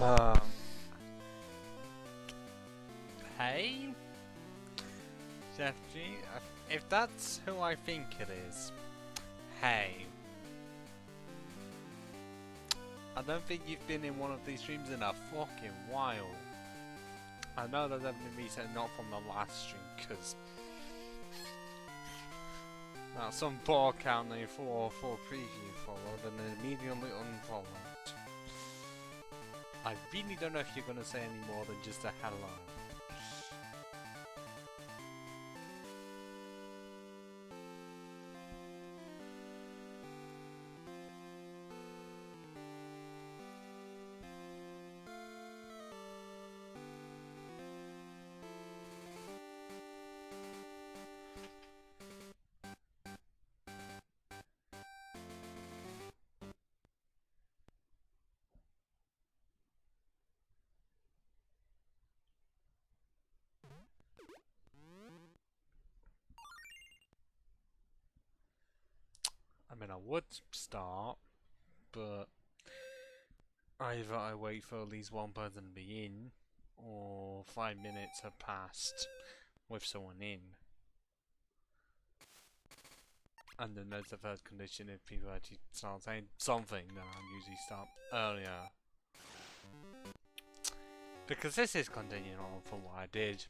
Um, hey, Chef G, if that's who I think it is, hey. I don't think you've been in one of these streams in a fucking while. I know that definitely me said not from the last stream, because that's some poor account named 404 preview followed and then immediately unfollowed. I really don't know if you're gonna say any more than just a hello. I mean, I would start, but either I wait for at least one person to be in, or 5 minutes have passed with someone in. And then there's the third condition: if people actually start saying something, then I'll usually start earlier. Because this is continuing on from what I did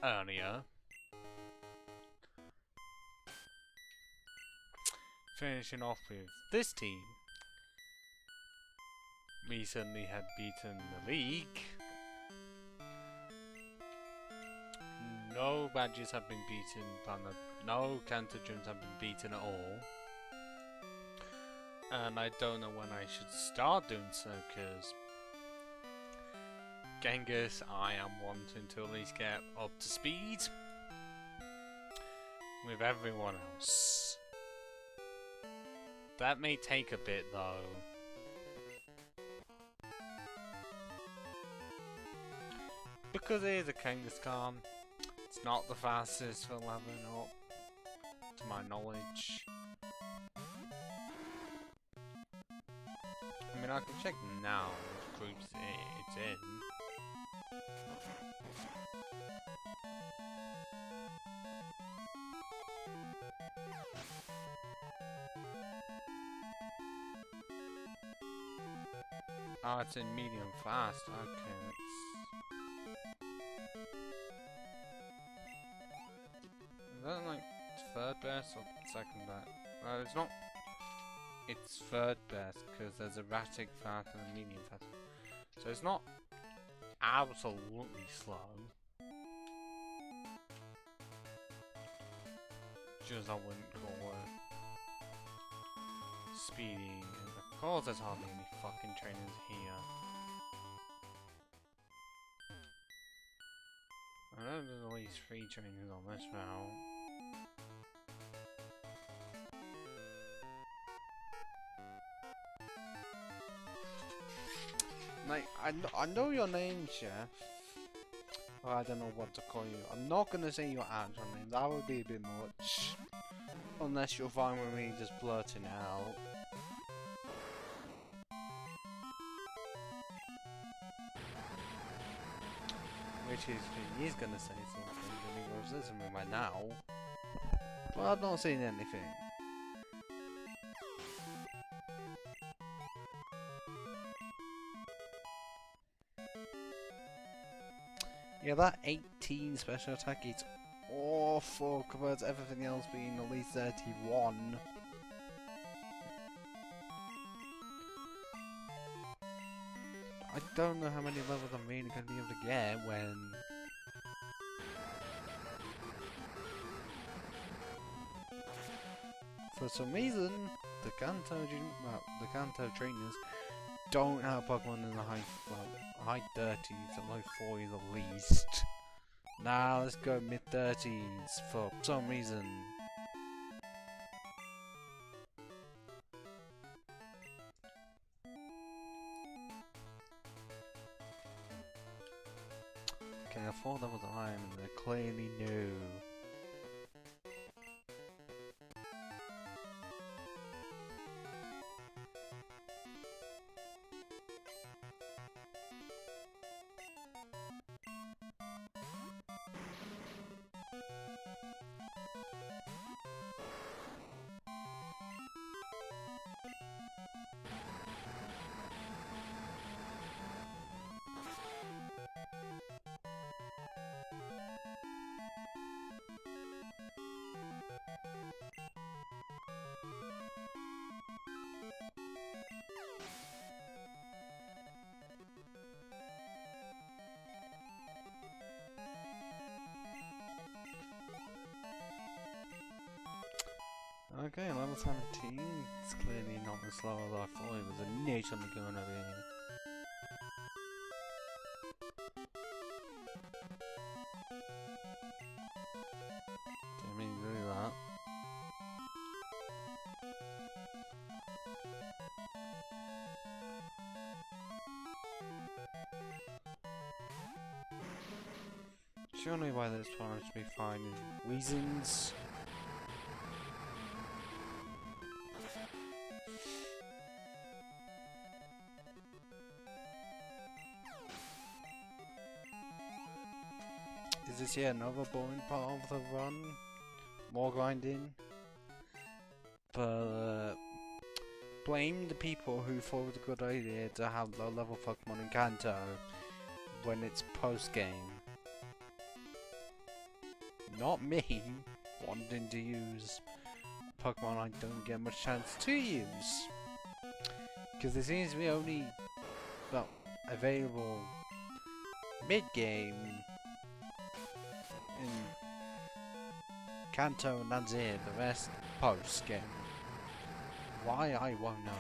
earlier. Finishing off with this team. Recently had beaten the league. No badges have been beaten, no counter gyms have been beaten at all. And I don't know when I should start doing so, because Genghis, I am wanting to at least get up to speed with everyone else. That may take a bit though. Because it is a Genghis Khan, it's not the fastest for leveling up, to my knowledge. I mean, I can check now which groups it's in. Oh, it's in medium fast. Okay, is that like third best or second best? It's not. It's third best because there's erratic fast and a medium fast. So it's not absolutely slow. Just I wouldn't call it speedy. And of course there's hardly any fucking trainers here. I know there's at least 3 trainers on this route. Like, I know your name, Chef. Well, I don't know what to call you. I'm not gonna say your actual name, that would be a bit much. Unless you're fine with me just blurting out. Which is, he is gonna say something, and he goes, listen to me right now. But I've not seen anything. Yeah, that 18 special attack is awful compared to everything else being at least 31. I don't know how many levels I'm really going to be able to get when... For some reason, the Kanto trainers don't have Pokemon in the high 30s, at low 40s at least. Now let's go mid 30s for some reason. Okay, 4 levels higher and they're clearly new. Okay, level 17. It's clearly not as slow as I thought it was initially going to be. Didn't mean to do that. Surely by this point I should be finding reasons. Is this yet another boring part of the run? More grinding? But blame the people who thought it was a good idea to have low level Pokemon in Kanto when it's post game. Not me wanting to use Pokemon I don't get much chance to use. Because it seems to be only, well, available mid-game in Kanto and that's it, the rest post-game. Why, I won't know.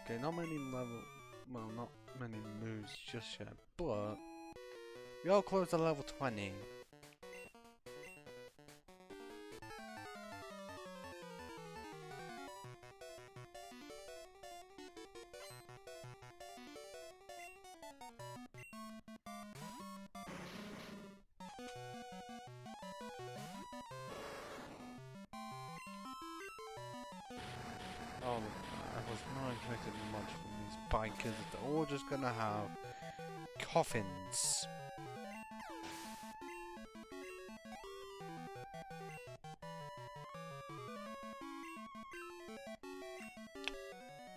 Okay, not many well, not many moves just yet, but we are close to level 20. Oh, I was not expecting much from these bikers. They're all just gonna have coffins.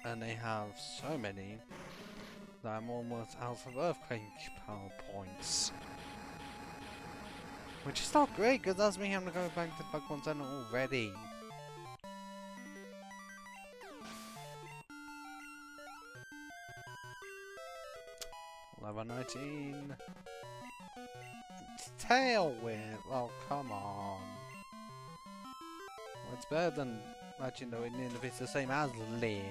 And they have so many that I'm almost out of earthquake power points. Which is not great, because that's me having to go back to Pokemon Center already. Level 19. Tail Whip. Oh, come on. Well, it's better than actually knowing if it's the same as Leer.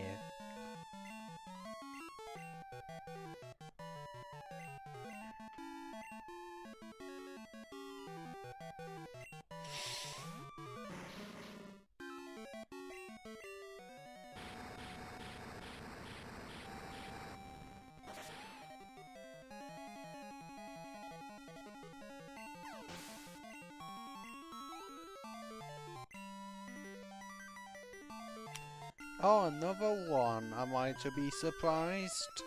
Oh, another one. Am I to be surprised?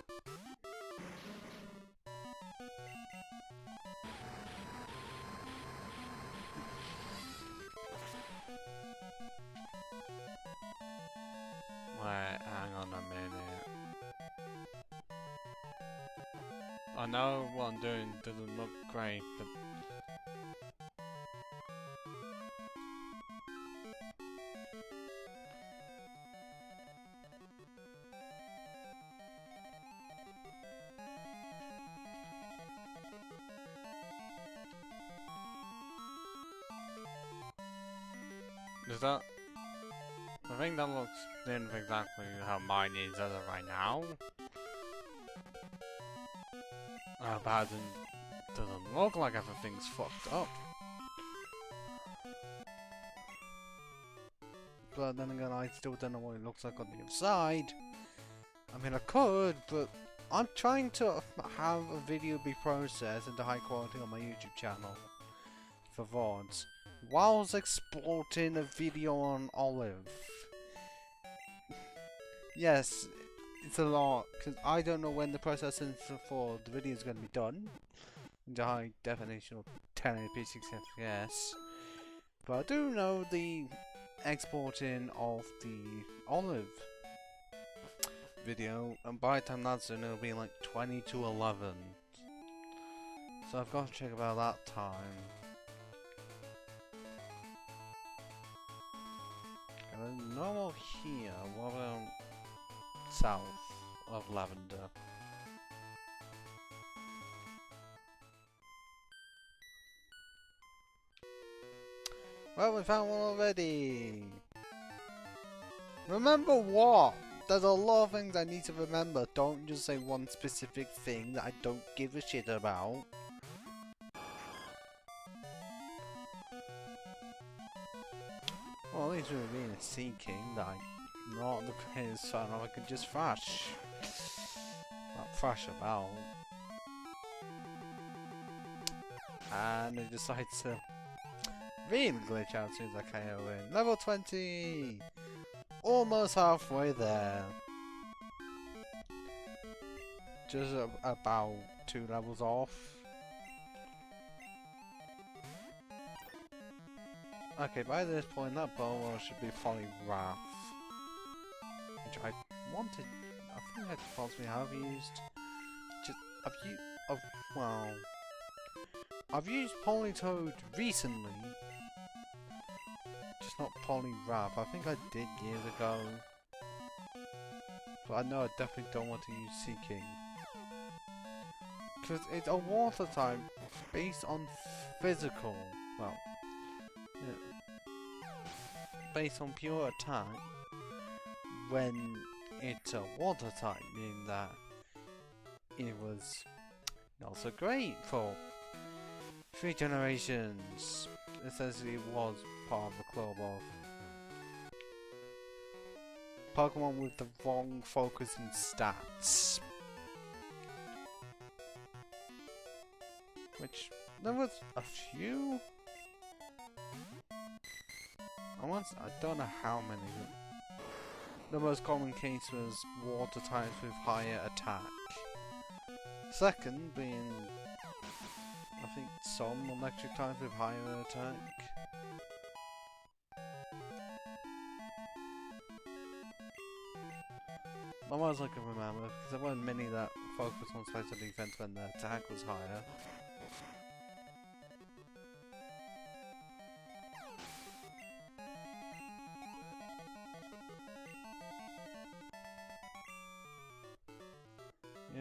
Wait, hang on a minute. I know what I'm doing doesn't look great, but is that? I think that looks exactly how mine is as of right now. But it doesn't look like everything's fucked up. But then again, I still don't know what it looks like on the inside. I mean, I could, but I'm trying to have a video be processed into high quality on my YouTube channel for VODs, whilst exporting a video on Olive. Yes, it's a lot, because I don't know when the processing for the video is going to be done into high definition of 1080p 60 FPS. But I do know the exporting of the Olive video, and by the time that's done, it'll be like 20 to 11. So I've got to check about that time. And then normal here, what about south of Lavender. Well, we found one already! Remember what? There's a lot of things I need to remember. Don't just say one specific thing that I don't give a shit about. Well, at least with being a Sea King, that I'm not the greatest fan of, I can just thrash. Not thrash about. And I decide to really glitch out as soon as I KO in. Level 20! Almost halfway there. Just about 2 levels off. Okay, by this point that bow should be fully Wrath. Which I wanted, I think I possibly have used. I've used Polytoad recently. Just not Poly Wrath. I think I did years ago. But I know I definitely don't want to use Sea King. Because it's a water type based on physical. Well, yeah, based on pure attack. When it's a water type, meaning that it was not so great for 3 generations. Essentially, it was part of the club of Pokemon with the wrong focus and stats. Which, there was a few? I don't know how many. The most common case was water types with higher attack. Second being, I think, some electric types with higher attack. Not much I can remember, because there weren't many that focused on special defense when the attack was higher.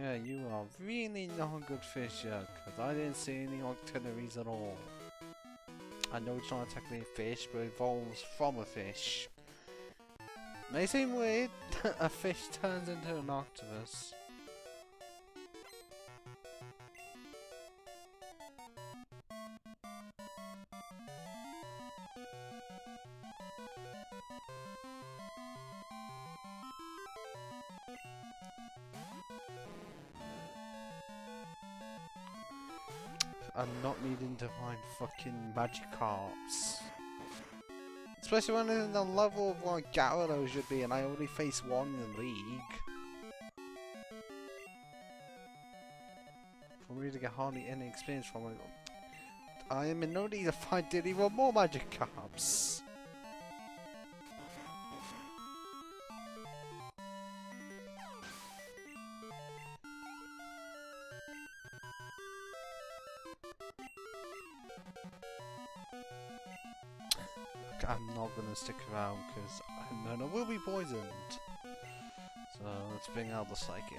Yeah, you are really not a good fish yet, because I didn't see any auxiliaries at all. I know it's not technically a fish, but it evolves from a fish. May seem weird that a fish turns into an octopus. I'm not needing to find fucking Magikarps. Especially when I'm in the level of like Gyarados should be, and I only face one in the league. For me to get hardly any experience from it, I am in no need to find even more Magikarps. I'm not gonna stick around because I know I will be poisoned. So let's bring out the Psychic.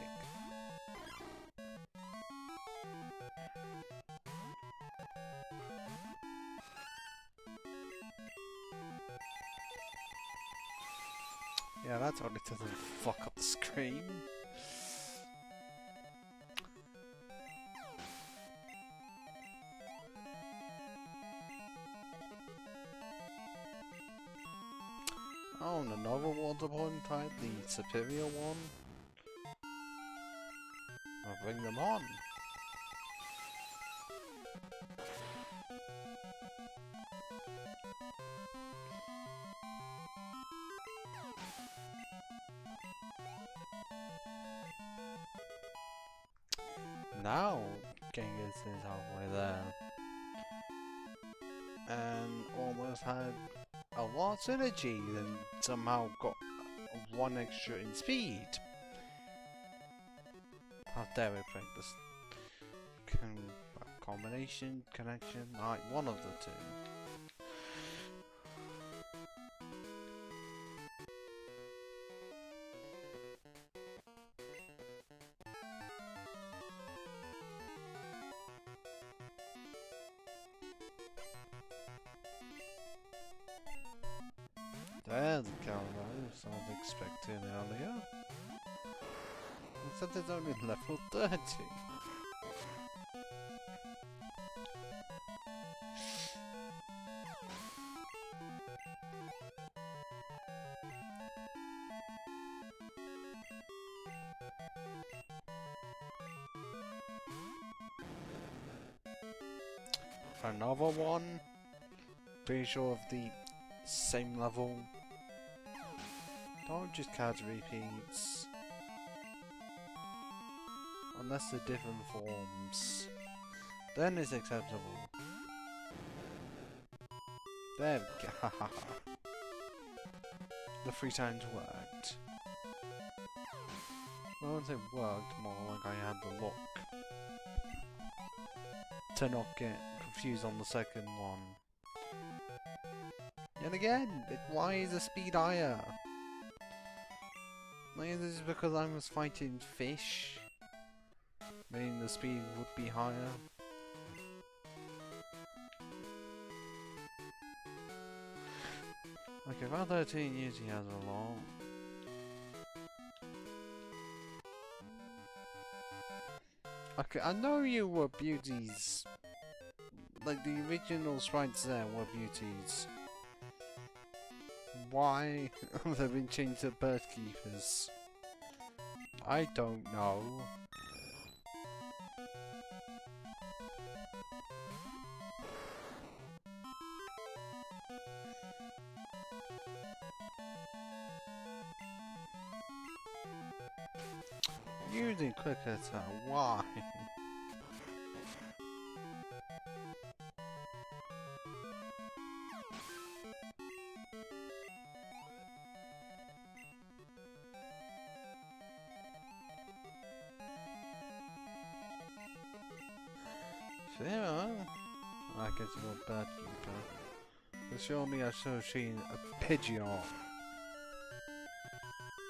Yeah, that totally doesn't fuck up the screen. Oh, and another water point type, the superior one. I'll bring them on. Now, Genghis is halfway there. And almost had a lot of synergy and somehow got 1 extra in speed. How dare we break this combination, connection, like one of the two. There's the Galvos I was expecting earlier. Except it's only level 30. Another one. Pretty sure of the same level. Don't just catch repeats. Unless they're different forms. Then it's acceptable. There we go. The 3 times worked. Well, once it worked, more like I had the luck to not get confused on the second one. And again, why is the speed higher? Maybe this is because I was fighting fish, meaning the speed would be higher. Okay, about 13 years he has a lot. Okay, I know you were beauties. Like, the original sprites there were beauties. Why have they been changed to bird keepers? I don't know. Using quick attack, why? Yeah, I guess you're a bird keeper. But surely I should have seen a Pidgeot.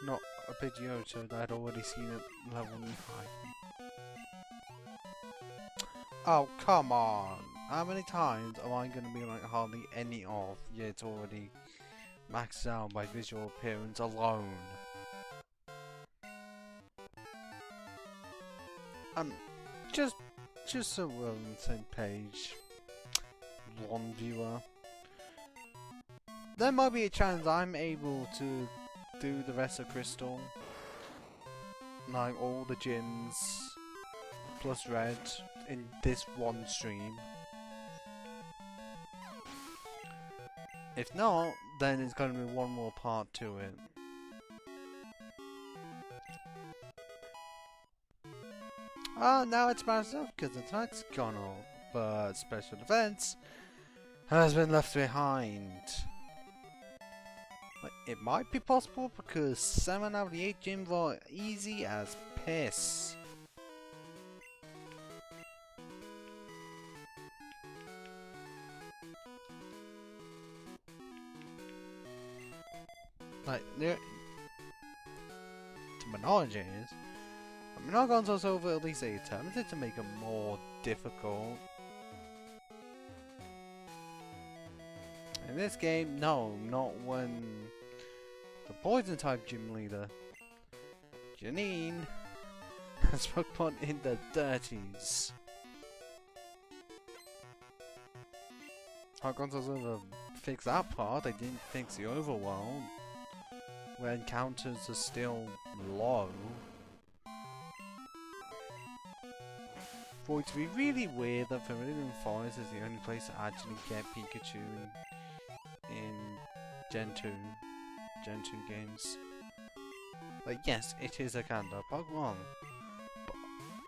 Not a Pidgeotto that I'd already seen at level 9. Oh, come on! How many times am I going to be like hardly any off, yet it's already maxed out by visual appearance alone? Just so we're on the same page, one viewer. There might be a chance I'm able to do the rest of Crystal, like all the gyms plus Red in this one stream. If not, then it's going to be one more part to it. Ah, now it's balanced up because the attack's gone up, but special defense has been left behind. Like, it might be possible because 7 out of the 8 gyms are easy as piss. Like, to my knowledge is, I'm not going to over at least they attempted to make it more difficult. In this game, no, not when the poison type gym leader, Janine, has Pokemon in the 30s. How come to fix that part? They didn't fix the overworld, where encounters are still low. For it to be really weird that Viridian Forest is the only place to actually get Pikachu in Gen 2 games. Like, yes, it is a Kanto Pokemon, but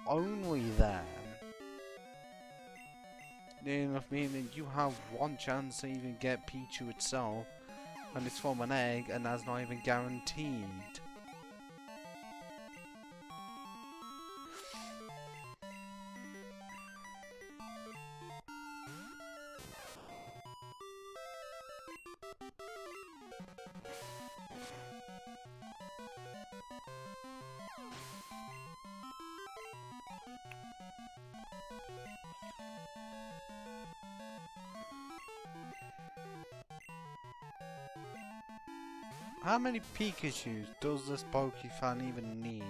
only then. Enough meaning you have one chance to even get Pichu itself, and it's from an egg, and that's not even guaranteed. How many Pikachus does this Pokefan even need?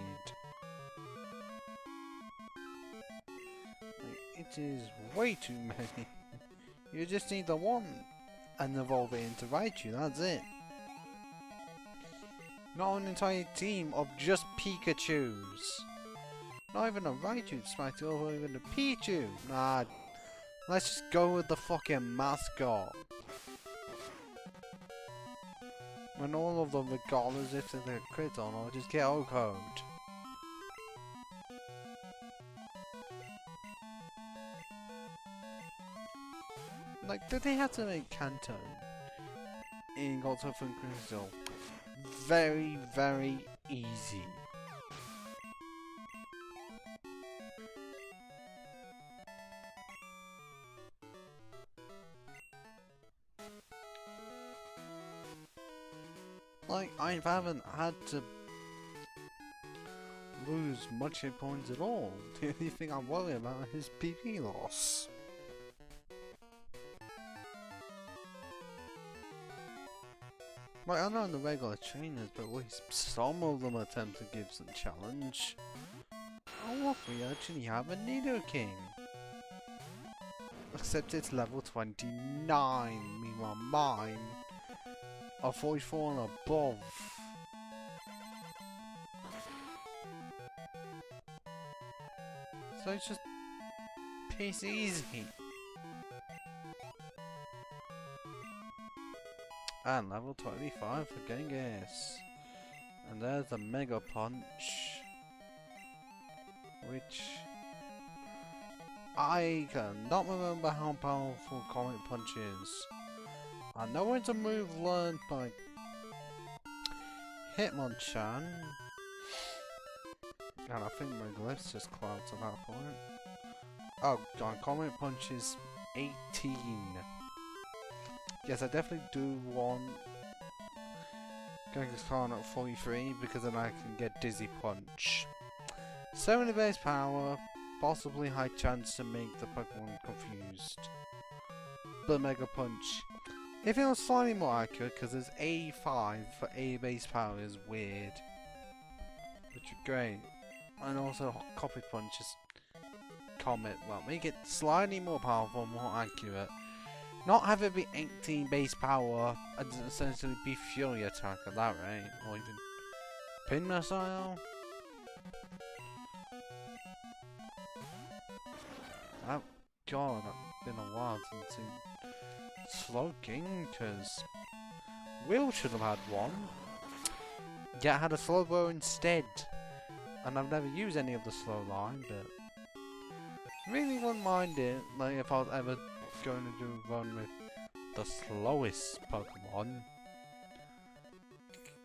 Like, it is way too many. You just need the one and evolve it into Raichu, that's it. Not an entire team of just Pikachus. Not even a Raichu, smacked over even a Pichu. Nah, let's just go with the fucking mascot. When all of them, regardless if they're crit or not, just get O-code. Like, did they have to make Kanto in Gods of Crystal very, very easy? Like, I haven't had to lose much hit points at all. The only thing I'm worried about is PP loss. Like, I know the regular trainers, but at least some of them attempt to give some challenge. Oh look, we actually have a Nidoking! Except it's level 29, meanwhile mine are 44 and above. So it's just piss easy. And level 25 for Genghis. And there's the Mega Punch, which I cannot remember how powerful Comet Punch is. I know it's a move learned by Hitmonchan, and I think my glyphs just clouds at that point. Oh god, Comet Punch is 18. Yes, I definitely do want Genghis Khan at 43 because then I can get Dizzy Punch. 70 base power, possibly high chance to make the Pokemon confused. But Mega Punch, if it was slightly more accurate, because there's A5 for A base power is weird. Which is great. And also Copy Punch is Comet, well, make it slightly more powerful, more accurate. Not have it be 18 base power and essentially be Fury Attack at that rate, or even Pin Missile. Oh god, it's been a while since Slowking, because Will should have had one. Yet I had a Slowbro instead. And I've never used any of the slow line, but really wouldn't mind it, like if I was ever going to do a run with the slowest Pokemon.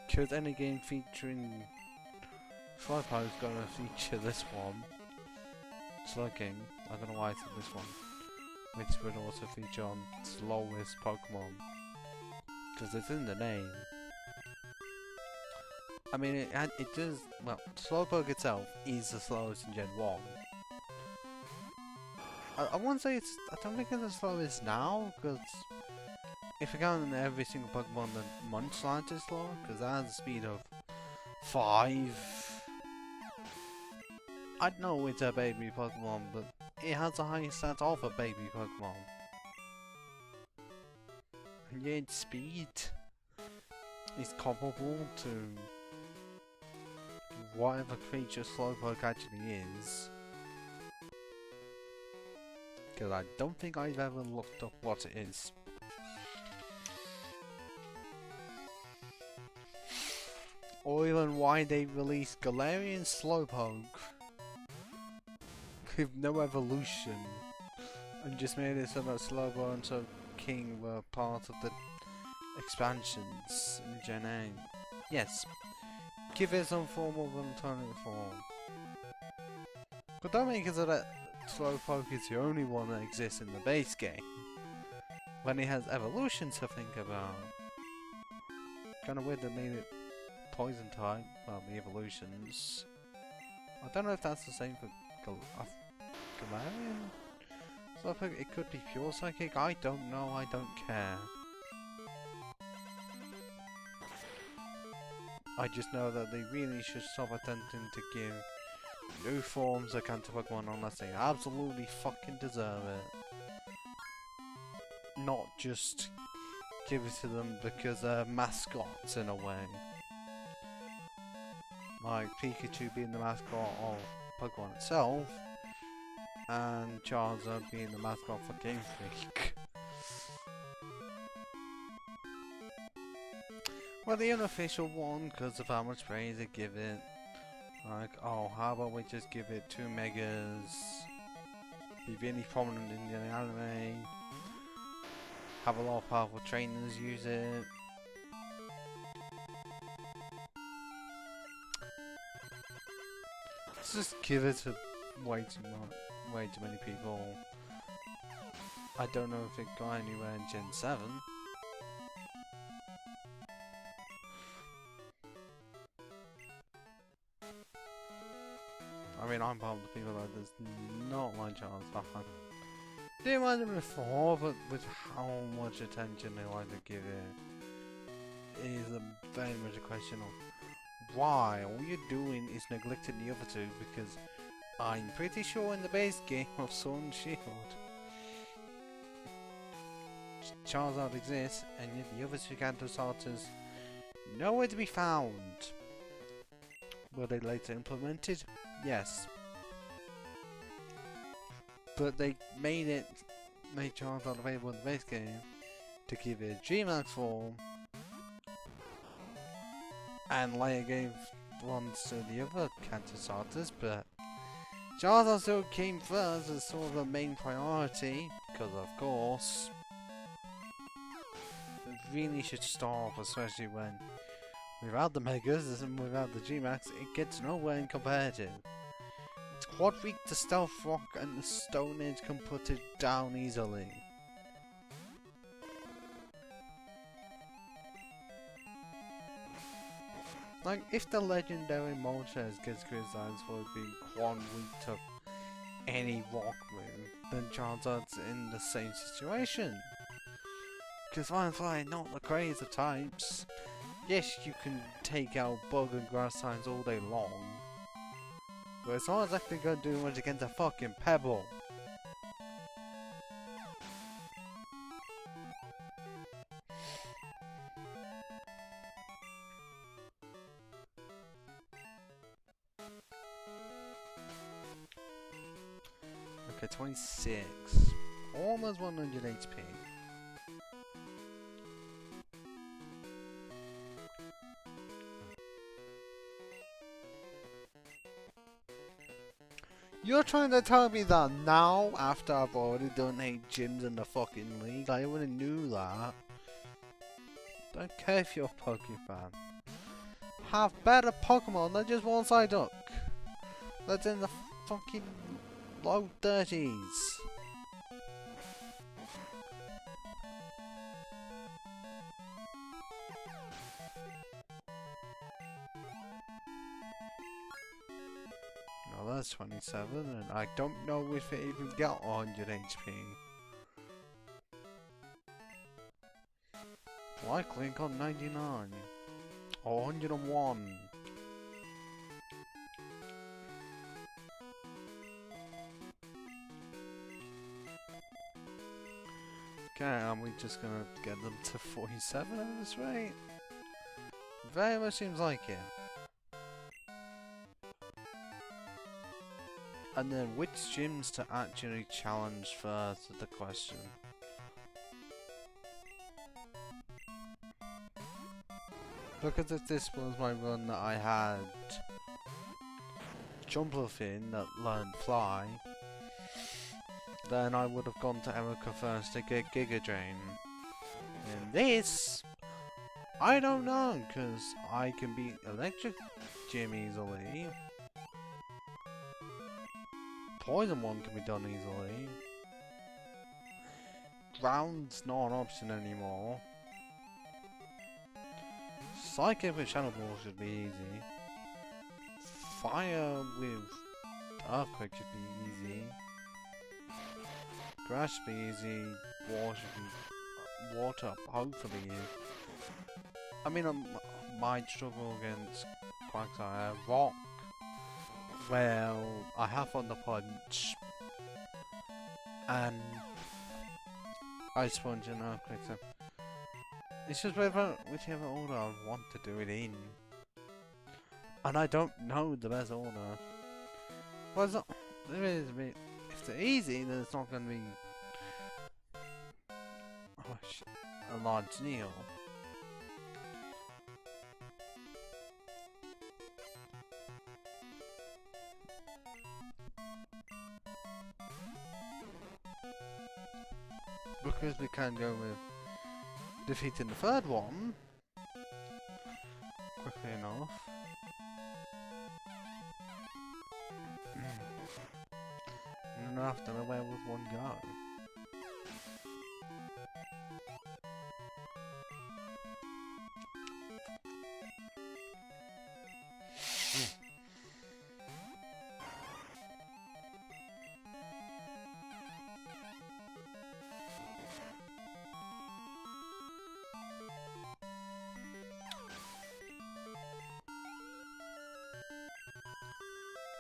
Because any game featuring Slowpoke is going to feature this one. Slowking, I don't know why I said this one. Which would also feature on slowest Pokemon. Because it's in the name. I mean, it does, well, Slowpoke itself is the slowest in Gen 1. I won't say it's, I don't think it's the slowest now, because if you count in every single Pokemon, then Munchlax is slower, because that has a speed of 5. I know it's a baby Pokemon, but it has a high stats of a baby Pokemon. And yet its speed is comparable to whatever creature Slowpoke actually is. Because I don't think I've ever looked up what it is. Or even why they released Galarian Slowpoke with no evolution and just made it so that Slowbro and King were part of the expansions in Gen 8. Yes, give it some form of an alternate form. But don't make it so that Slowpoke is the only one that exists in the base game, when it has evolutions to think about. Kinda weird they made it poison type, well, the evolutions. I don't know if that's the same for Galarian Slowpoke. It could be pure psychic, I don't know, I don't care. I just know that they really should stop attempting to give new forms of Kanto Pokemon unless they absolutely fucking deserve it. Not just give it to them because they're mascots in a way. Like Pikachu being the mascot of Pokemon itself, and Charizard being the mascot for Game Freak. Well, the unofficial one, because of how much praise they give it. Like, oh, how about we just give it 2 megas? Be really prominent in the anime. Have a lot of powerful trainers use it. Let's just give it to way too many people. I don't know if it got anywhere in Gen 7. I mean, I'm part of the people that does not like Charles. I didn't mind it before, but with how much attention they like to give it, is very much a question of why all you're doing is neglecting the other two, because I'm pretty sure in the base game of Sword and Shield, Charizard exists, and yet the other two Kanto starters nowhere to be found. Were they later implemented? Yes. But they made Charizard available in the base game to give it a G-Max form, and later gave ones to the other Kanto starters, but Charizard still came first as sort of a main priority, because of course it really should stop, especially when without the Megas and without the G-Max it gets nowhere in competitive. It's quad weak to Stealth Rock, and the Stone Edge can put it down easily. Like, if the legendary Moltres gets criticized for being quad weak to any rock move, then Charizard's in the same situation. Because Firefly, not the craze of types. Yes, you can take out bug and grass signs all day long, but it's not exactly going to do much against a fucking pebble. Okay, 26. Almost 100 HP. You're trying to tell me that now, after I've already done 8 gyms in the fucking league? I already knew that. Don't care if you're a Pokemon. Have better Pokemon than just one Psyduck. That's in the fucking low 30s. Oh, that's 27, and I don't know if it even got 100 HP. Likely got 99. Or 101. Okay, and we're just gonna get them to 47 at this rate? Very much seems like it. And then which gyms to actually challenge first is the question. Because if this was my run that I had Jumpluffin that learned Fly, then I would have gone to Erica first to get Giga Drain. And this, I don't know, because I can beat Electric Gym easily. Poison one can be done easily. Ground's not an option anymore. Psychic with Shadow Ball should be easy. Fire with Earthquake should be easy. Grass should be easy. Water should be... Water hopefully is. I mean, might struggle against Quagsire. Rock, well, I have on the punch. And Ice Sponge and Earthquake. So it's just whichever order I want to do it in. And I don't know the best order. Well, it's not. There is a bit. If they're easy, then it's not going to be a large deal. Because we can go with defeating the third one quickly enough. And then after the way with one go.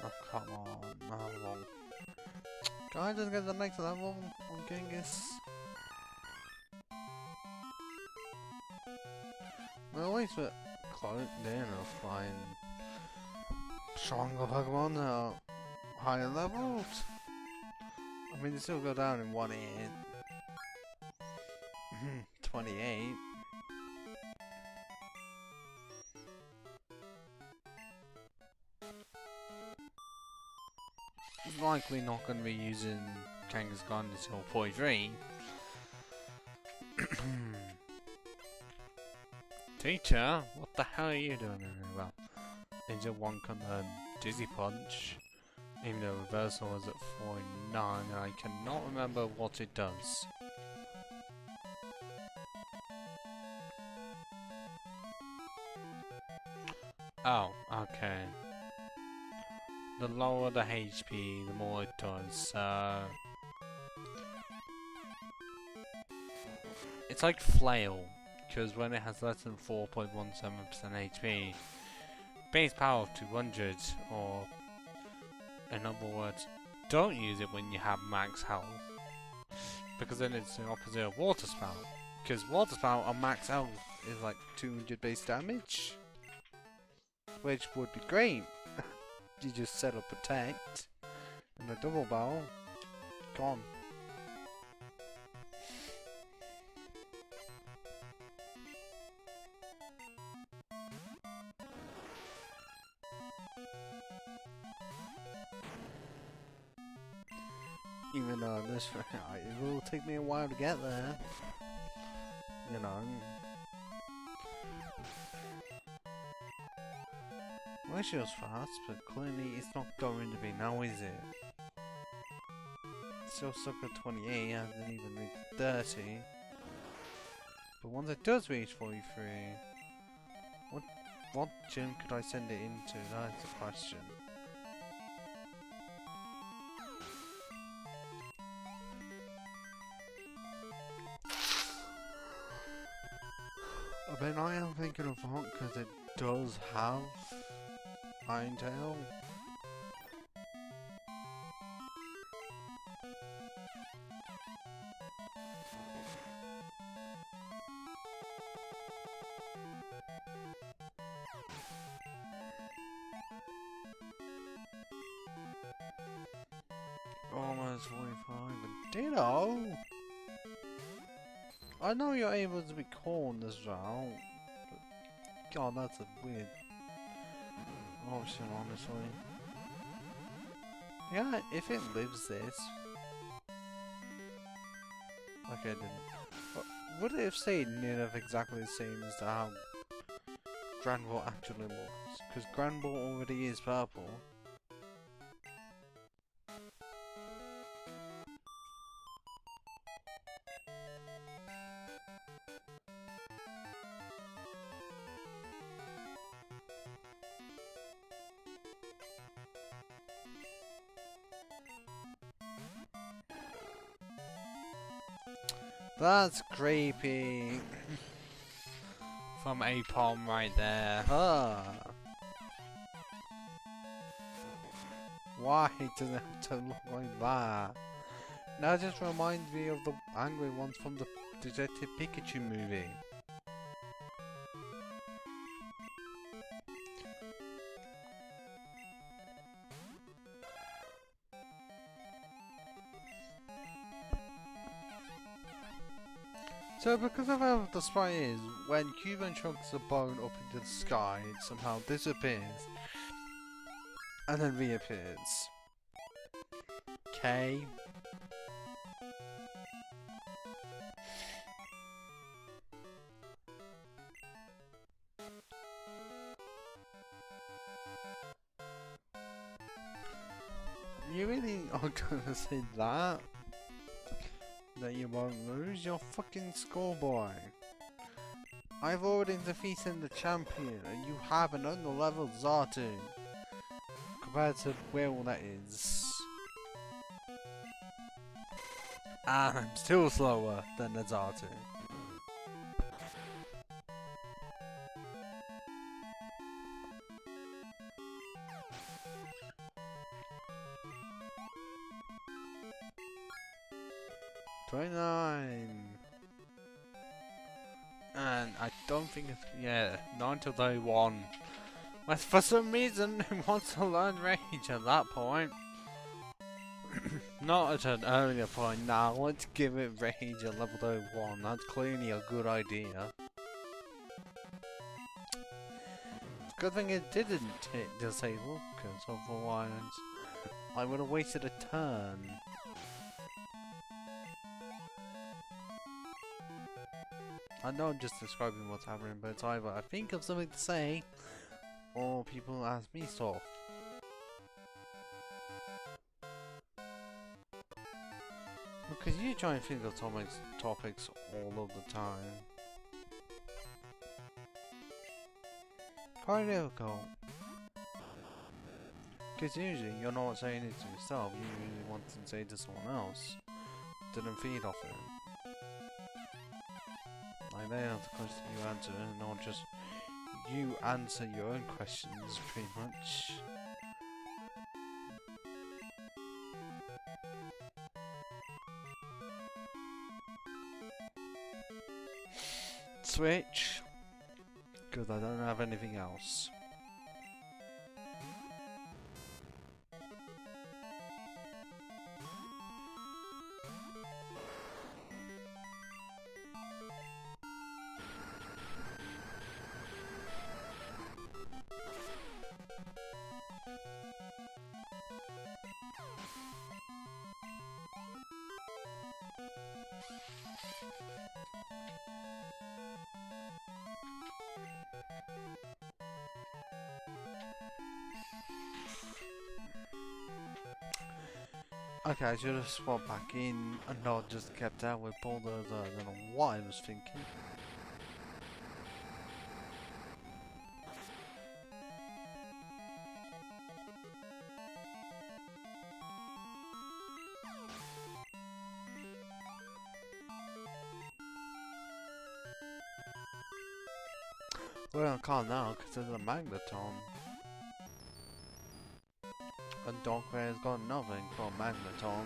Oh, come on, how long? Can I just get the next level on Genghis? We always get close near enough buying stronger Pokemon that are higher levels. I mean, they still go down in 1 hit. 28. Likely not going to be using Kangaskhan until 43. Teacher, what the hell are you doing in here? Well, Ninja 1 can learn Dizzy Punch, even though Reversal is at 49, and I cannot remember what it does. Oh, okay. The lower the HP, the more it does. It's like Flail, because when it has less than 4.17% HP, base power of 200, or in other words, don't use it when you have max health, because then it's the opposite of Water Spout, because Water Spout on max health is like 200 base damage, which would be great. You just set up Protect and a double barrel, gone. Even though this, it will take me a while to get there, you know. I wish it was fast, but clearly it's not going to be now, is it? Still stuck at 28, hasn't even reached 30. But once it does reach 43, what gym could I send it into? That's the question. I mean, I am thinking of Hawk because it does have Iron Tail. Almost 45 and Ditto! I know you're able to be corned as well, but God, that's a weird option, honestly. Yeah, if it lives this... Okay, it didn't. But would it have stayed near enough exactly the same as to how Grand Ball actually looks? Because Grand Ball already is purple. That's creepy. from Apom right there. Ah. Why does it have to look like that? Now it just reminds me of the angry ones from the Detective Pikachu movie. So because of how the sprite is, when Cuban chunks a bone up into the sky, it somehow disappears and then reappears. Okay. You really are gonna say that? That you won't lose? You're fucking schoolboy. I've already defeated the champion and you have an under-leveled Zartu. Compared to Will, that is. And I'm still slower than the Zartu. And I don't think it's, yeah, 9 to 31. But for some reason, who wants to learn Rage at that point? Not at an earlier point. Now, let's give it Rage at level 31. That's clearly a good idea. Good thing it didn't hit disable, because otherwise I would have wasted a turn. I know I'm just describing what's happening, but it's either I think of something to say, or people ask me stuff. Because you try and think of topics all of the time. Quite difficult. Because usually you're not saying it to yourself, you usually want to say it to someone else. Didn't feed off it. Like they have the question you answer, and not just you answer your own questions, pretty much. Switch, because I don't have anything else. Okay, I should have swapped back in and not just kept out with Bulldozer. I don't know what I was thinking. Well, I can't now because there's a magneton. And Darkware's got nothing for a magneton.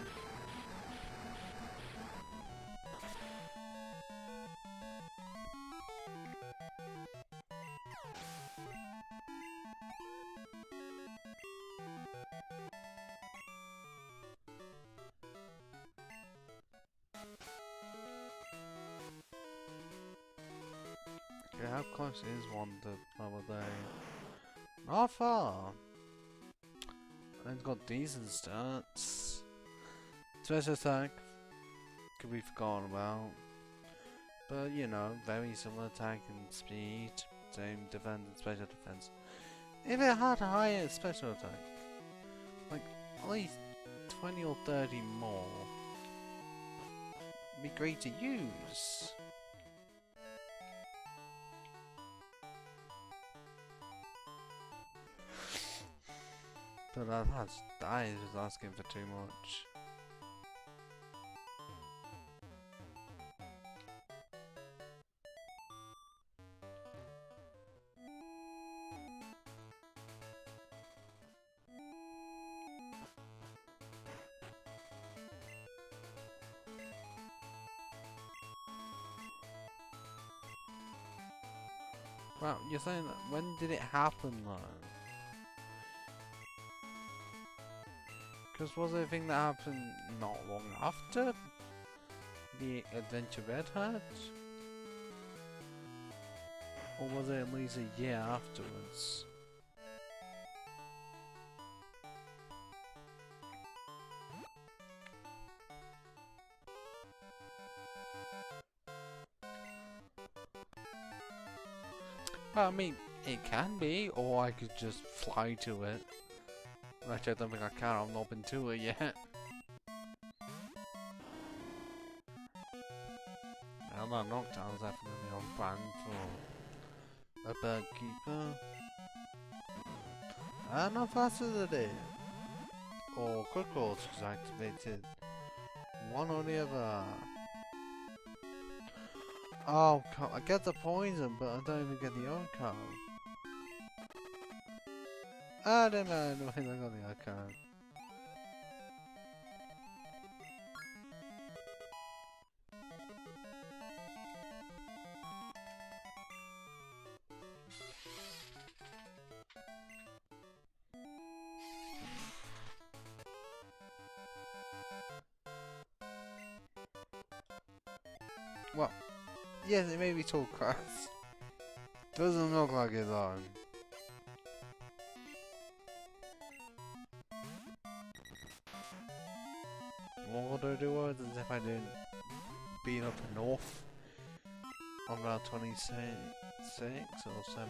Okay, how close is one to level day? Not far. And it's got decent stats. Special attack could be forgotten about. But you know, very similar attack and speed. Same defense and special defense. If it had a higher special attack, like at least 20 or 30 more, it'd be great to use. But that is just asking for too much. Well, you're saying that when did it happen though? Because was it a thing that happened not long after the adventure Red had? Or was it at least a year afterwards? Well, I mean, it can be, or I could just fly to it. Actually, I don't think I can, I've not been to it yet. Well, that Noctown's definitely on brand for a bird keeper. And how fast is it? Or quick calls is activated. One or the other. Oh, I get the poison, but I don't even get the Oko. I don't know, I don't think I got the Oko. Well, yes, it may be tall grass. Doesn't look like it though. What would I do as if I didn't beat up north on about 26 or 7?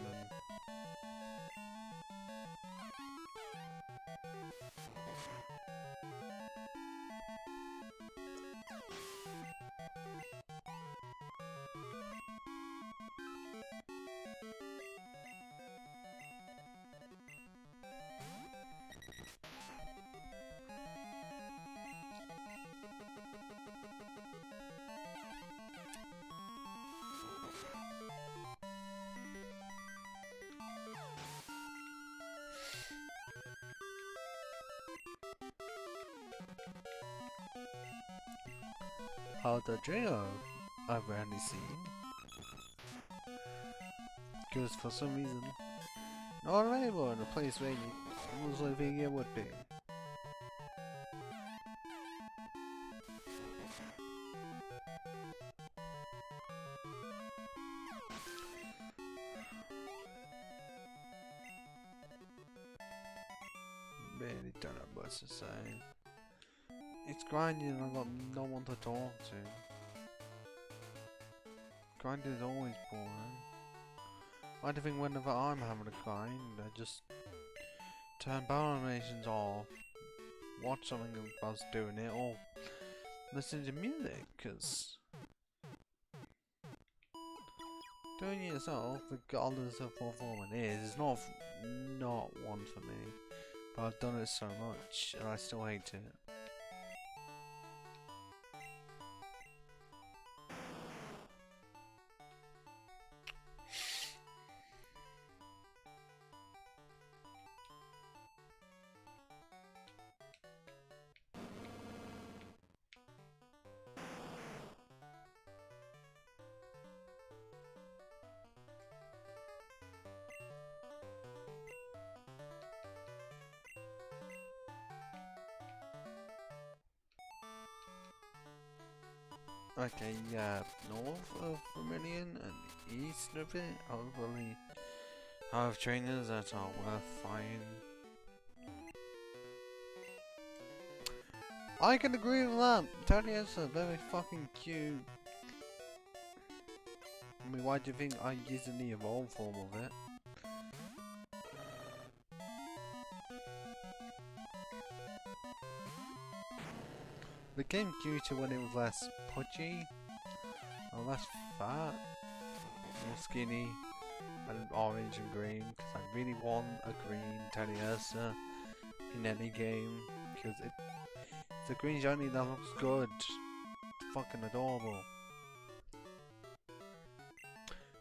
How the trio I've rarely seen. Because for some reason, not available in a place where you usually think it would be. Really don't know what to say. It's grinding and I've got no one to talk to. Grinding is always boring. I don't think whenever I'm having a grind, I just turn battle animations off, watch something whilst doing it, or listen to music, because doing it yourself, regardless of what form it is not one for me. But I've done it so much, and I still hate it. Okay, yeah, north of Vermilion and east of it, hopefully I have trainers that are worth fighting. I can agree with that! Talia's are very fucking cute. I mean, why do you think I'm using the evolved form of it? The game cuter when it was less pudgy, or less fat, more skinny, and orange and green, because I really want a green Taliasa in any game, because it's a green shiny that looks good. It's fucking adorable.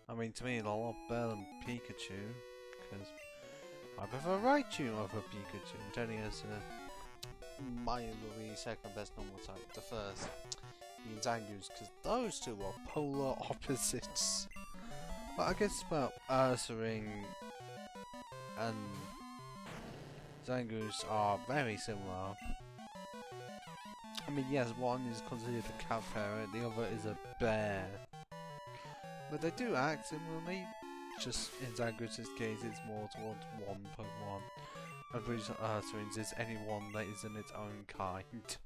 I mean, to me it's a lot better than Pikachu, because I prefer Raichu over Pikachu. Taliasa might be the second best normal type. The first being Zangoose, because those two are polar opposites. Well, I guess, well, Ursaring and Zangoose are very similar. I mean, yes, one is considered a cat parrot, the other is a bear. But they do act similarly, just in Zangoose's case it's more towards 1.1. I'm pretty sure Ursaring's is anyone that is in its own kind.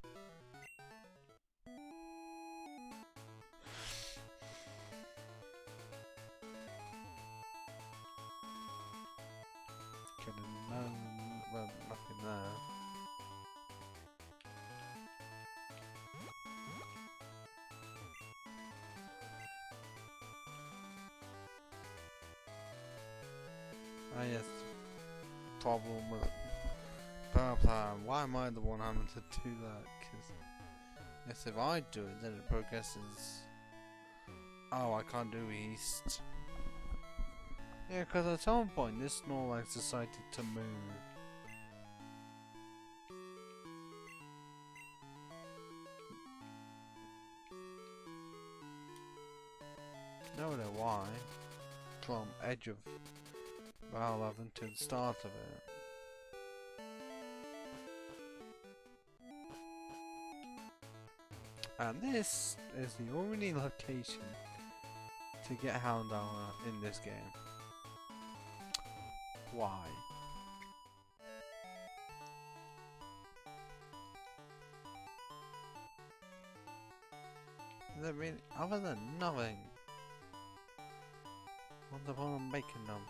Well, nothing there. Ah yes, problem with blah blah. Why am I the one having to do that? Because yes, if I do it, then it progresses. Oh, I can't do east. Yeah, because at some point this Snorlax decided to move. No idea why. From edge of Route 11 to the start of it. And this is the only location to get Houndour in this game. Why? Is there really, other than nothing? What's the point of making them?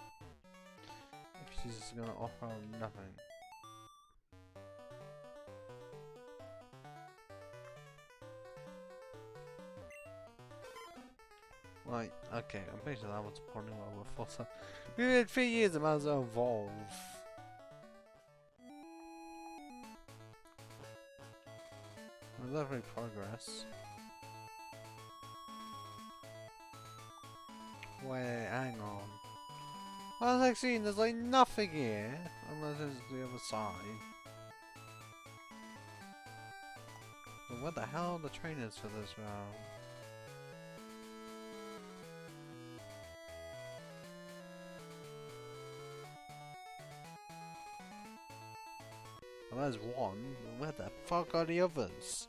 If she's just gonna offer nothing. Right, okay, I'm pretty sure that was the point where we're forced to. We had 3 years, I might as well evolve. Lovely progress. Wait, hang on. I was like seeing there's like nothing here, unless it's the other side. But what the hell are the trainers for this round? Well, there's one. Where the fuck are the others?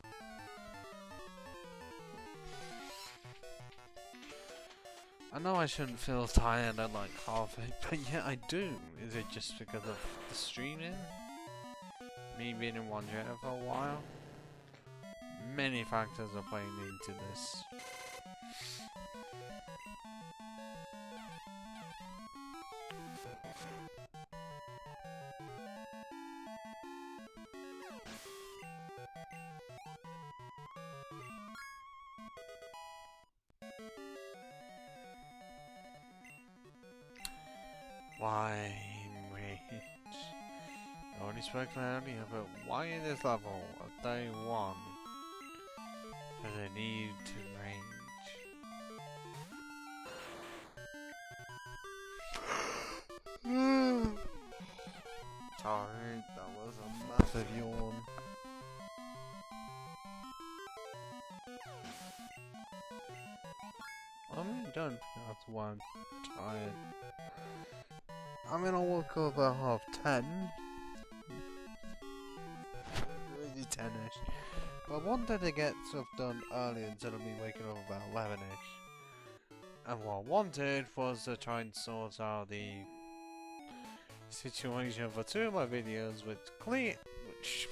I know I shouldn't feel tired at like half it, but yeah, I do. Is it just because of the streaming? Me being in one chair for a while? Many factors are playing into this. Why wait? I only spoke earlier, but why in this level of day 1 does it need to range? Sorry, that was a massive yawn. I'm really done. That's why I'm tired. I mean, I woke up at 10:30. Maybe 10ish. But I wanted to get stuff done earlier instead of me waking up about 11ish. And what I wanted was to try and sort out the situation for 2 of my videos, which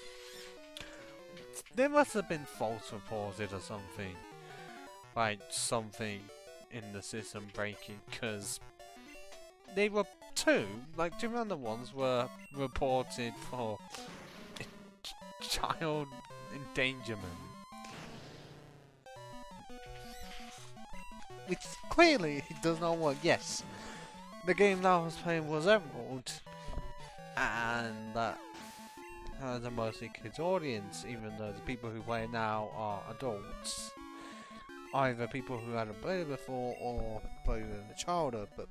they must have been false reported or something. Like something in the system breaking, because they were 2 random ones were reported for child endangerment, which clearly it does not work. Yes, the game that I was playing was Emerald, and that has a mostly kids audience, even though the people who play it now are adults. Either people who hadn't played it before or played it in their childhood, but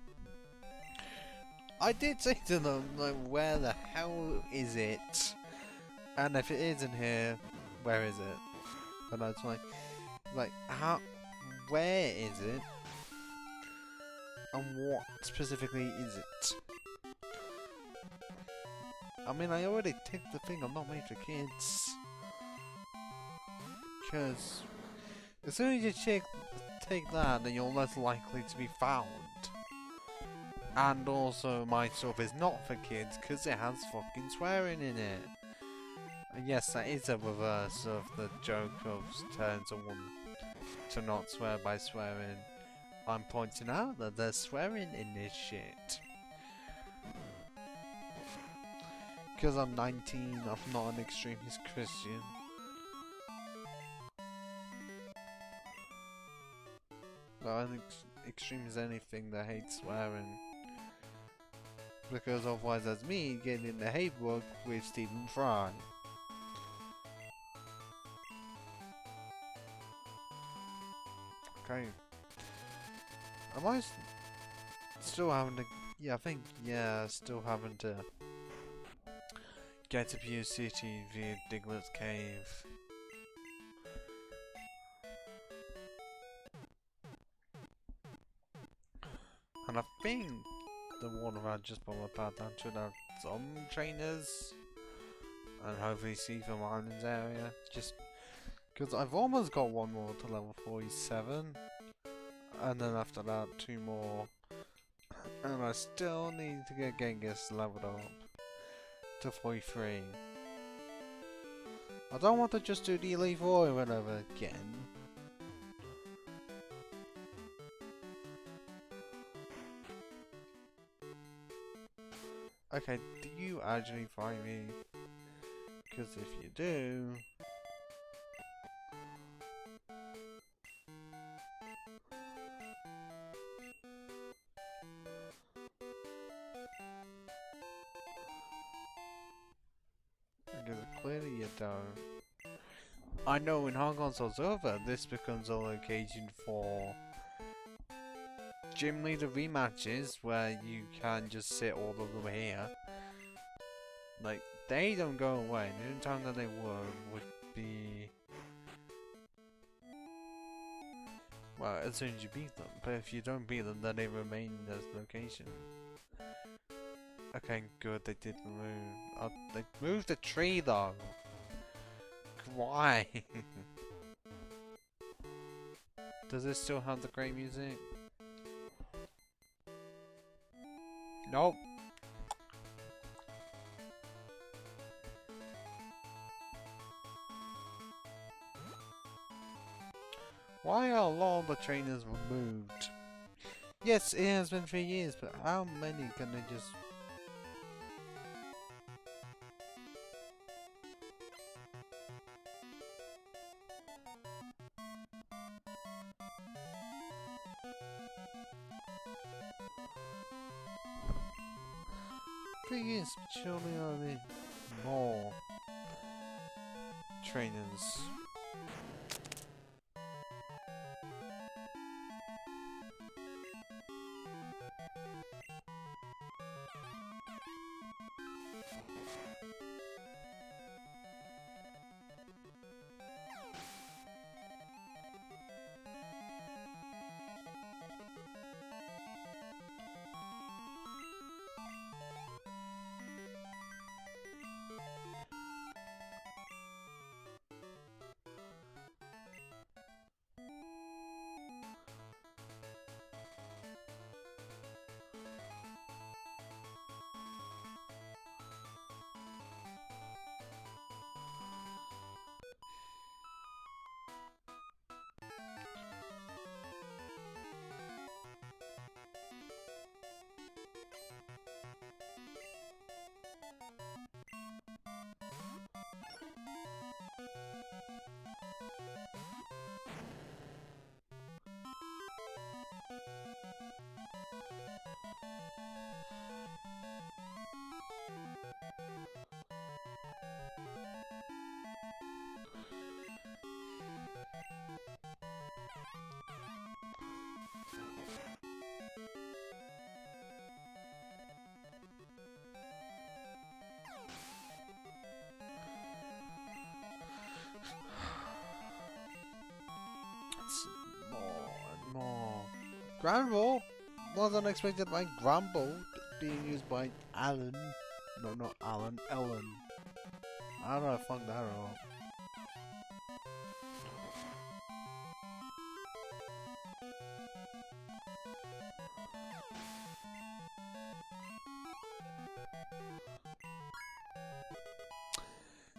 I did say to them, like, where the hell is it? And if it isn't here, where is it? And I was like, how, where is it? And what specifically is it? I mean, I already ticked the thing, I'm not made for kids. Because as soon as you take that, then you're less likely to be found. And also, my stuff is not for kids because it has fucking swearing in it. And yes, that is a reverse of the joke of telling someone to not swear by swearing. I'm pointing out that there's swearing in this shit. Because I'm 19, I'm not an extremist Christian. Well, an extreme is anything that hates swearing. Because otherwise that's me getting in the hate book with Stephen Fry. Okay. Am I still having to... Yeah, I think, yeah, still having to get to Pure City via Diglett's Cave. And I think the one around just by my path down to have some trainers. And hopefully see from Islands area. Just because I've almost got one more to level 47. And then after that, 2 more. And I still need to get Genghis leveled up to 43. I don't want to just do the Elite 4 over and over again. Okay, do you actually find me? Because if you do... Because clearly you don't. I know when Hong Kong's over, this becomes a location for gym leader rematches where you can just sit all of them here. Like, they don't go away. The only time that they would be... Well, as soon as you beat them. But if you don't beat them, then they remain in this location. Okay, good, they did move. They moved the tree though. Why? Does it still have the great music? Nope. Why are a lot of the trainers removed? Yes, it has been 3 years, but how many can they just... Thing is, surely I need more trainers. More and more. Ground Ball? wasn't expected by Grumble being used by Alan. No, not Alan, Ellen. How do I fuck that up?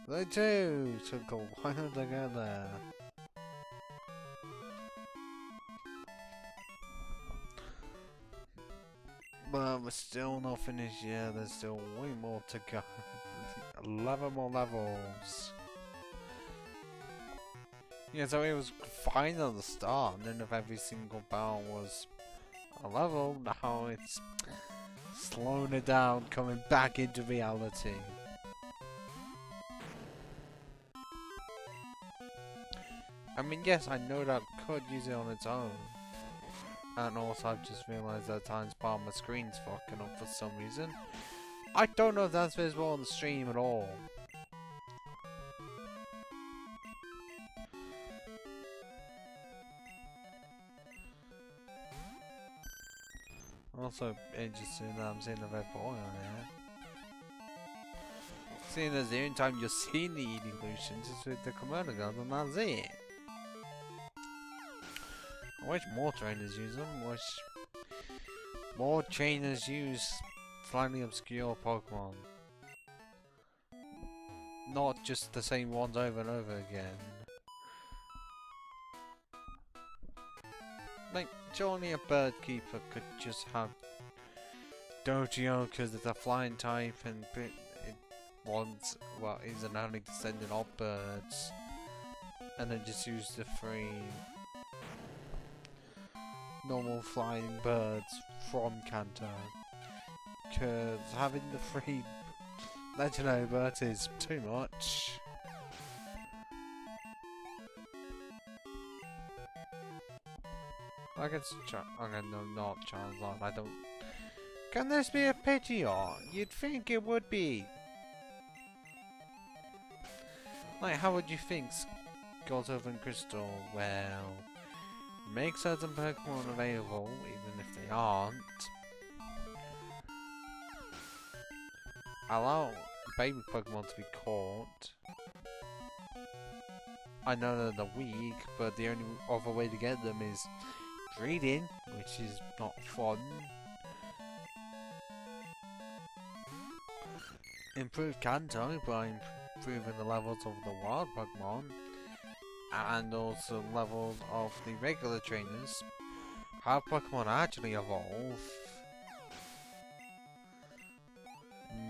They too took a while to get there. But we're still not finished yet, there's still way more to go. 11 more levels. Yeah, so it was fine at the start, and then if every single battle was a level, now it's slowing it down, coming back into reality. I mean, yes, I know that I could use it on its own. And also, I've just realised that times bar my screen's fucking up for some reason. I don't know if that's visible on the stream at all. Also, interesting that I'm seeing the red boy on here. Seeing as the only time you're seeing the eating illusions is with the Komodo guns, and that's it. I wish more trainers use them. Wish more trainers use slightly obscure Pokemon. Not just the same ones over and over again. Like, surely a bird keeper could just have Dojo because it's a flying type and it wants, well, is an only descendant of birds. And then just use the three normal flying birds from Kanto, because having the three legendary birds is too much. I guess okay, no, not Charizard. I don't. Can this be a Pidgeot? You'd think it would be. Like, how would you think Gold, Silver, and Crystal? Well, make certain Pokemon available, even if they aren't. Allow baby Pokemon to be caught. I know that they're weak, but the only other way to get them is breeding, which is not fun. Improve Kanto by improving the levels of the wild Pokemon. And also levels of the regular trainers. How Pokemon actually evolve.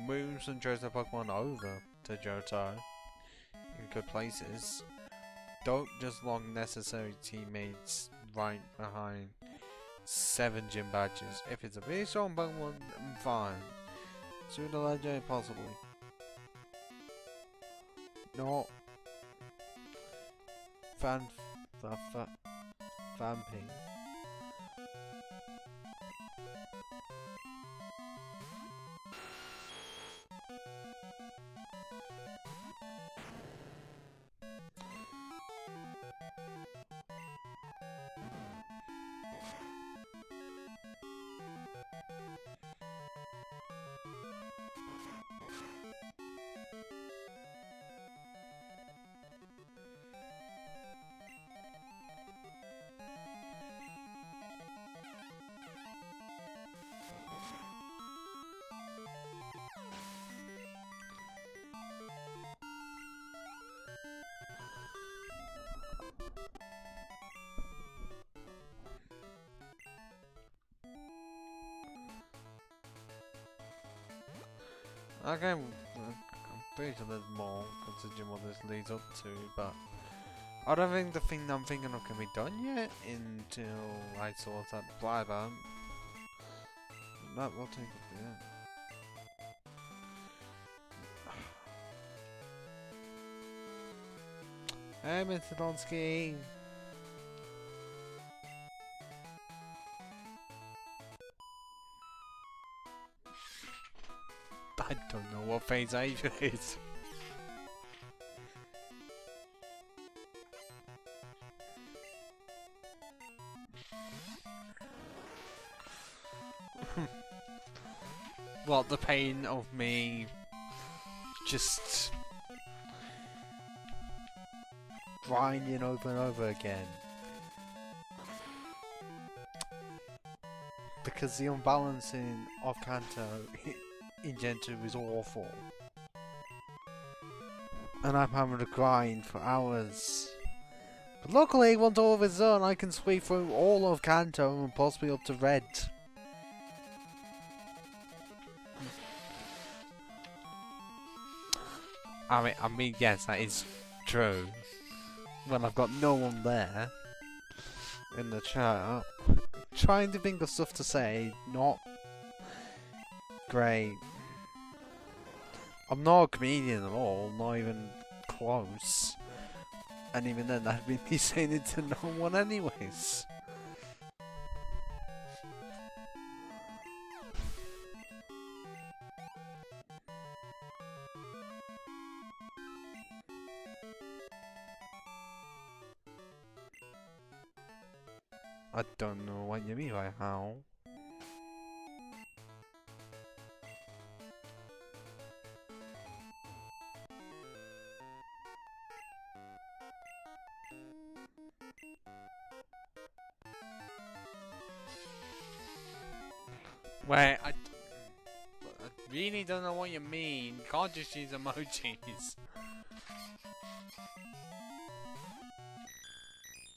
Move some Johto Pokemon over to Johto in good places. Don't just lock necessary teammates right behind 7 gym badges. If it's a really strong Pokemon, then fine. Sooner or later, possibly. No. Vamping. Okay, I'm pretty sure there's more, considering what this leads up to, but I don't think the thing I'm thinking of can be done yet until I sort out Blyburn. That will take a bit. Hey, Mr. Donsky! I don't know what phase Asia is. What, the pain of me just grinding over and over again. Because the unbalancing of Kanto in Gen 2 is awful. And I'm having to grind for hours. But luckily, once all of it's done, I can sweep through all of Kanto and possibly up to Red. I mean, yes, that is true. When I've got no one there in the chat, trying to think of stuff to say, not great. I'm not a comedian at all, not even close. And even then, that'd be me saying it to no one anyways. I don't know what you mean by how. Wait, I really don't know what you mean. Can't just use emojis.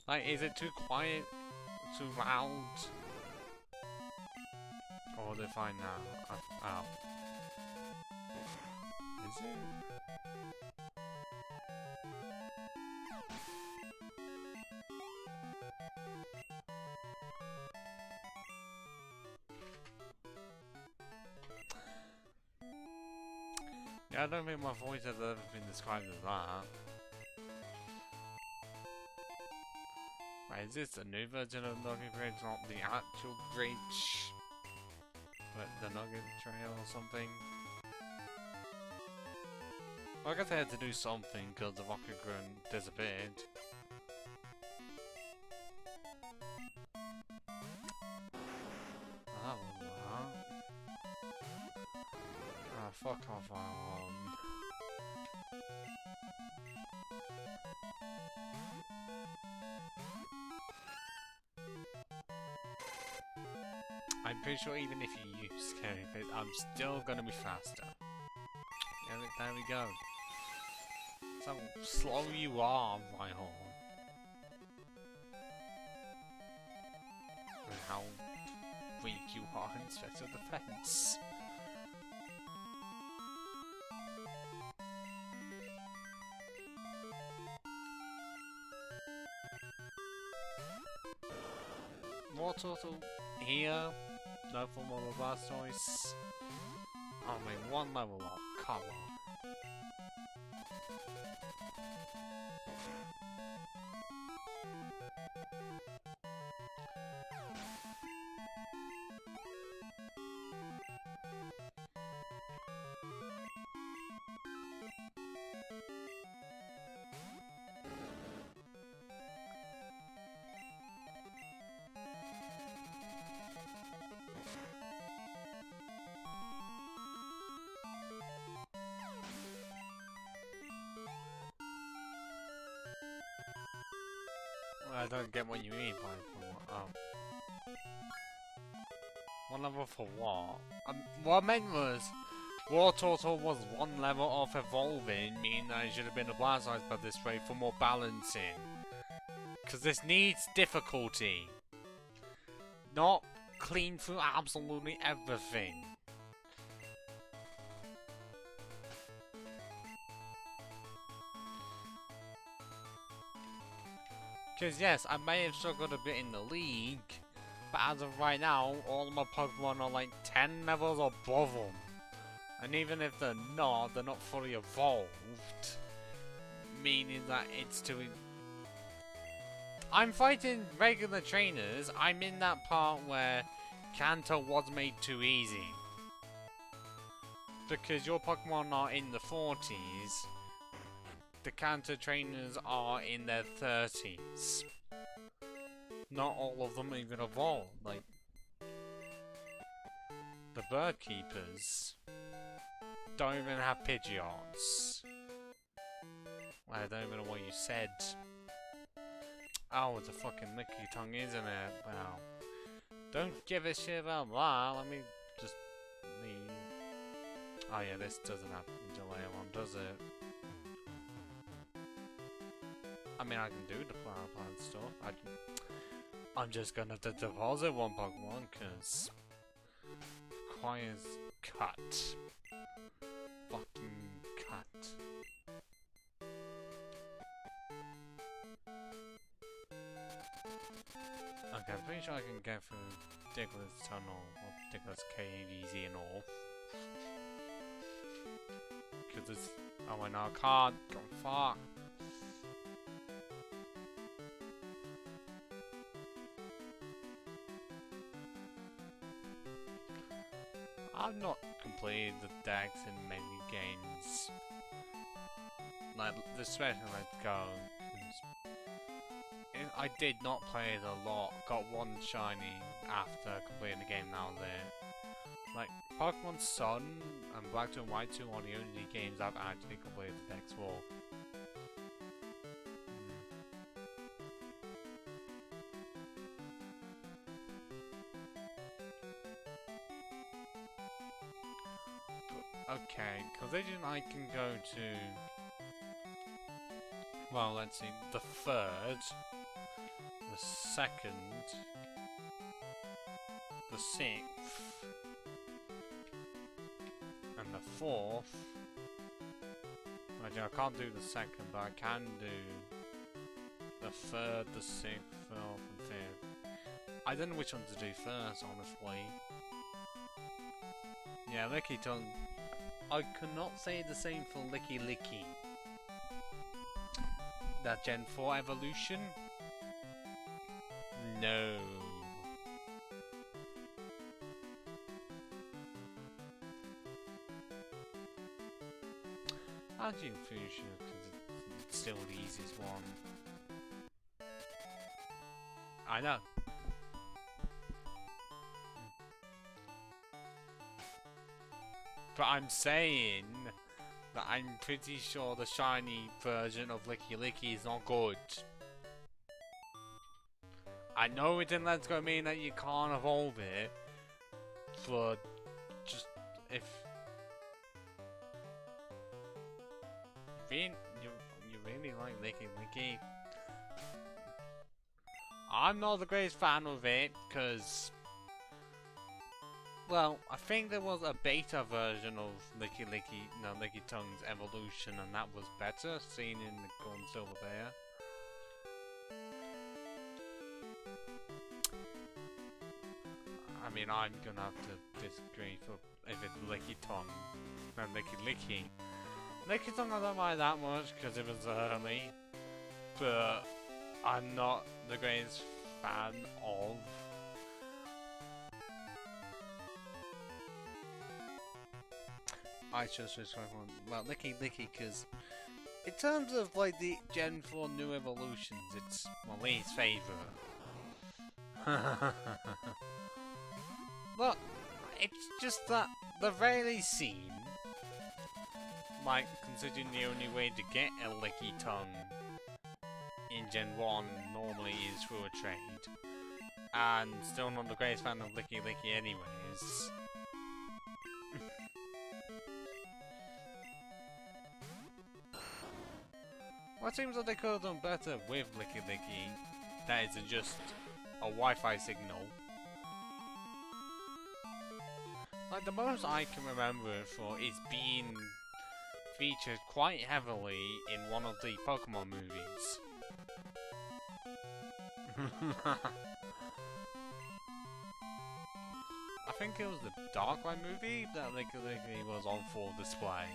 Like, is it too quiet? Too loud? Or they're fine now? Ow. Is it? Yeah, I don't think my voice has ever been described as that. Wait, is this a new version of Nugget Bridge, not the actual bridge? But the Nugget Trail or something? Well, I guess I had to do something because the Rocket Grunt disappeared. That was that. Ah, fuck off, I won. I'm pretty sure even if you use Scary Face, I'm still gonna be faster. Yeah, there we go. That's how slow you are, my horn. And how weak you are in special defense. More turtle here. No for more Blastoise. Oh, I mean, one level up. Come on. I don't get what you mean by one level for what? What I meant was War Turtle was one level off evolving, meaning that it should have been a Blastoise by this rate for more balancing. Cause this needs difficulty. Not clean through absolutely everything. Because yes, I may have struggled a bit in the league, but as of right now, all of my Pokemon are like 10 levels above them. And even if they're not fully evolved. Meaning that it's too... I'm fighting regular trainers. I'm in that part where Kanto was made too easy. Because your Pokemon are in the 40s. The Kanto trainers are in their 30s. Not all of them even evolved. Like, the bird keepers don't even have Pidgeots. I don't even know what you said. Oh, it's a fucking licky tongue, isn't it? Well, don't give a shit about that. Let me just leave. Oh yeah, this doesn't have delay one, does it? I mean, I can do the flower plant stuff. I'm just gonna deposit one Pokemon, cause requires cut. Fucking cut. Okay, I'm pretty sure I can get through Diglett Tunnel, or Diglett's Cave easy enough. Cause it's... oh wait, no, I can't. Go fuck. I've not completed the decks in many games. Like, especially Let's Go. I did not play it a lot. Got one shiny after completing the game now and then. Like, Pokemon Sun and Black 2 and White 2 are the only games I've actually completed the decks for. Okay, collision I can go to... well, let's see, the 3rd, the 2nd, the 6th, and the 4th. Actually, I can't do the 2nd, but I can do the 3rd, the 6th, 4th, and 5th. I don't know which one to do first, honestly. Yeah, Licky Tongue. I cannot say the same for Licky Licky. That Gen 4 evolution? No. I'll do Fuchsia because it's still the easiest one. I know. But I'm saying that I'm pretty sure the shiny version of Licky Licky is not good. I know it in Let's Go mean that you can't evolve it, but just if you really like Licky Licky, I'm not the greatest fan of it because, well, I think there was a beta version of Licky Tongue's evolution, and that was better, seen in the Gold and Silver Bear. I mean, I'm gonna have to disagree for if it's Licky Tongue and Licky Licky. Licky Tongue I don't mind that much because it was early, but I'm not the greatest fan of. I chose this one. Well, Licky Licky, because in terms of like the Gen 4 new evolutions, it's my least favourite. But it's just that the very scene, like considering the only way to get a Licky Tongue in Gen 1 normally is through a trade, and still not the greatest fan of Licky Licky anyways. Well, it seems like they could have done better with Licky Licky. That isn't just a Wi-Fi signal. Like, the most I can remember it for is being featured quite heavily in one of the Pokemon movies. I think it was the Darkline movie that Licky Licky was on full display.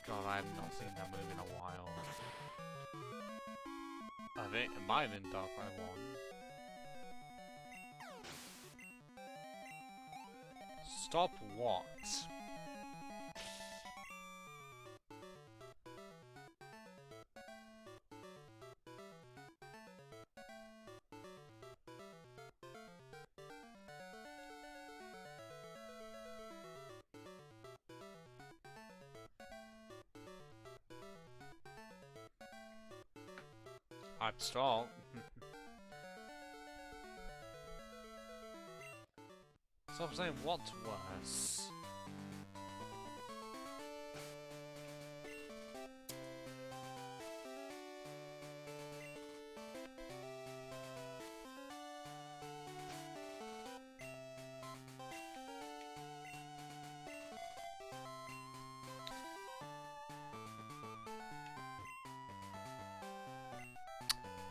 God, I have not seen that movie in a while. I think it might have been Darkline 1. Stop what? 5 strong. So I'm saying, what's worse?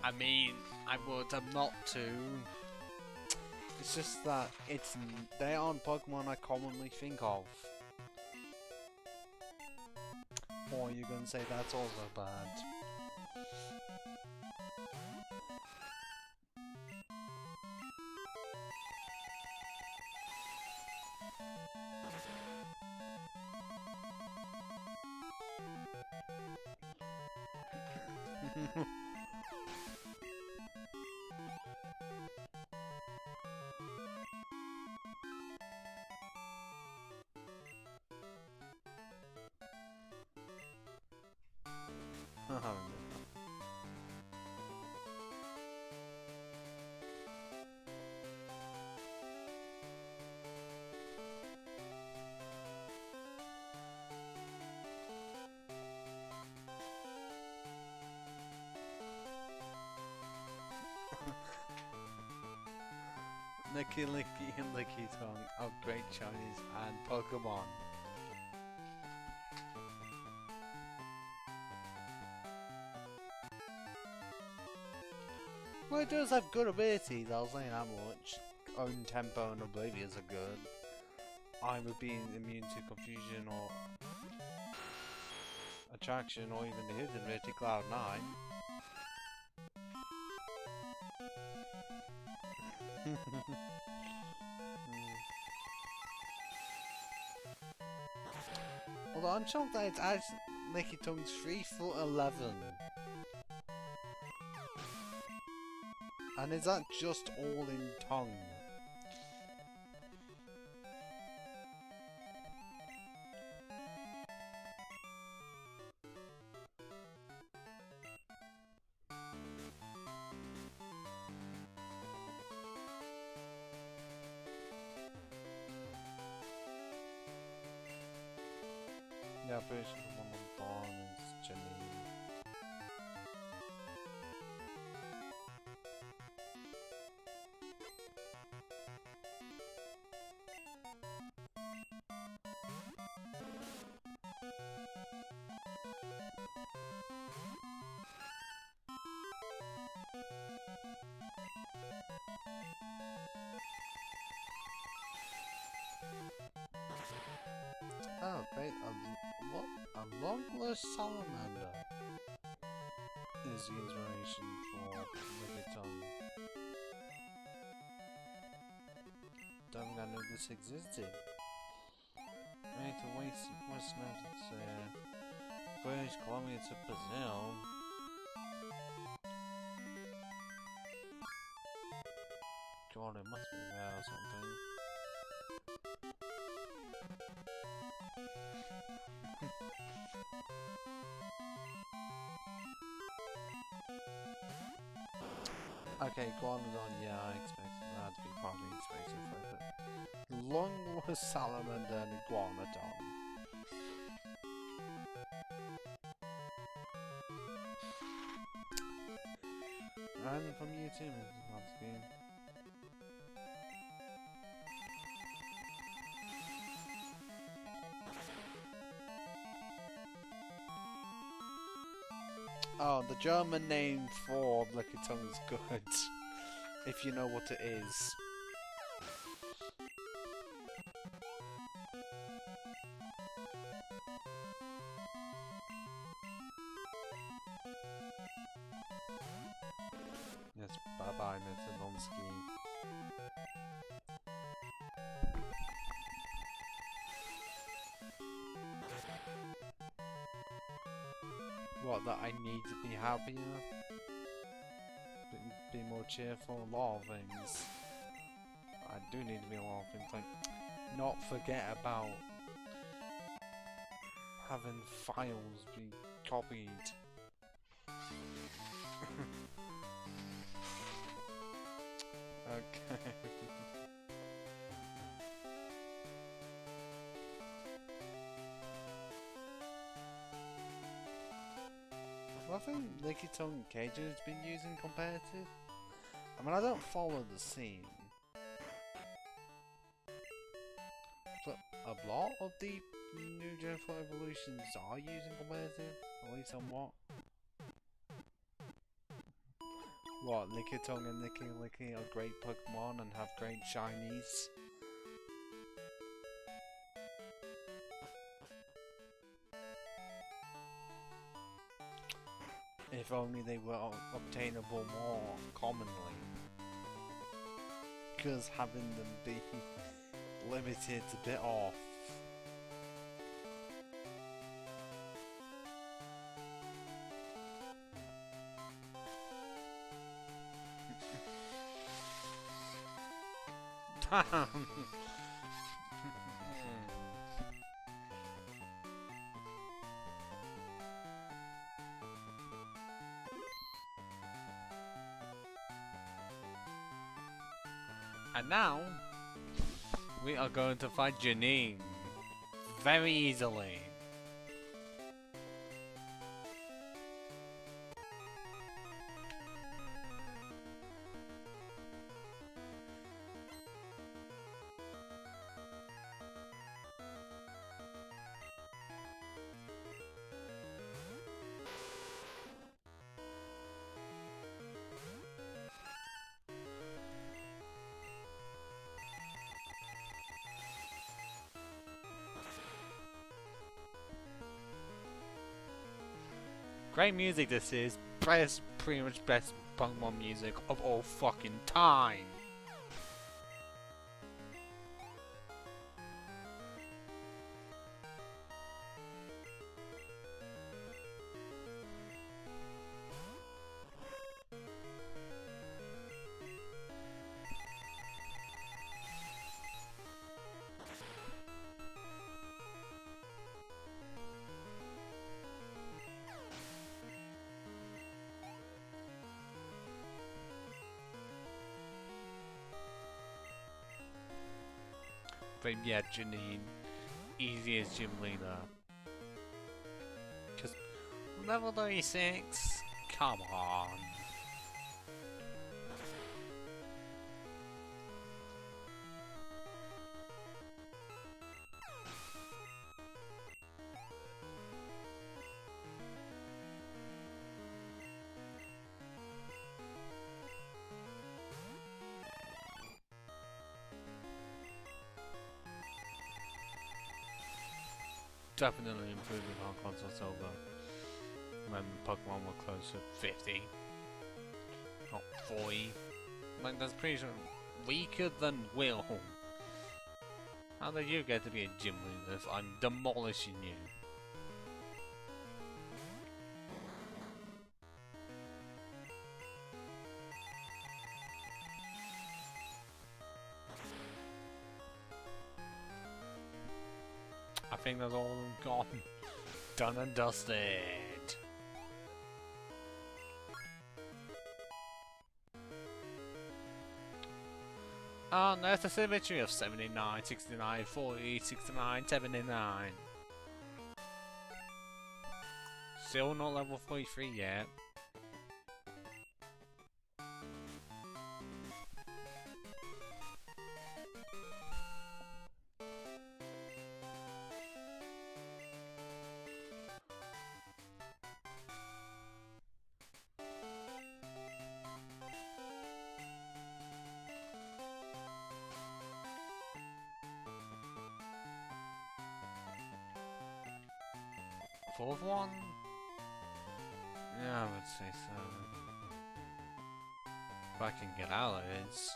I mean, I would have not to. It's just that they aren't Pokemon I commonly think of. Or you're gonna say that's also bad. Licky Licky and Licky Tongue of Great Chinese and Pokemon. Well, it does have good abilities, I'll say that much. Own Tempo and Oblivious are good. I would be immune to Confusion or Attraction or even the hidden ability Cloud9. Although I'm shocked that it's actually Licky Tongue's 3'11". And is that just all in tongue? Yeah, I'm pretty sure the one on Dawn is Janine. Oh, great. A longless salamander is the inspiration for Licky Tongue. Don't think I knew this existed. Ready to waste West British Columbia to Brazil. God, it must be there or something. Okay, Guanodon, yeah, I expected that to be partly inspiration for it. Longless salamander and Guanodon. And from you too, Mrs. Monsky. Oh, the German name for Licky Tongue is good, if you know what it is. Yes, bye-bye, Mr. Nonsky. What, that I need to be happier? Be more cheerful, a lot of things. I do need to be a lot of things, like, not forget about having files be copied. Okay. I think Lickitung Cage's been using competitive. I mean, I don't follow the scene, but a lot of the new Gen 4 evolutions are using competitive, at least somewhat. What, Lickitung and Licky are great Pokemon and have great shinies? If only they were obtainable more commonly. Because having them be limited's a bit off. And now, we are going to fight Janine very easily. Great music this is. Pretty much best Pokemon music of all fucking time. But yeah, Janine, easy as gym leader. Cause level 36? Come on. Definitely improving on console silver when Pokemon were close to 50, not 40. Like, that's pretty sure weaker than Will. How did you get to be a gym leader if I'm demolishing you? I think that's all gone. Done and dusted. Oh, no, it's a symmetry of 79, 69, 40, 69, 79. Still not level 43 yet. Fourth one? Yeah, I would say so. If I can get out of this.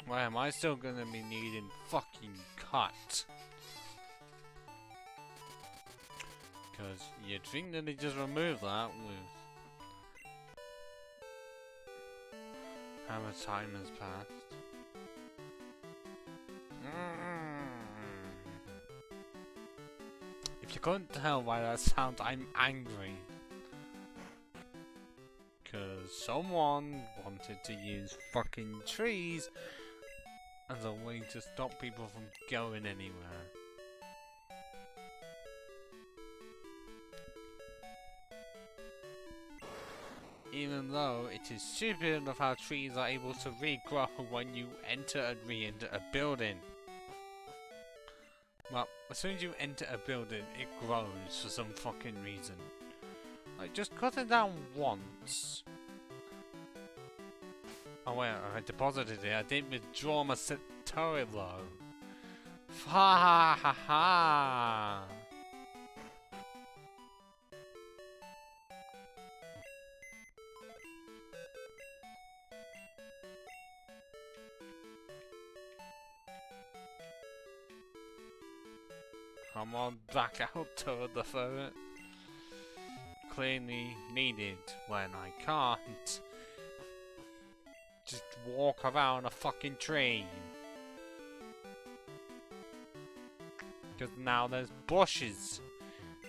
Why am I still gonna be needing fucking cut? Because you'd think that they just remove that with how much time has passed. If you couldn't tell by that sound, I'm angry. Because someone wanted to use fucking trees as a way to stop people from going anywhere. Even though it is stupid enough how trees are able to regrow when you enter and re-enter a building. Well, as soon as you enter a building, it grows for some fucking reason. Like, just cut it down once. Oh wait, I deposited it. I didn't withdraw my turret though. Ha ha ha! Come on, back out to the turret. Clearly needed when I can't just walk around a fucking tree. Because now there's bushes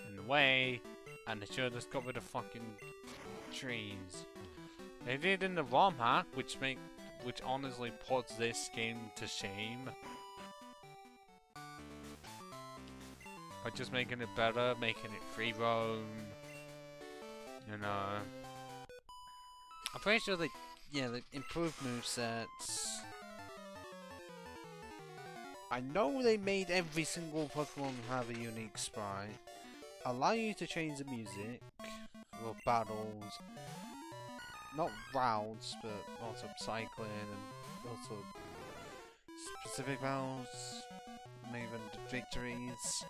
in the way, and they should have just got rid of fucking trees. They did in the ROM hack, which honestly puts this game to shame. By just making it better, making it free roam. You know. I'm pretty sure they improved movesets. I know they made every single Pokemon have a unique sprite. Allow you to change the music for battles. Not routes, but also cycling and also specific battles. Maybe even victories.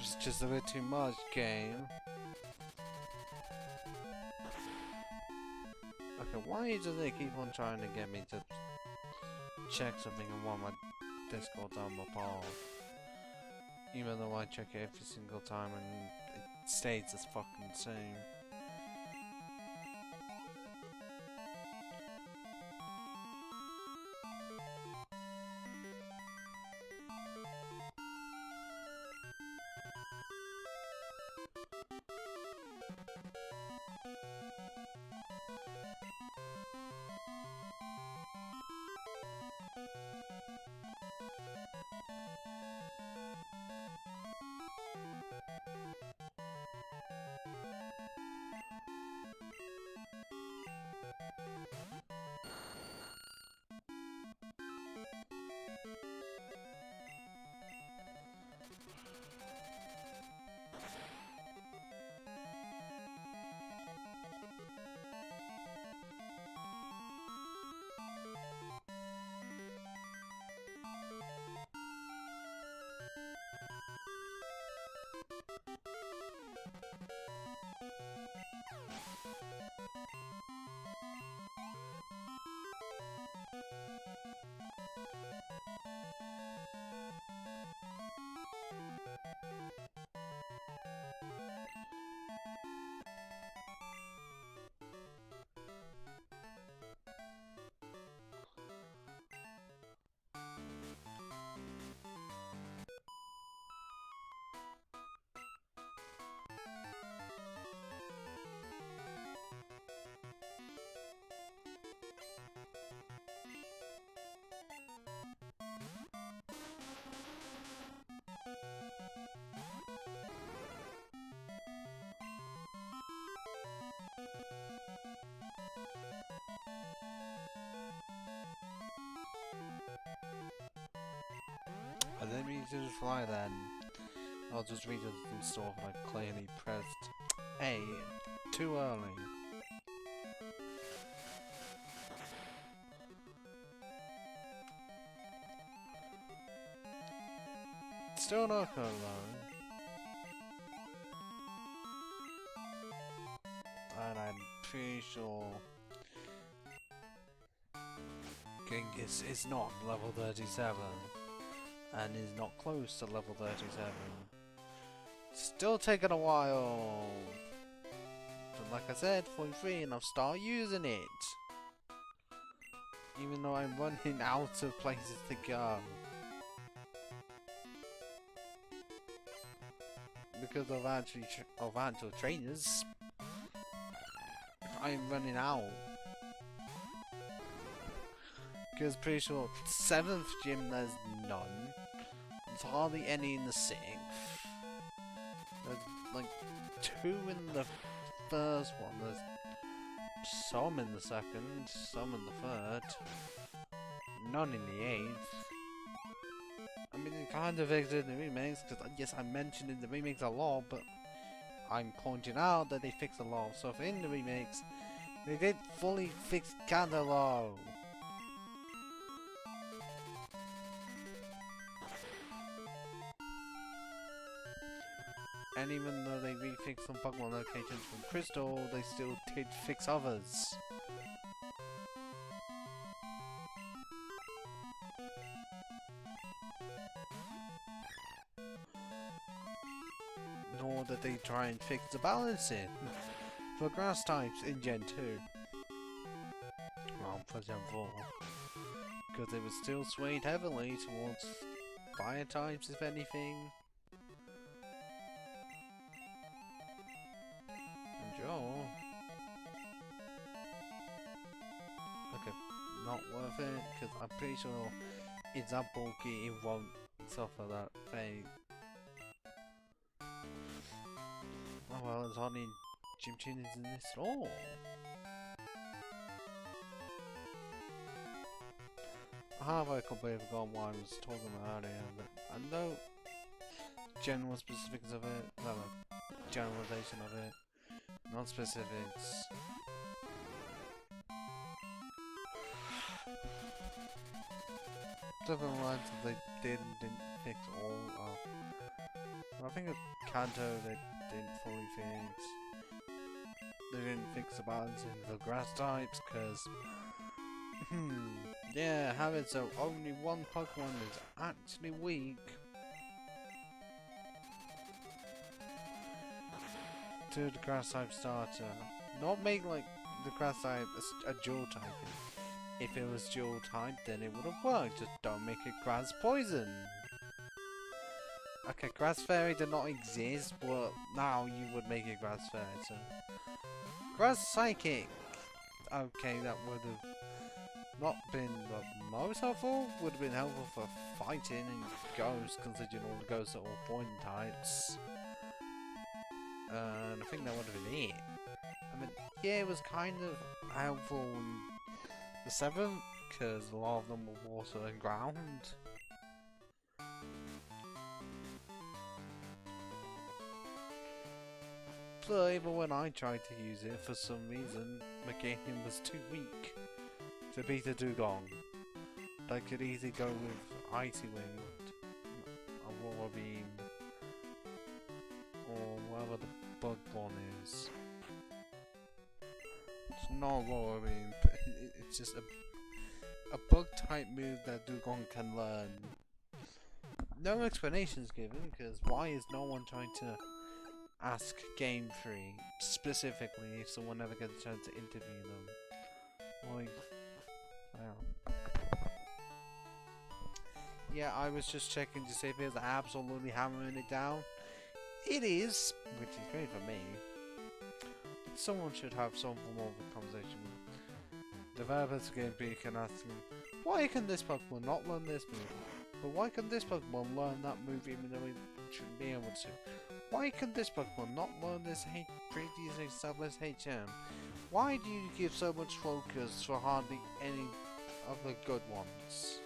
It's just a bit too much, game. Okay, why do they keep on trying to get me to check something and want my Discord down my path? Even though I check it every single time and it stays as fucking same. I didn't mean to just fly then. I'll just read it and stuff and I clearly pressed A too early. Still not gonna load. And I'm pretty sure Genghis is not level 37 and is not close to level 37. Still taking a while. But like I said, 43 and I'll start using it. Even though I'm running out of places to go. because of actual trainers. I'm running out. Because pretty sure 7th gym there's none. There's hardly any in the 6th. There's like 2 in the first one. There's some in the 2nd, some in the 3rd. None in the 8th. I mean, it kind of existed in the remakes, because yes, I mentioned in the remakes a lot, but I'm pointing out that they fixed a lot. So if in the remakes, they did fully fix Cantaloupe. And even though they refixed some Pokemon locations from Crystal, they still did fix others. Nor that they try and fix the balancing for grass types in Gen 2. Well, for Gen 4. Because they were still swayed heavily towards fire types, if anything. Joe. Okay, not worth it, because I'm pretty sure it's that bulky, it won't suffer that fate. Oh well, there's hardly gym tuners in this at all. I completely forgot what I was talking about earlier, but I know general specifics of it, generalization of it. Not specifics. Different lines that they didn't fix all of. I think with Kanto they didn't fully fix. They didn't fix the balance in the grass types because yeah, have it so only one Pokemon is actually weak. To the grass type starter. Not make like the grass type a dual typing. If it was dual type, then it would have worked. Just don't make it grass poison. Okay, grass fairy did not exist, but now you would make it grass fairy. So grass psychic. Okay, that would have not been the most helpful. Would have been helpful for fighting and ghosts, considering all the ghosts are all poison types. And I think that would have been it. I mean, yeah, it was kind of helpful in the 7th, because a lot of them were water and ground. But even when I tried to use it, for some reason, Meganium was too weak to beat a Dugong. I could easily go with Icy Wind, Aurora Beam, or whatever the bug one is. It's not Aurora Beam, but it's just a bug type move that Dugong can learn. No explanations given, because why is no one trying to ask Game 3 specifically if someone ever gets a chance to interview them? Like, wow. Yeah, I was just checking to see if it was absolutely hammering it down. It is, which is great for me. Someone should have some form of a conversation with developers of Game 3 can ask them, why can this Pokemon not learn this move? But why can this Pokemon learn that move even though it shouldn't be able to? Why can this Pokemon not learn this previously established HM? Why do you give so much focus for hardly any of the good ones?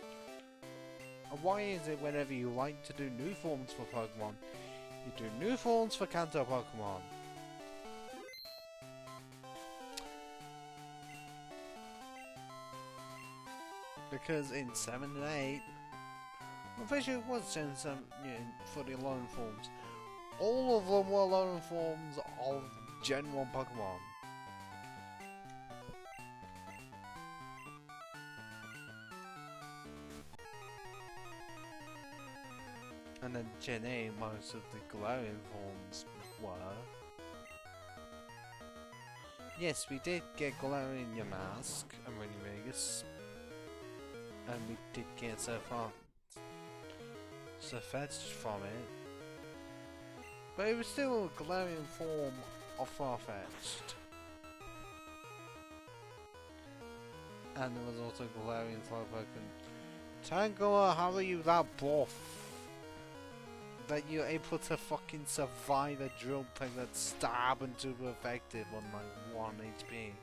And why is it whenever you like to do new forms for Pokemon, you do new forms for Kanto Pokemon? Because in 7 and 8, I'm pretty sure it was 10 and 7, for the Alolan forms. All of them were Alolan forms of Gen 1 Pokemon. And then Gen 8, most of the glowing forms were. Yes, we did get glowing Yamask and Vegas. And we did get Surfetched from it. But it was still a Galarian form of Farfetch'd. And there was also Galarian Slowpoke and Tangela, how are you that buff? That you're able to fucking survive a drill thing that's stab and super effective on like 1 HP.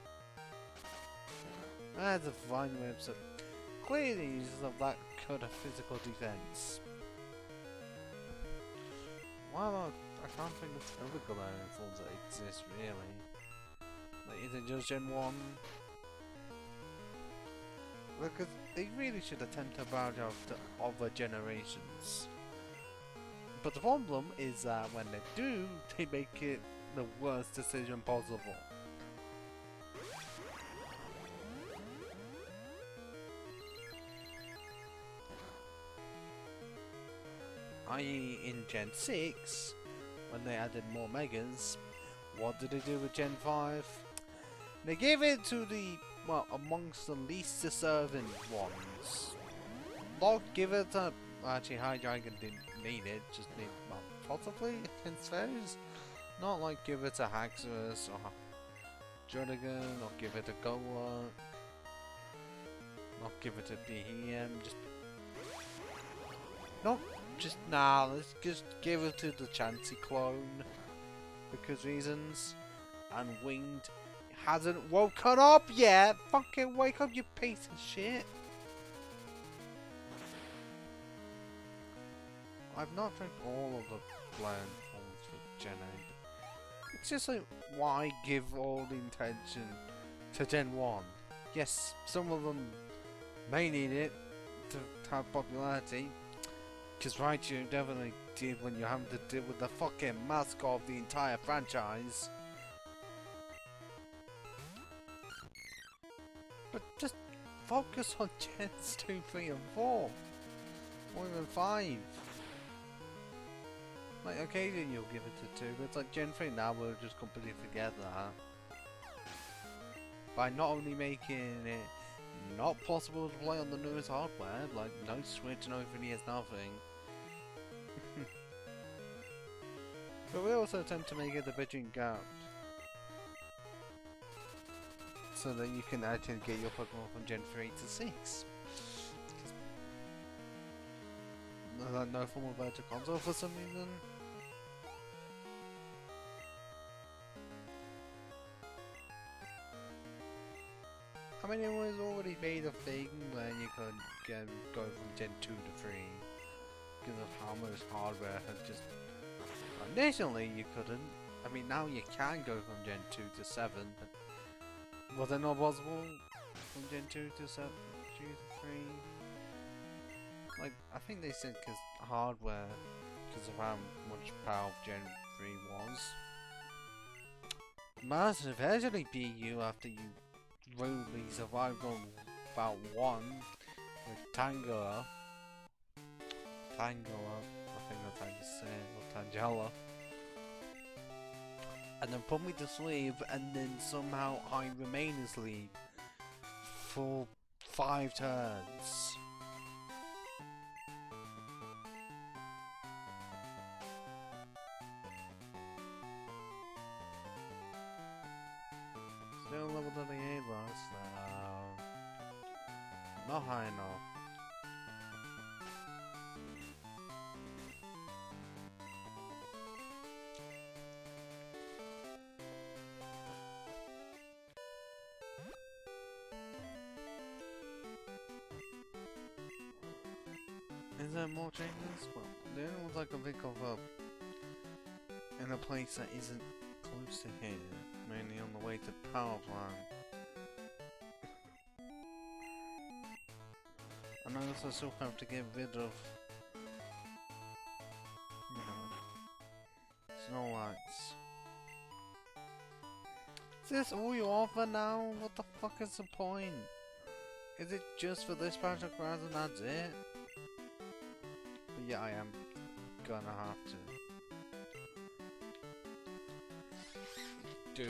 That's a fine website. Clearly users of that could have physical defense. Well, I can't think of other Galarian forms that exist really. Like, is it just Gen 1? Because they really should attempt to branch out to other generations. But the problem is that when they do, they make it the worst decision possible. I.e. in Gen 6, when they added more Megas, what did they do with Gen 5? They gave it to the, well, amongst the least deserving ones. Not give it to, actually Hydreigon didn't need it, just need, well, possibly against those. Not like give it to Haxorus or Jodigan, or give it to Golurk. Not give it to Behem, just... Not just, nah, let's just give it to the Chansey clone. Because reasons. And Winged hasn't woken up yet! Fucking wake up, you piece of shit! I've not tried all of the blind forms for Gen 8. It's just like, why give all the intention to Gen 1? Yes, some of them may need it to have popularity. Because right, you definitely did when you're having to deal with the fucking mascot of the entire franchise. But just focus on Gens 2, 3 and 4. Or even 5. Like, occasionally you'll give it to 2, but it's like Gen 3 now we'll just completely forget that. By not only making it not possible to play on the newest hardware, like no Switch, no 3DS, nothing. But we also attempt to make it the bridging gap. So that you can actually get your Pokemon from Gen 3 to 6. No form of Virtual Console for some reason. I mean, it was already made a thing where you could go from Gen 2 to 3 because of how much hardware had just... Initially you couldn't. I mean, now you can go from Gen 2 to 7, but was it not possible from Gen 2 to 7, 2 to 3? Like, I think they said because hardware, because of how much power Gen 3 was. Must eventually be you after you rudely survived on about 1 with Tangela. Tangela, I think that's how you say it, or Tangela. And then put me to sleep, and then somehow I remain asleep for 5 turns. Still level 38 last. Not high enough. Is there more changes? Well, the only ones I can think of in a place that isn't close to here, mainly on the way to power plant. And I also still have to get rid of, you know, Snorlax. Is this all you offer now? What the fuck is the point? Is it just for this patch of grass and that's it? But yeah, I am gonna have to do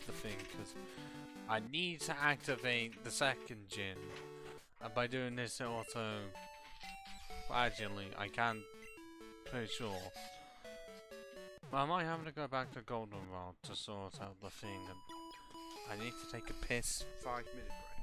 the thing, because I need to activate the second gym. And by doing this it also, actually I can, pretty sure, I might have to go back to Goldenrod to sort out the thing, and I need to take a piss. 5-minute break.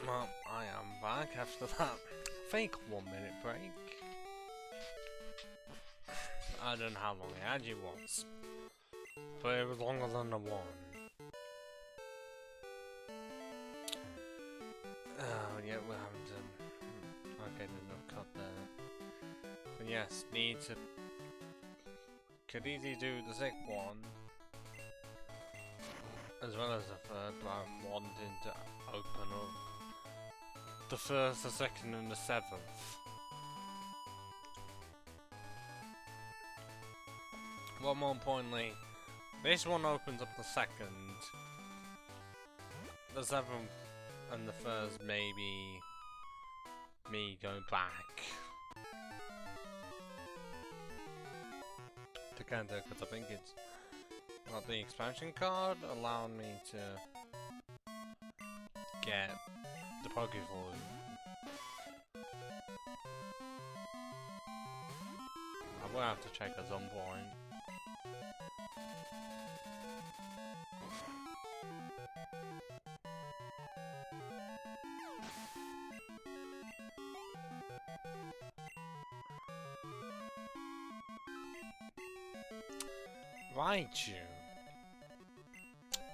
Well, I am back after that fake 1 minute break. I don't know how long it actually was, but it was longer than the one. Oh, yeah, we haven't done. Okay, there's no cut there. But yes, need to. Could easily do the 6th one, as well as the 3rd, but I'm wanting to open up the 1st, the 2nd, and the 7th. Well, more importantly, this one opens up the 2nd, the 7th, and the 1st maybe me going back to Canada, because I think it's not the expansion card allowing me to get the Pokeball. I will have to check at some point. Raichu.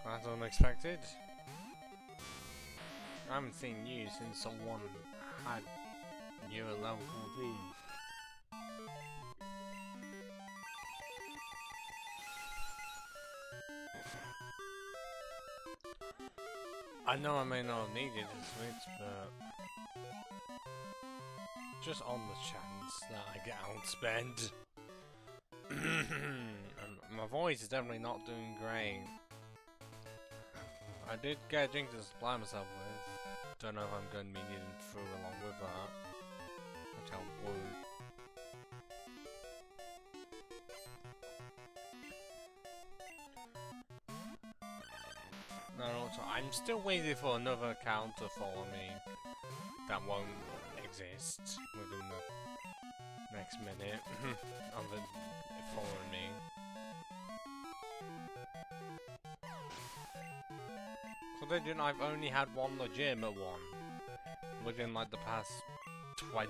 That's unexpected. I haven't seen you since someone had you at level 14. I know I may not have needed to switch, but just on the chance that I get outspent. My voice is definitely not doing great. I did get a drink to supply myself with. Don't know if I'm going to be needing food along with that, which I would. No, also, I'm still waiting for another account to follow me that won't exist within the next minute of it following me. Considering I've only had one legitimate one within like the past 20.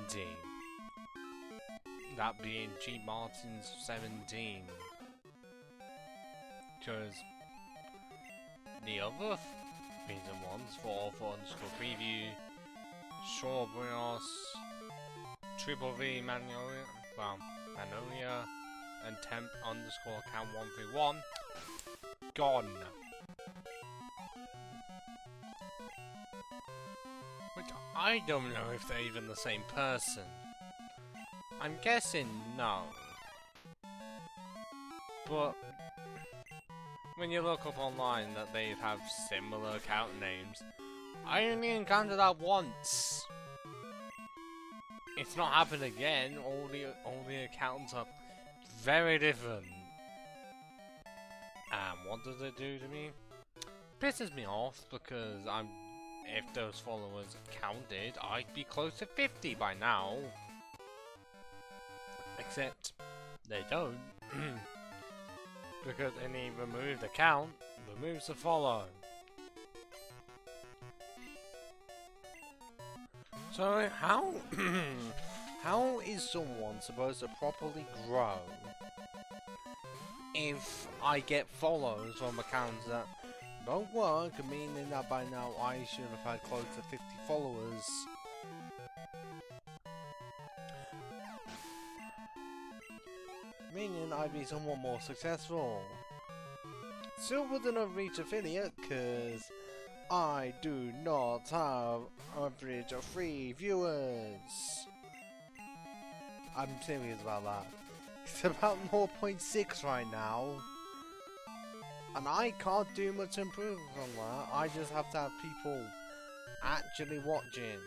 That being G Martin's 17. Because the other reason ones for _preview, Strawbrios, Triple V Magnolia, well, Magnolia, and temp _account 131 gone. Which I don't know if they're even the same person. I'm guessing no. But when you look up online that they have similar account names, I only encountered that once. It's not happened again. All the accounts are very different. And what does it do to me? Pisses me off because if those followers counted, I'd be close to 50 by now. Except they don't. Because any removed account removes the follow. So how is someone supposed to properly grow if I get follows from accounts that don't work, meaning that by now I should have had close to 50 followers? Meaning I'd be somewhat more successful. Still wouldn't have reached affiliate because I do not have average of 3 viewers. I'm serious about that. It's about 0.6 right now. And I can't do much improvement on that. I just have to have people actually watching.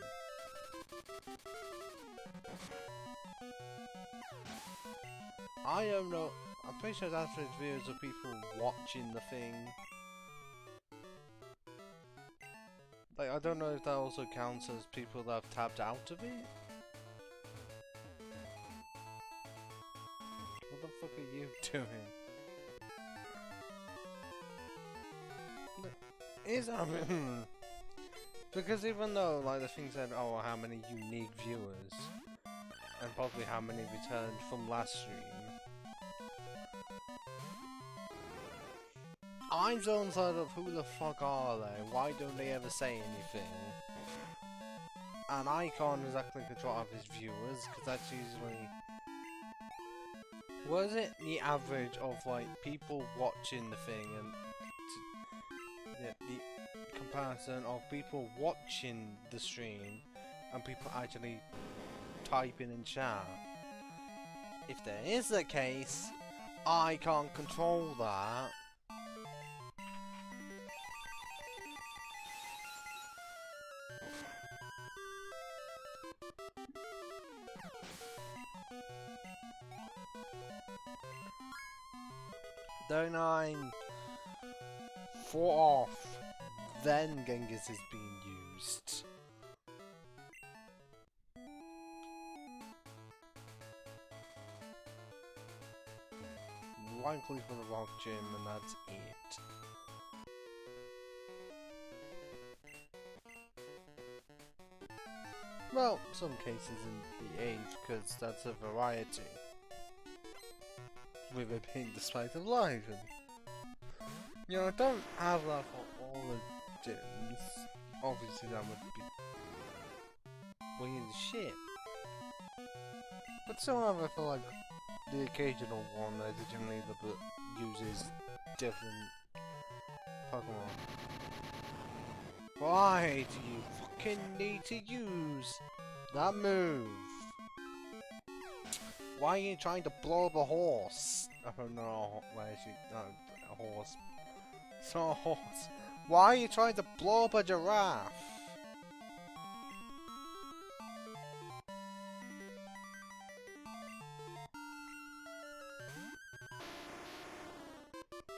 I don't know. I'm pretty sure that's average views of people watching the thing. Like, I don't know if that also counts as people that have tapped out of it. What the fuck are you doing? Because even though, like, the thing said, oh, how many unique viewers, and probably how many returned from last stream, I'm so inside of who the fuck are they? Why don't they ever say anything? And I can't exactly control his viewers, because that's usually... What is it? The average of, like, people watching the thing, and... Yeah, the comparison of people watching the stream, and people actually typing in chat. If there is a case, I can't control that. Don't I'm 4 off, then Genghis is being used. Right click on the rock gym and that's it. Well, some cases in the 8th, because that's a variety. With it being the spite of life. And, you know, I don't have that for all the gyms. Obviously that would be weird as shit. But still however, for like the occasional one that generally uses different Pokemon. Why do you fucking need to use that move? Why are you trying to blow up a horse? Oh no, where is she? No, a horse. It's not a horse. Why are you trying to blow up a giraffe?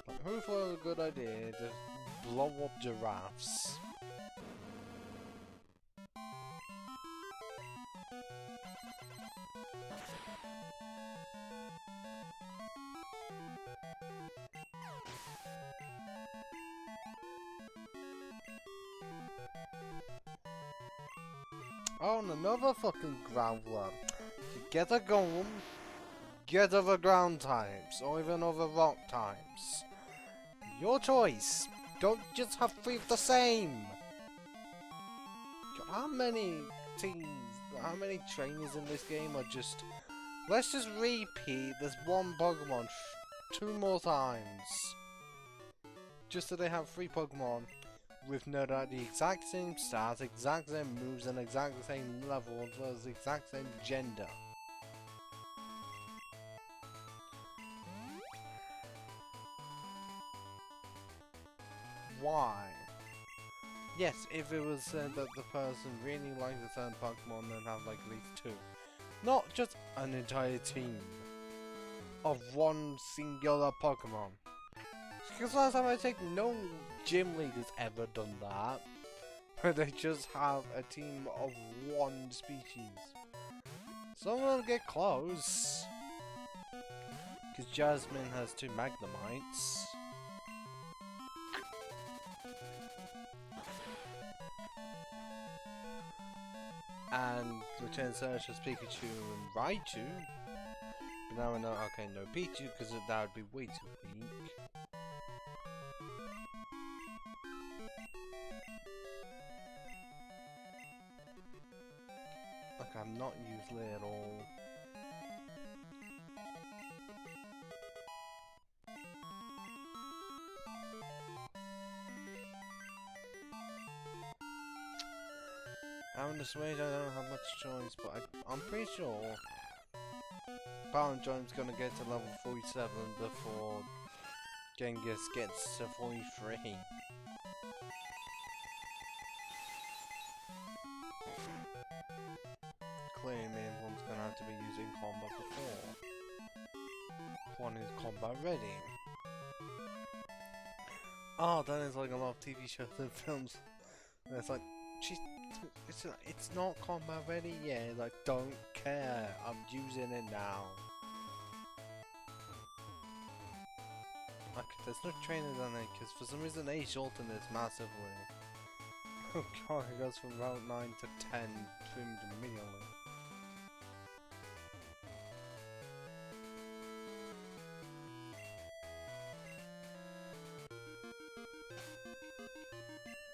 Like, who thought it was a good idea to blow up giraffes? Oh, and another fucking Growler. Get a Golem, get other ground types, or even other rock types. Your choice. Don't just have 3 of the same. How many teams, how many trainers in this game are just... Let's just repeat this one Pokemon 2 more times. Just so they have 3 Pokemon with no doubt the exact same stats, exact same moves, and exact same level, as well as the exact same gender. Why? Yes, if it was said that the person really likes a certain Pokemon, then have like at least 2. Not just an entire team of one singular Pokemon. Because last time I think no gym lead has ever done that. Where they just have a team of one species. Someone will get close. Because Jasmine has 2 Magnemites. And Return Search has Pikachu and Raichu. But now we know, okay, no Pichu, because that would be way too weak. Okay, I'm not usually at all. I'm just afraid I don't have much choice, but I'm pretty sure John's gonna get to level 47 before Genghis gets to 43. Clearly, one's gonna have to be using combat before. One is combat ready. Oh, that is like a lot of TV shows and films. And it's like, it's not combat ready yet. Like, don't care. I'm using it now. Like, there's no trainers on it because for some reason they shorten this massively. Oh god, it goes from Route 9 to 10 trimmed immediately.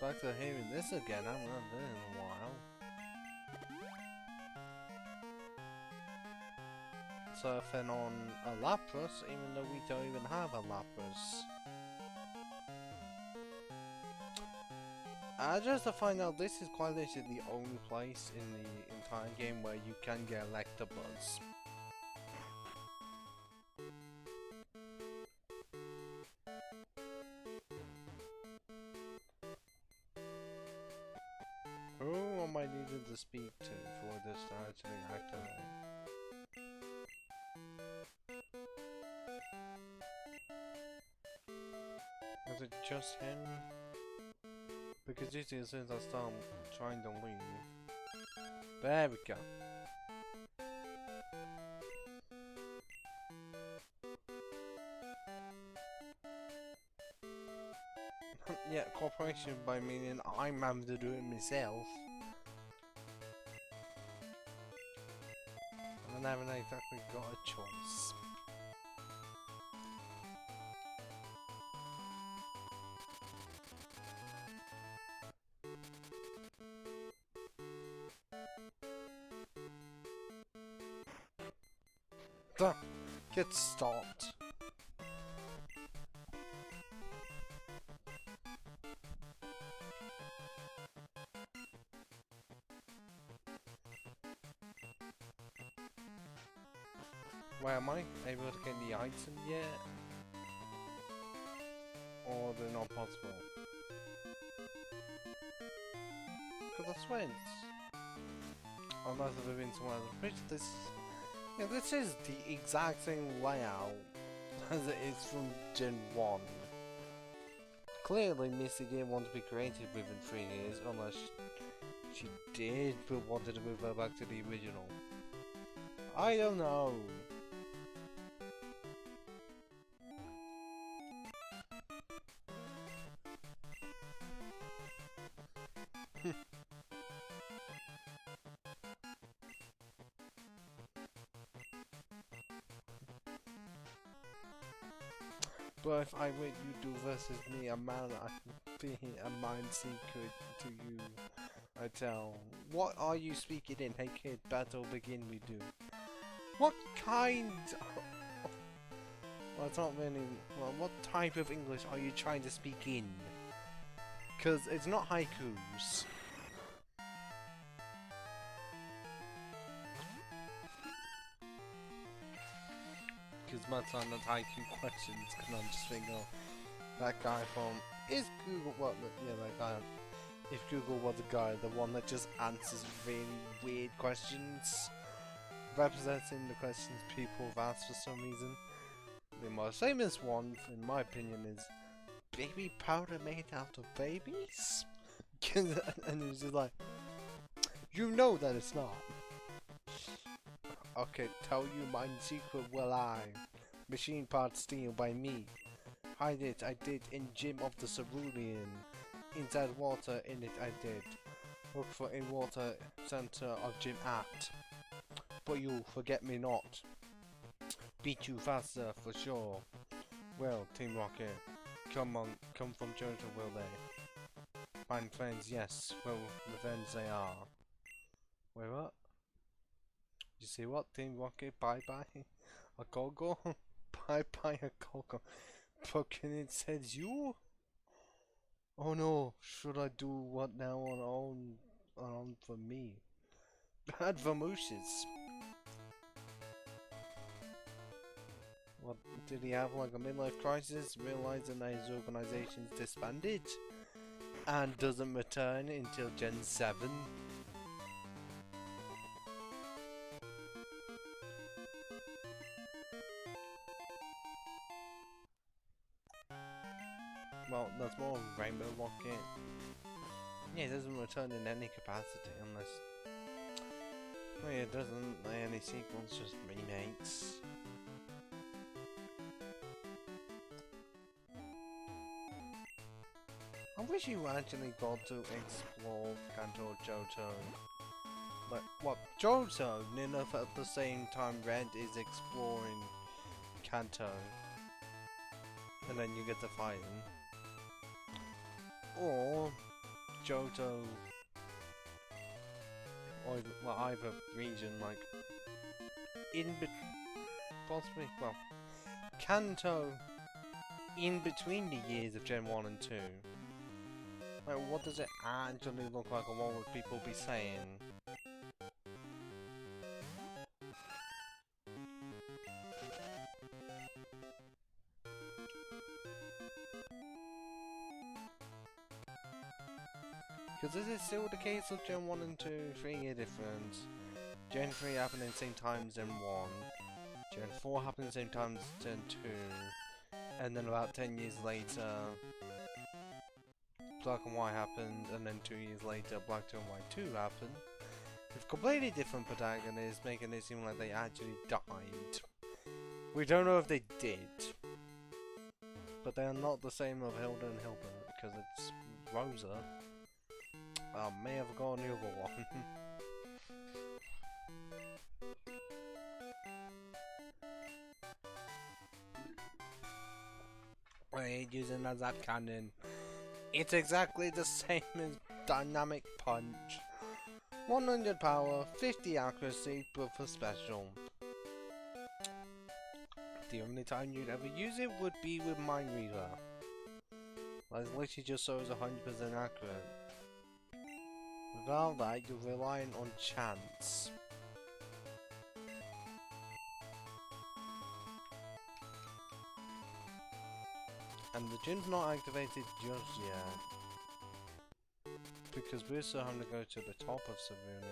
Back to hearing this again, I haven't heard this in a while. Surfing on a Lapras, even though we don't even have a Lapras. Just to find out, this is quite literally the only place in the entire game where you can get Electabuzz. Who am I needing to speak to for this to actually activate? Is it just him? Because usually as soon as I start trying to leave. There we go. Yeah, cooperation by meaning I'm having to do it myself. And I haven't exactly got a choice. Duh! Get stopped. Where am I? Able to get the item yet? Or they're not possible? Because I swear it's... Unless I've been somewhere else. Pretty this... Yeah, this is the exact same layout as it is from Gen 1. Clearly Missy didn't want to be creative within 3 years, unless she did but wanted to move her back to the original. I don't know. But if I win you do versus me, a man I can be a mind secret to you. I tell. What are you speaking in? Hey kid, battle begin we do. What kind well, it's not really well, what type of English are you trying to speak in? Cause it's not haikus. Because my son has haiku questions, because I'm just thinking, oh, that guy from, is Google, what, yeah, that guy, if Google was a guy, the one that just answers really weird questions, representing the questions people have asked for some reason. The most famous one, in my opinion, is, baby powder made out of babies? And it's just like, you know that it's not. Okay, tell you my secret will I. Machine parts steal by me. Hide it, I did in Gym of the Cerulean. Inside water, in it I did. Look for in water, center of Gym at. But you forget me not. Beat you faster for sure. Well, Team Rocket, come on, come from Jojo, will they? Find friends, yes, well, revenge they are. Wait, what? You see what? Team Rocket, bye bye. A Gogo? Bye bye, a Gogo. Fucking it says you? Oh no, should I do what now on for me? Bad Vamooshes. What, did he have like a midlife crisis, realizing that his organization's disbanded? And doesn't return until Gen 7? Well, that's more Rainbow Rocket. Yeah, it doesn't return in any capacity unless... Oh yeah, it doesn't any sequels, just remakes. I wish you actually got to explore Kanto Johto. Like, what? Johto, enough at the same time Red is exploring Kanto. And then you get to fight him. Or Johto, or well, either region, like possibly, well, Kanto in between the years of Gen 1 and 2. Like, what does it actually look like, and what would people be saying? Because this is still the case of Gen 1 and 2, 3-year difference. Gen 3 happened at the same time as Gen 1. Gen 4 happened at the same time as Gen 2. And then about 10 years later, Black and White happened, and then 2 years later, Black 2 and White 2 happened. With completely different protagonists, making it seem like they actually died. We don't know if they did. But they are not the same of Hilda and Hilbert, because it's Rosa. I may have gone the other one. I hate using that as cannon. It's exactly the same as Dynamic Punch. 100 power, 50 accuracy, but for special. The only time you'd ever use it would be with Mind Reader. Like, literally just so it's 100% accurate. Without that, you're relying on chance. And the gym's not activated just yet. Because we're still having to go to the top of Cerulean.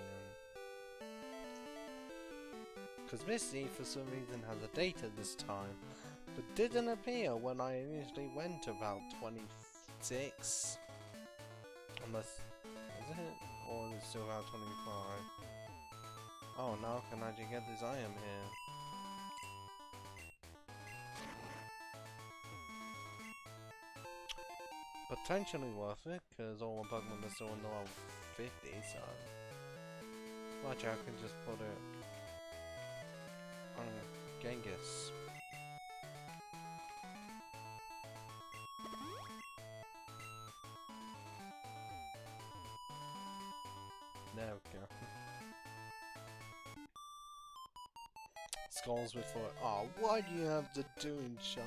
Because Misty, for some reason, has a data this time. But didn't appear when I initially went to Route 26. Unless... is it? Or is it still Route 25? Oh, now I can actually get this item here. Potentially worth it, because all my Pokemon are still in the level 50, so... Watch out, I can just put it on Genghis. There we go. Skulls with foot. Oh, why do you have to do and show?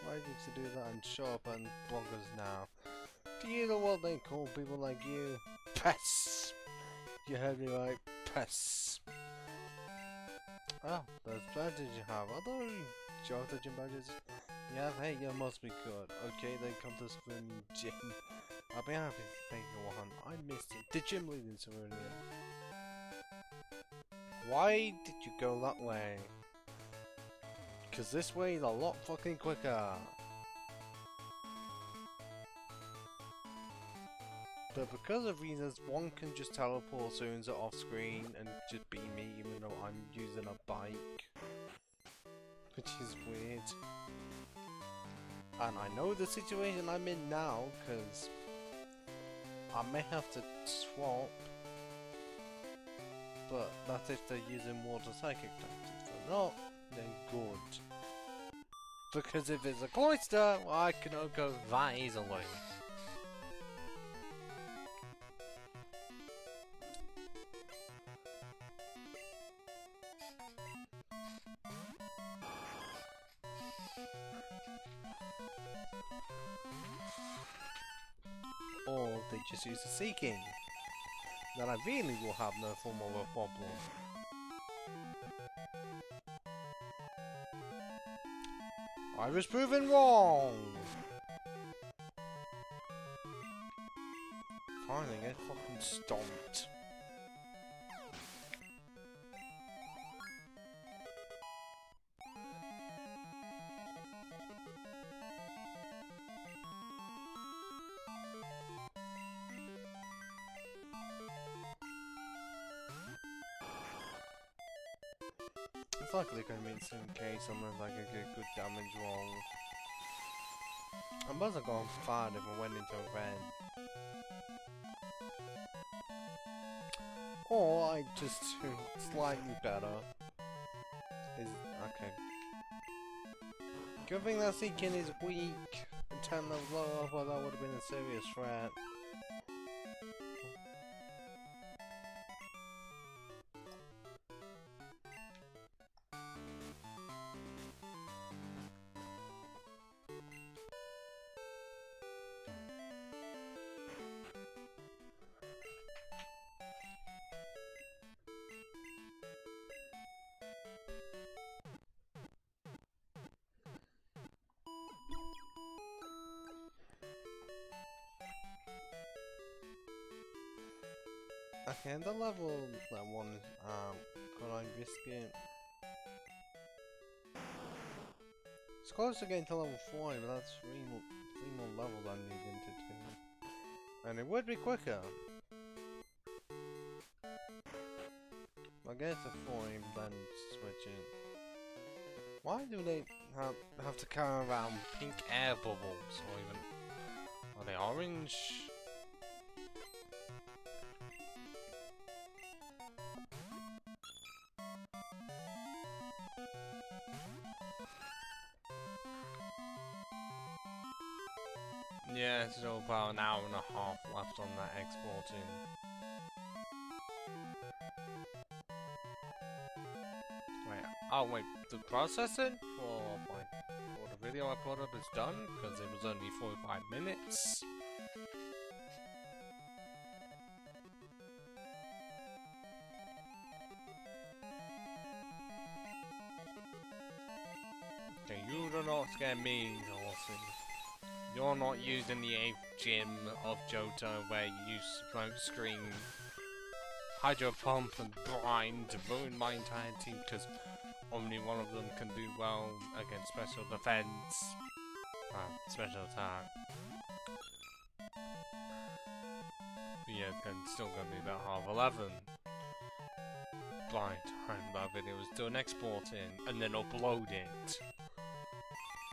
Why do you have to do that and show up on bloggers now? Do you know what they call people like you? Pests! You heard me right, pests. Oh, those badges you have. Are those Johto gym badges? Yeah, hey, you must be good. Okay, then come to Cerulean Gym. I'll be happy to take you one. I missed it. The gym lead in Cerulean. Why did you go that way? Because this way is a lot fucking quicker. But because of reasons, one can just teleport soon as it's off screen and just be me even though I'm using a bike. Which is weird. And I know the situation I'm in now, because I may have to swap. But that's if they're using water psychic types. If they're not, then good. Because if it's a cloister, well, I cannot go that easily. Or they just use the Seeking. Then I really will have no form of a problem. I was proven wrong! Finally, get fucking stomped. It's likely going to be the same case unless I can get good damage wrong. I must have gone far if I went into red. Or I just do slightly better. Okay. Good thing that Seeking is weak and 10 levels lower, but that would have been a serious threat. Okay, the level that one is, could I risk it? It's close to getting to level 4, but that's three more levels I need into 2. And it would be quicker. I'll get to 4 and then switch it. Why do they have to carry around Pink air bubbles, or even... Are they orange? Yeah, it's still about an hour and a half left on that exporting. Wait, oh wait, the processing for the video I put up is done because it was only 45 minutes. Okay, you do not scare me, Dawson. You're not using the 8th gym of Johto where you use smoke screen, hydro pump and blind to ruin my entire team because only one of them can do well against special defense. Special attack. But yeah, it's still gonna be about 11:30. By the time that video is done exporting and then upload it.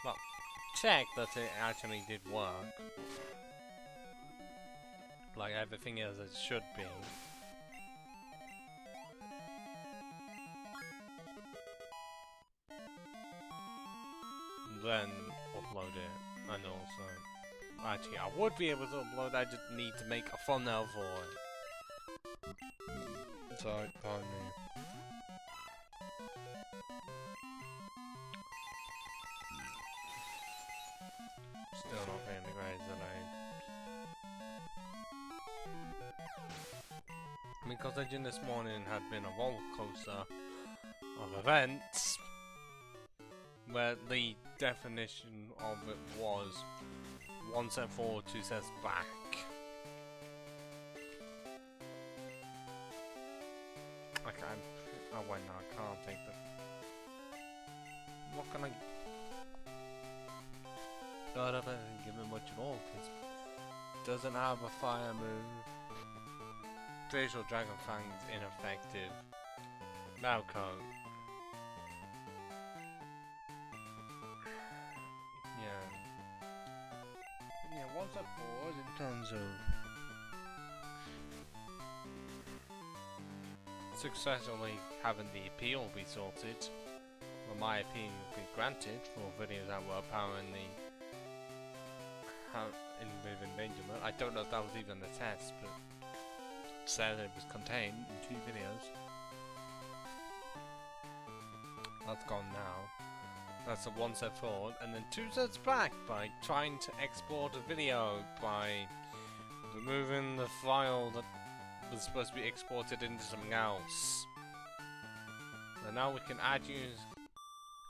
Well, check that it actually did work. Like everything as it should be. Then upload it. And also, actually I would be able to upload, I just need to make a thumbnail for it. Sorry, pardon me. Still not paying the grades that because the gym this morning had been a roller coaster of events where the definition of it was 1 set forward, 2 sets back. I can't. Oh wait, no, I can't take that. What can I? God, I didn't give it much at all because it doesn't have a fire move. Pretty sure Dragon Fang's ineffective. Malco. Yeah, one step forward in terms of successfully having the appeal be sorted. Well, my appeal be granted for videos that were apparently in with endangerment. I don't know if that was even a test, but it said it was contained in 2 videos. That's gone now. That's a 1 step forward and then 2 steps back by trying to export a video by removing the file that was supposed to be exported into something else. And now we can add use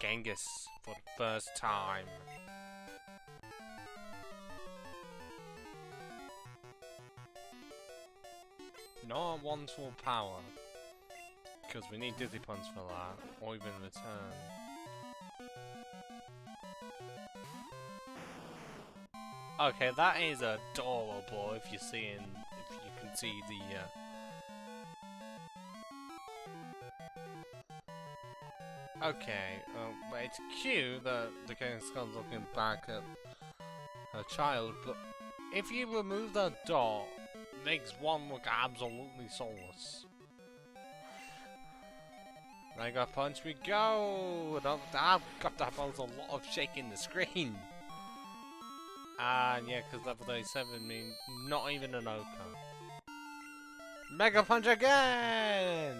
Genghis for the first time. Not one's full power. Because we need Dizzy Punch for that, or even return. Okay, that is adorable if you can see the Okay, but it's cute that the King Skull's looking back at a child, but if you remove that dot, it makes one look absolutely soulless. Mega Punch we go! God, that was a lot of shaking the screen. And yeah, because level 37 means not even an Oka. Mega Punch again!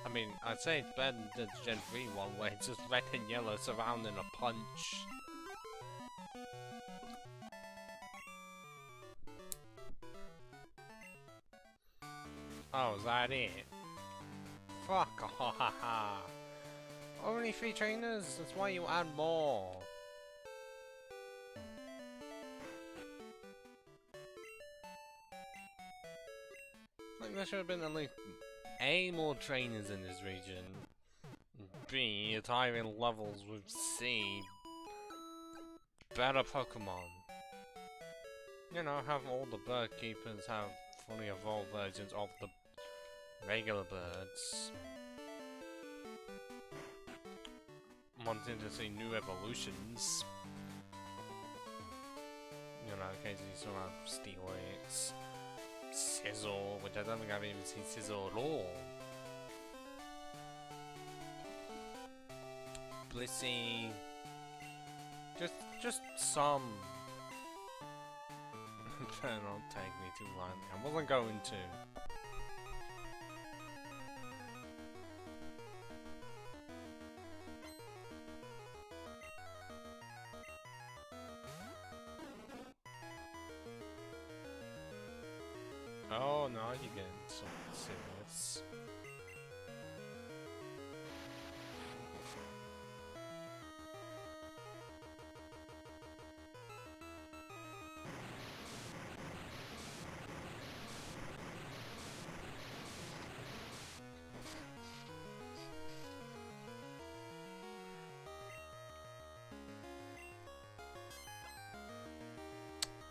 I mean, I'd say it's better than the Gen 3 one where it's just red and yellow surrounding a punch. Oh, is that it? Fuck off! Only 3 trainers? That's why you add more. Like, there should have been at least A, more trainers in this region. B, it's higher levels with C. Better Pokemon. You know, have all the bird keepers have fully evolved versions of the regular birds. Wanting to see new evolutions. You know, occasionally you still have Steelix, Sizzle, which I don't think I've even seen Sizzle at all. Blissey. Just some. Don't take me too lightly. I wasn't going to. Oh no, you're getting something serious.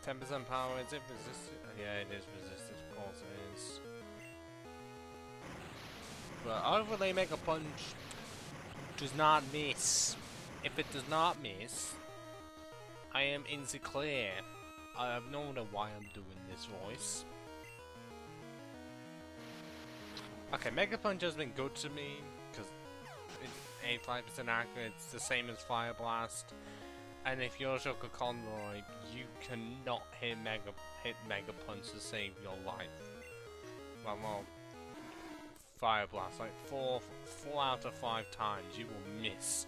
10% power, is it resistant? Yeah, it is resistant, of course it is. But overlay Mega Punch does not miss. If it does not miss, I am in the clear. I have no idea why I'm doing this voice. Okay, Mega Punch has been good to me, because it's 85% accurate, it's the same as Fire Blast. And if you're Shoka Conroy, you cannot hit Mega Punch to save your life. Well, Fire Blast, like 4 out of 5 times you will miss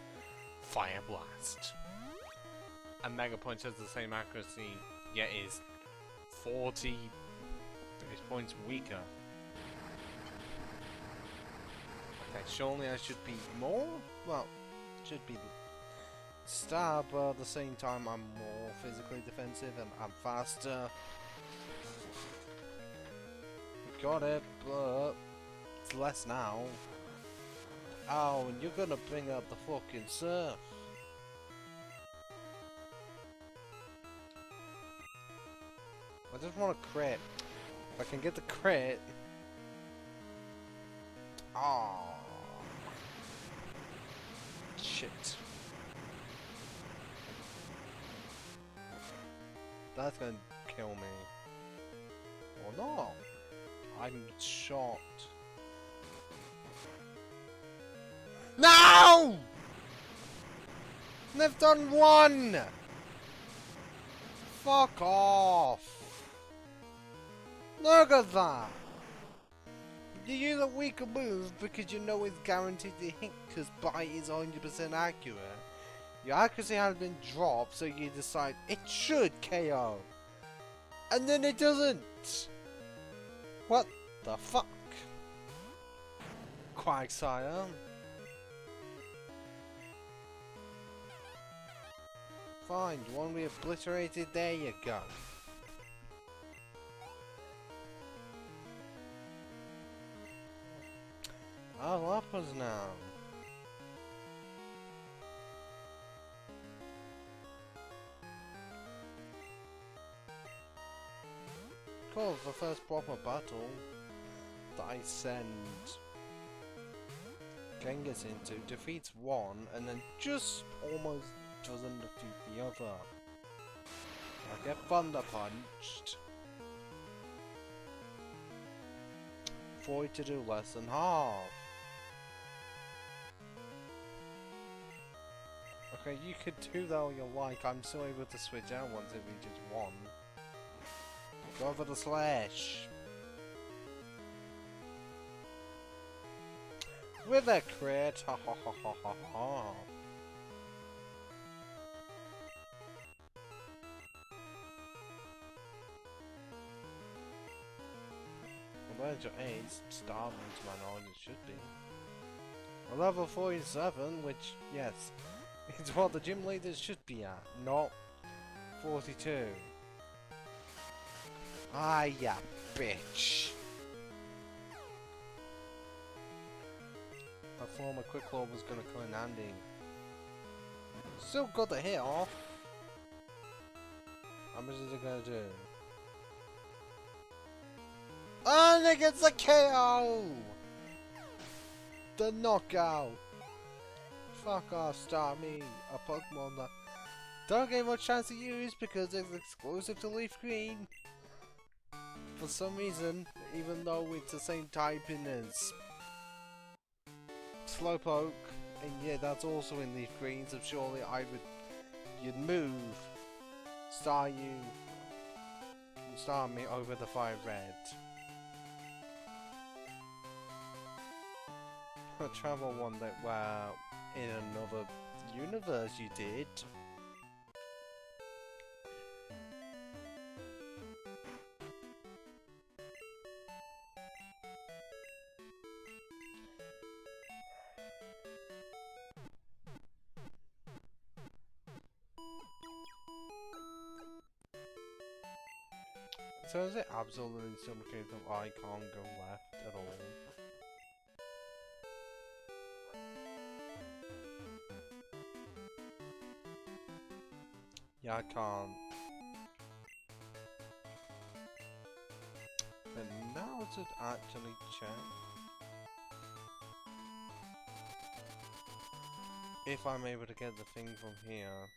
Fire Blast. And Mega Punch has the same accuracy, yet is 40 points weaker. Okay, surely I should be more? Well, should be star, but at the same time I'm more physically defensive and I'm faster. Got it, but it's less now. Oh, and you're gonna bring up the fucking surf. I just want a crit. If I can get the crit. Oh. Shit. That's gonna kill me. Or not. I'm shocked. No! They've done one! Fuck off! Look at that! You use a weaker move because you know it's guaranteed to hit because Bite is 100% accurate. Your accuracy has been dropped, so you decide it should KO. And then it doesn't! What the fuck? Quagsire. Fine, you want to be obliterated? There you go. Oh, uppers now. Cool, the first proper battle that I send Genghis into defeats one and then just almost doesn't defeat the other. I get thunder punched. 40 to do less than half. Okay, you could do that all you like. I'm still able to switch out once it reaches 1. Go for the slash. With a crit. Ha ha ha ha ha ha. Where's your ace? Starving to my knowledge it should be. A level 47, which, yes, it's what the gym leaders should be at, not 42. Ah, yeah, bitch. I thought my quick claw was gonna come in handy. Still got the hit off. How much is it gonna do? And it gets the KO! The knockout! Fuck off, Star Me, a Pokemon that don't get much chance to use because it's exclusive to Leaf Green. For some reason, even though it's the same typing as Slowpoke, and yeah, that's also in Leaf Green, so surely you'd move Star Me over the Fire Red. A travel one that, wow, in another universe you did. So is it absolutely still the case of I can't go left at all? Yeah, I can't. But now to actually check if I'm able to get the thing from here.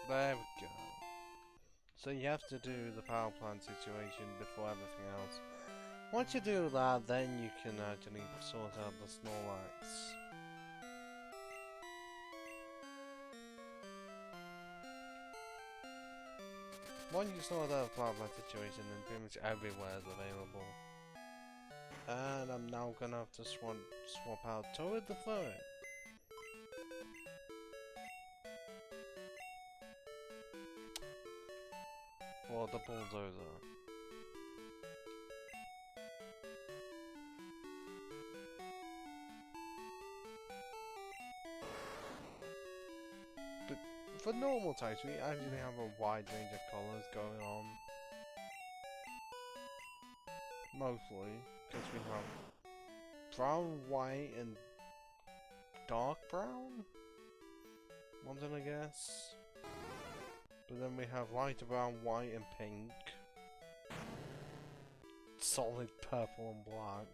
There we go. So you have to do the power plant situation before everything else. Once you do that, then you can actually sort out the Snorlax. Once you sort out the power plant situation, then pretty much everywhere is available. And I'm now gonna have to swap out toward the turret. For the bulldozer. But for normal types, we actually have a wide range of colours going on. Mostly, because we have brown, white, and dark brown? Wanted, I guess. But then we have light brown, white, and pink. Solid purple and black.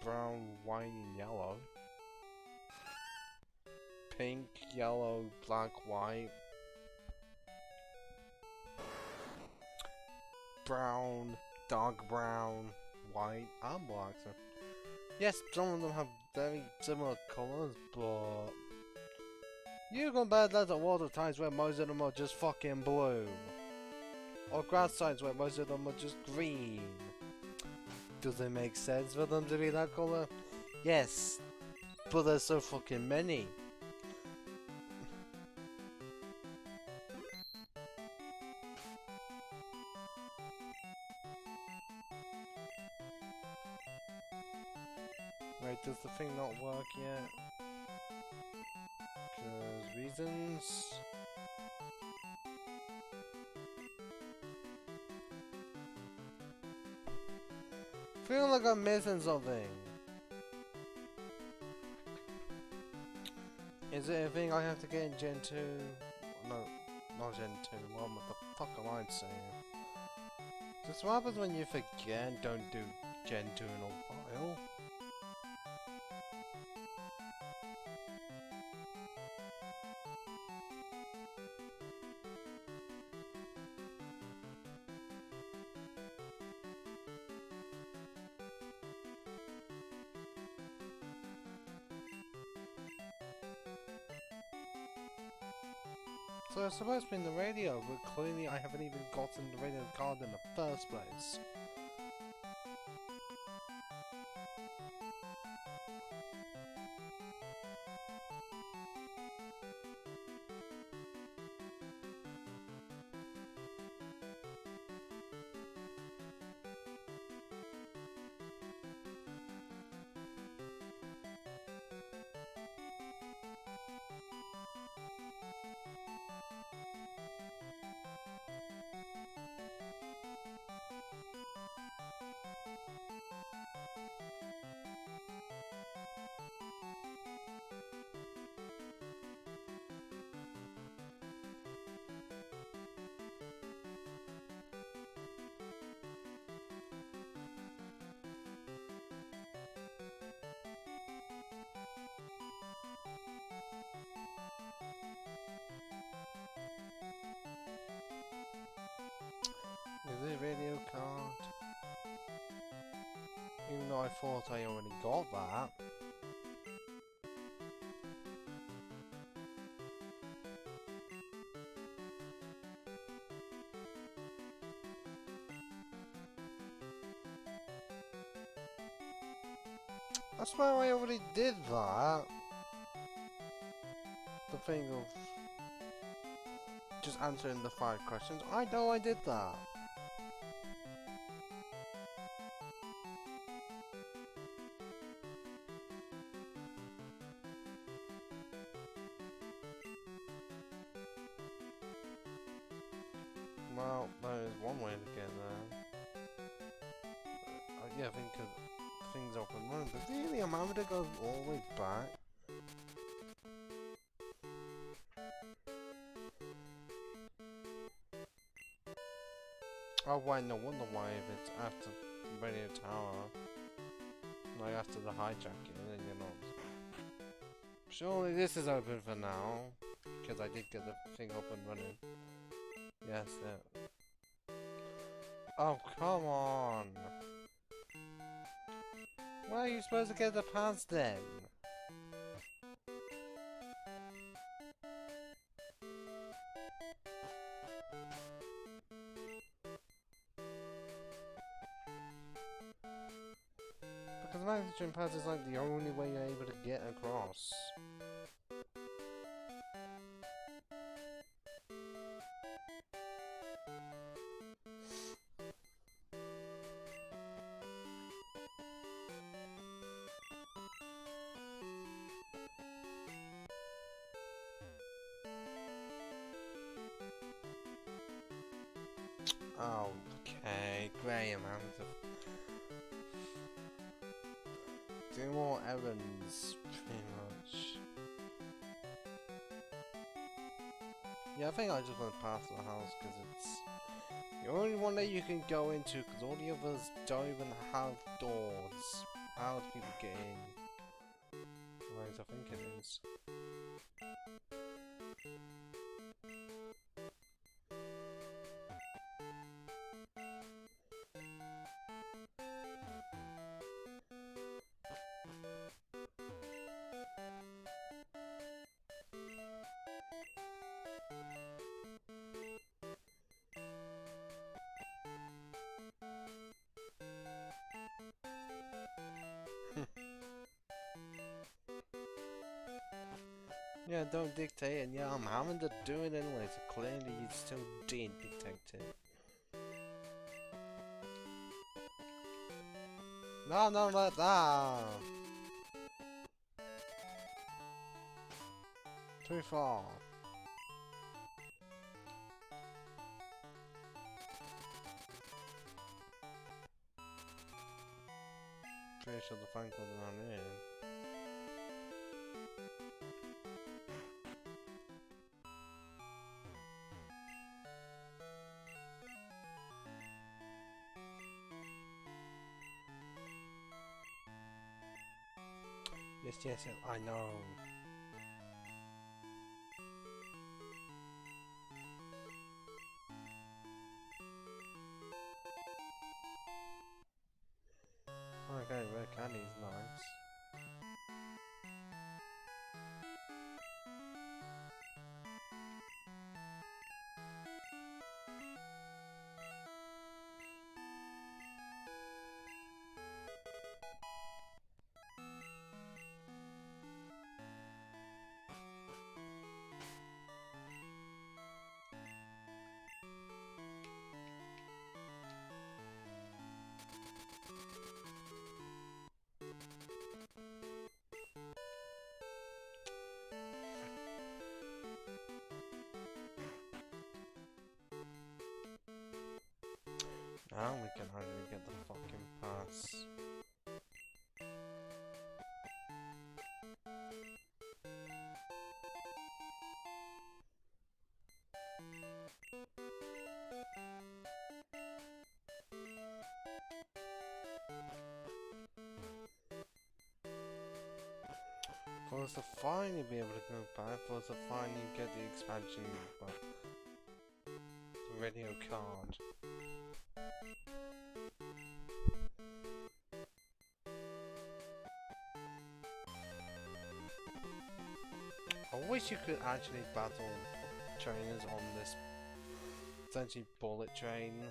Brown, white, and yellow. Pink, yellow, black, white. Brown, dark brown, white, and black. So yes, some of them have very similar colours, but you compare that to water types where most of them are just fucking blue. Or grass types where most of them are just green. Does it make sense for them to be that colour? Yes, but there's so fucking many. Wait, does the thing not work yet? Because reasons. Feel like I'm missing something. Is it a thing I have to get in Gen 2? No, not Gen 2. What the fuck am I saying? Just what happens when you forget and don't do Gen 2 in a while? So it's supposed to be in the radio, but clearly I haven't even gotten the radio card in the first place. Is it a radio card? Even though I thought I already got that. I swear I already did that. The thing of just answering the 5 questions. I know I did that. Well, there is one way to get there. Yeah, I think things up and running, but really I'm having to go all the way back. Oh wait, no wonder why if it's after the radio tower, like after the hijacking, then you're not. Surely this is open for now, because I did get the thing up and running. Yes, yeah. Oh, come on! Where are you supposed to get the pads then? Because nitrogen pads is like the only way you're able to get across. Okay, Graham, I'm to do more errands, pretty much. Yeah, I think I just went past the house because it's the only one that you can go into because all the others don't even have doors. How do people get in? Right, I think it is. Yeah, don't dictate, and yeah, I'm having to do it anyway, so clearly you still did dictate it. No, no, not that! Too far. Pretty sure the phone call's not in. Yes, yes, I know. Okay, red candy is nice. Now we can hardly get the fucking pass. For us to finally be able to go back, for us to finally get the expansion, but the radio card. I wish you could actually battle trainers on this essentially bullet train.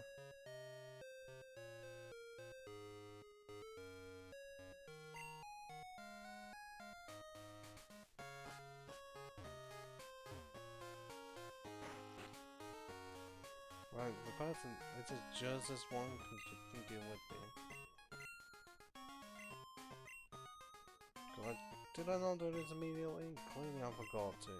Right, the person, is it just this one? Because you can deal with me. God, did I not do this immediately? Clearly I forgot to.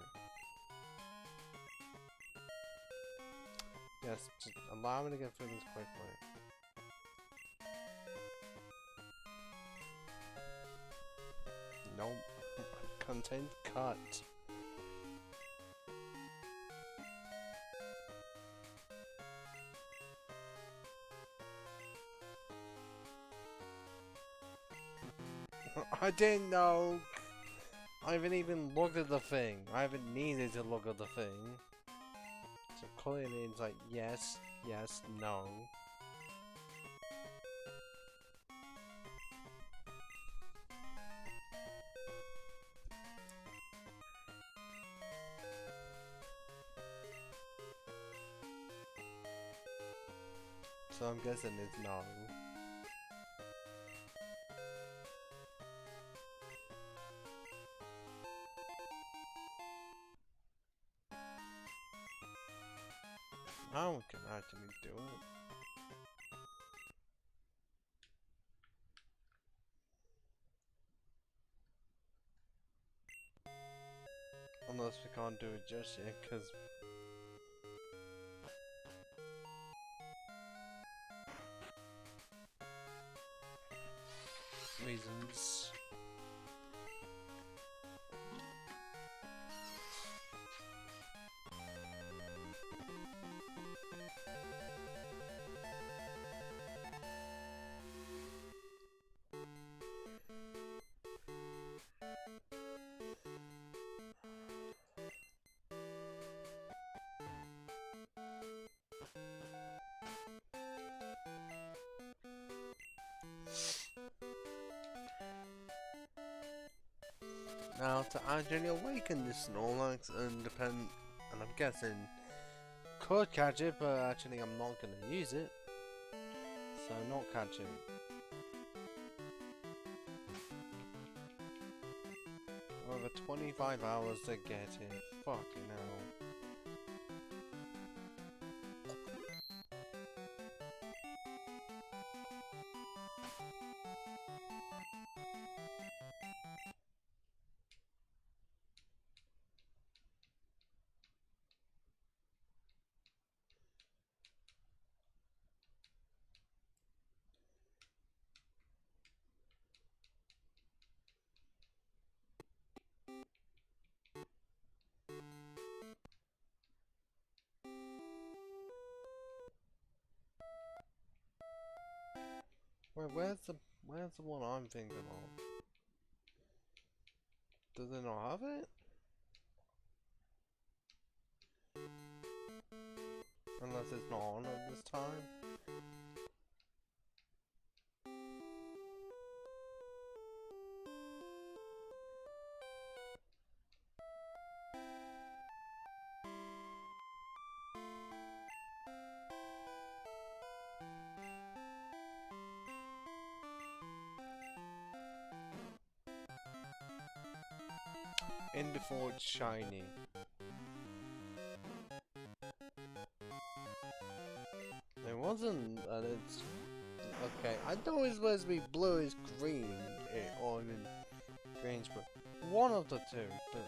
Yes, just allow me to get through this quickly. Nope. Content cut. I didn't know. I haven't even looked at the thing. I haven't needed to look at the thing. So clearly it's like yes, yes, no. So I'm guessing it's no. Now we can actually do it. Unless we can't do it just yet, because reasons. Now to actually awaken this Snorlax and I'm guessing could catch it, but actually I'm not gonna use it. So not catch it. Over 25 hours to get it. Fucking hell. Wait, where's the one I'm thinking of? Do they not have it? Unless it's not on at this time. In the Forge shiny. It wasn't, and it's okay. I know it's supposed to be blue is green, or I mean, green's blue. One of the two. But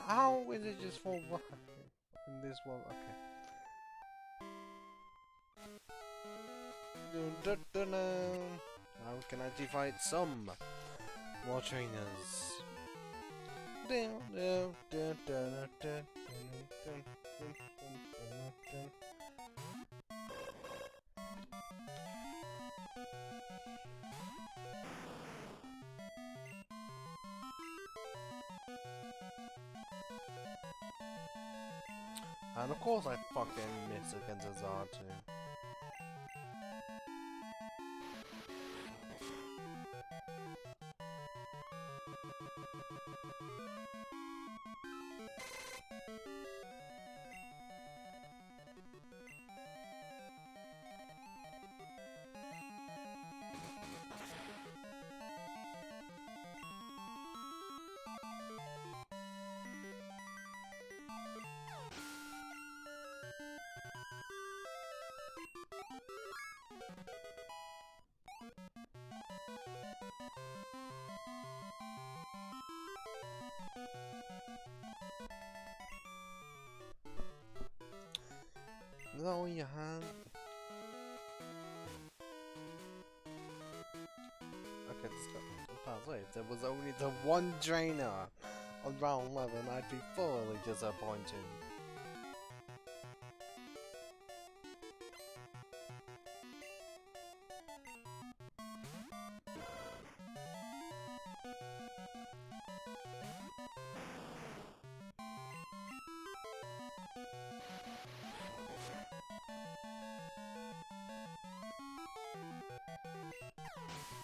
how is it just for one? In this one, okay. Dun, dun, dun, dun. Now we can actually fight some more trainers. Dun, dun, dun, dun, dun, dun, dun, dun, dun, dun. And of course I fucking miss against Azar too. Is that all you had? Okay, let's go. If there was only the one trainer on round 11, I'd be thoroughly disappointed.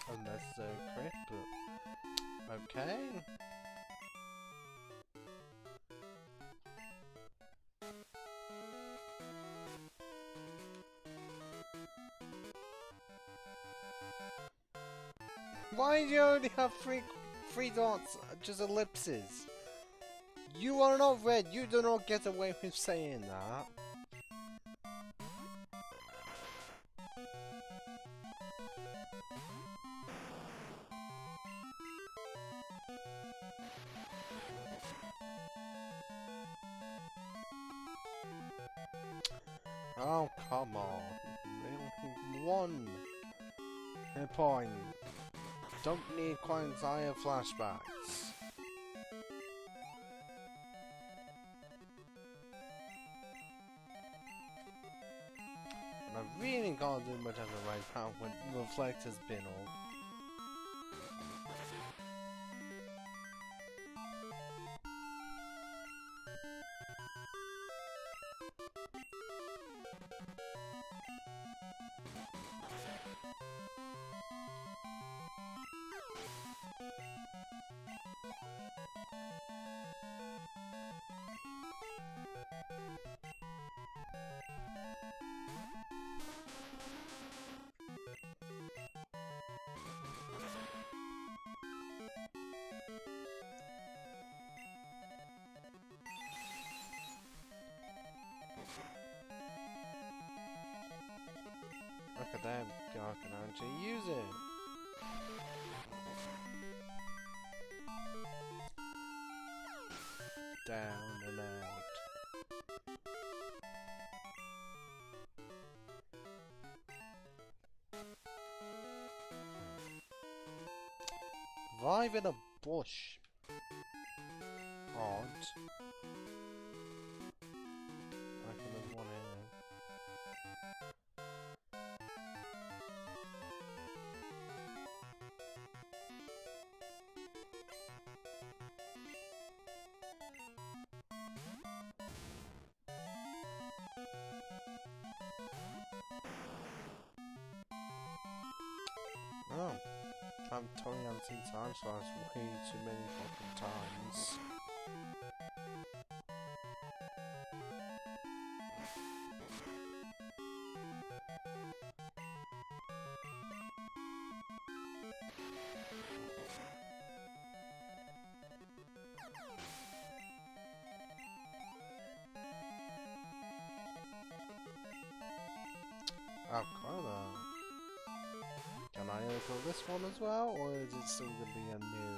Unnecessary crit, but okay. Why do you only have three dots, just ellipses? You are not red, you do not get away with saying that. Oh, come on. Really? One hit point. Don't need quite entire flashbacks. And I really can't do much of it right now when Reflect has been on. Look at that, I can actually use it. Down and out. Revive in a bush. Odd. I can have one here. Oh. I'm totally haven't seen Time Slice way too many fucking times. Alcala. Can I kill this one as well, or is it still gonna be a new?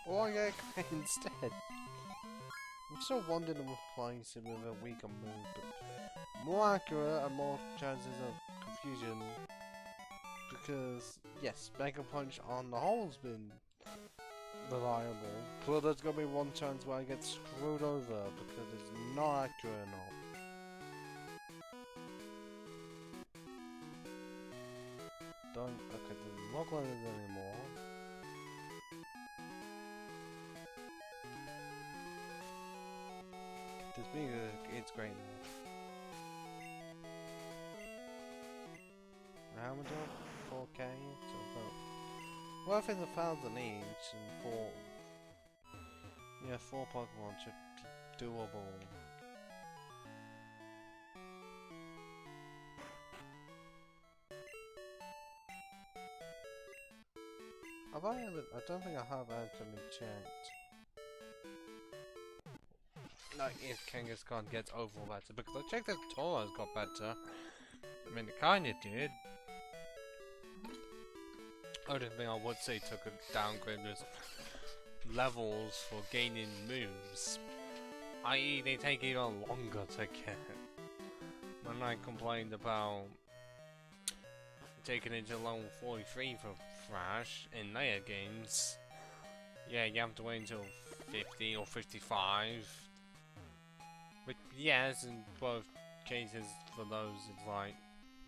Or I get instead. I'm still wondering if replace it with a weaker move, but more accurate and more chances of confusion. Because yes, Mega Punch on the whole has been reliable, but there's gonna be one chance where I get screwed over because it's not accurate enough. Don't okay, there's not like this anymore. This being it's great now. How much of 4K? So about well, I think 1,000 each and 4. Yeah, 4 Pokemon should be doable. Have I ever? I don't think I have actually checked. Like if Kangaskhan gets overall better, because I checked if Tauros got better. I mean, it kinda did. I don't think I would say took a downgrade with levels for gaining moves. I.e. they take even longer to get. When I complained about taking it to level 43 for Thrash in later games, yeah, you have to wait until 50 or 55. But yes, in both cases for those it's like,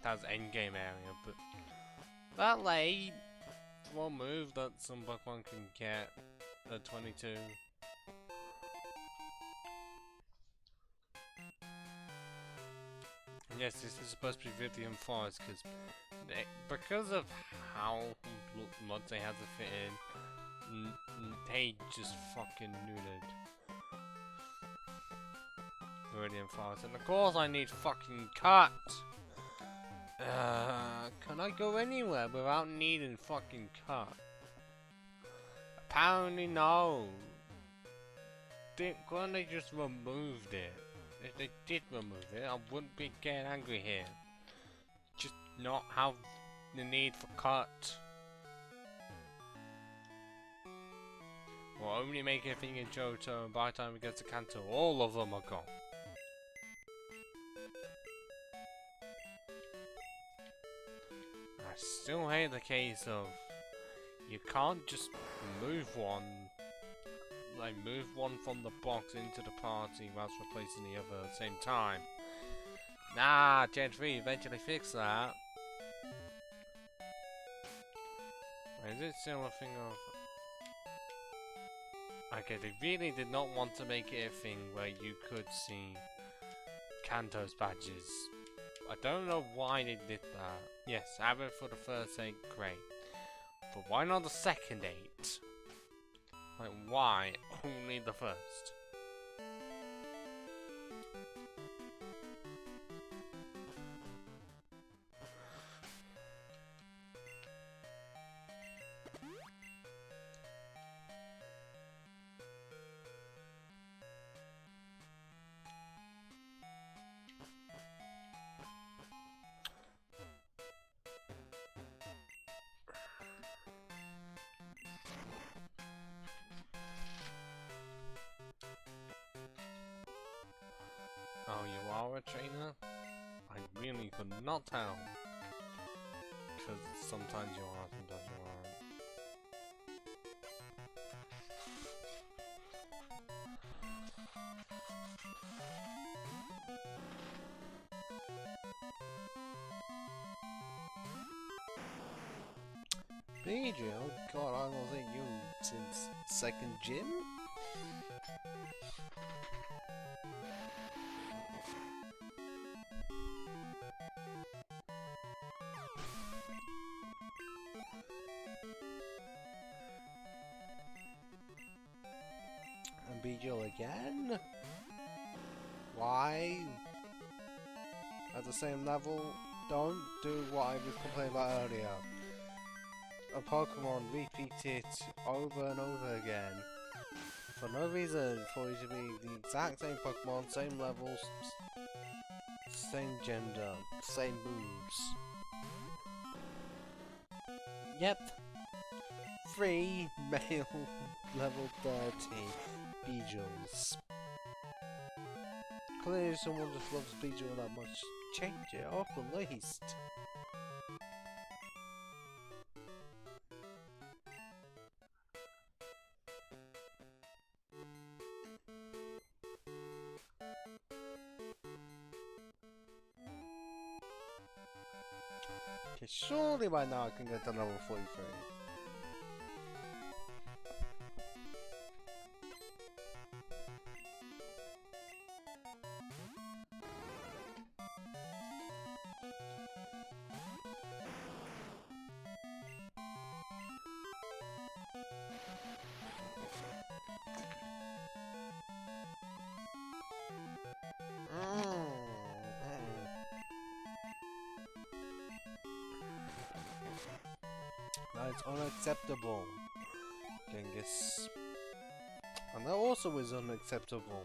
that's endgame area, but that late, one move that some Pokemon can get at 22. And yes, this is supposed to be Vivian Forest, because of how much they had to fit in, they just fucking neutered Viridian Forest. And of course I need fucking cut! Can I go anywhere without needing fucking cut? Apparently no. Couldn't they just removed it? If they did remove it, I wouldn't be getting angry here. Just not have the need for cut. Or only make a thing in Johto, and by the time we get to Kanto, all of them are gone. I still hate the case of you can't just move one, like move one from the box into the party whilst replacing the other at the same time. Nah, Gen 3 eventually fixed that. Is it still a thing of... Okay, they really did not want to make it a thing where you could see Kanto's badges. I don't know why they did that. Yes, have it for the first 8, great. But why not the second 8? Like, why only the first? Oh, you are a trainer? I really could not tell. Because sometimes you are, sometimes you aren't. BJ, oh god, I was at you since second gym? Beedrill again? Why? At the same level? Don't do what I was complaining about earlier. A Pokemon repeat it over and over again. For no reason, for it to be the exact same Pokemon, same levels, same gender, same moves. Yep. 3 male level 30 Beedrills. Clearly someone just loves Beedrill that much. Change it up at least. Okay, surely by now I can get to level 43. That is unacceptable, Genghis. And that also is unacceptable.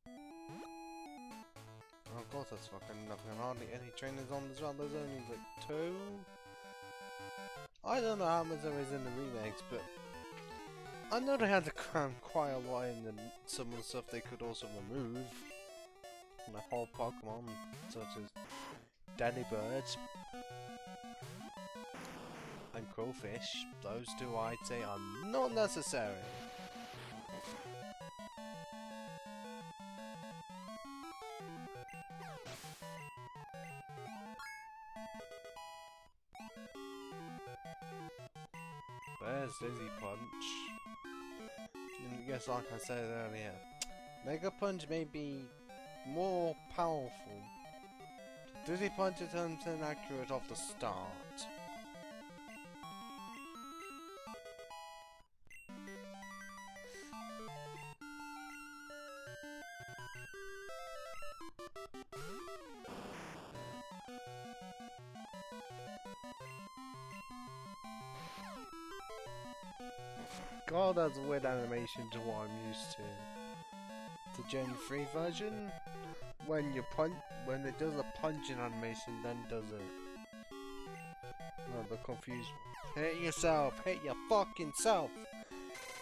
Oh, of course that's fucking nothing. Hardly any trainers on as well. There's only like 2. I don't know how much there is in the remakes, but I know they had to cram quite a lot in and some of the stuff they could also remove. From the whole Pokemon, such as Delibird and Crowfish. Those two I'd say are not necessary. There's Dizzy Punch. And yes, like I said earlier, Mega Punch may be more powerful. Dizzy Punch is inaccurate off the start. God, that's a weird animation to what I'm used to. The Gen 3 version, when it does a punching animation, then does it. I'm a bit confused. Hit yourself, hit your fucking self.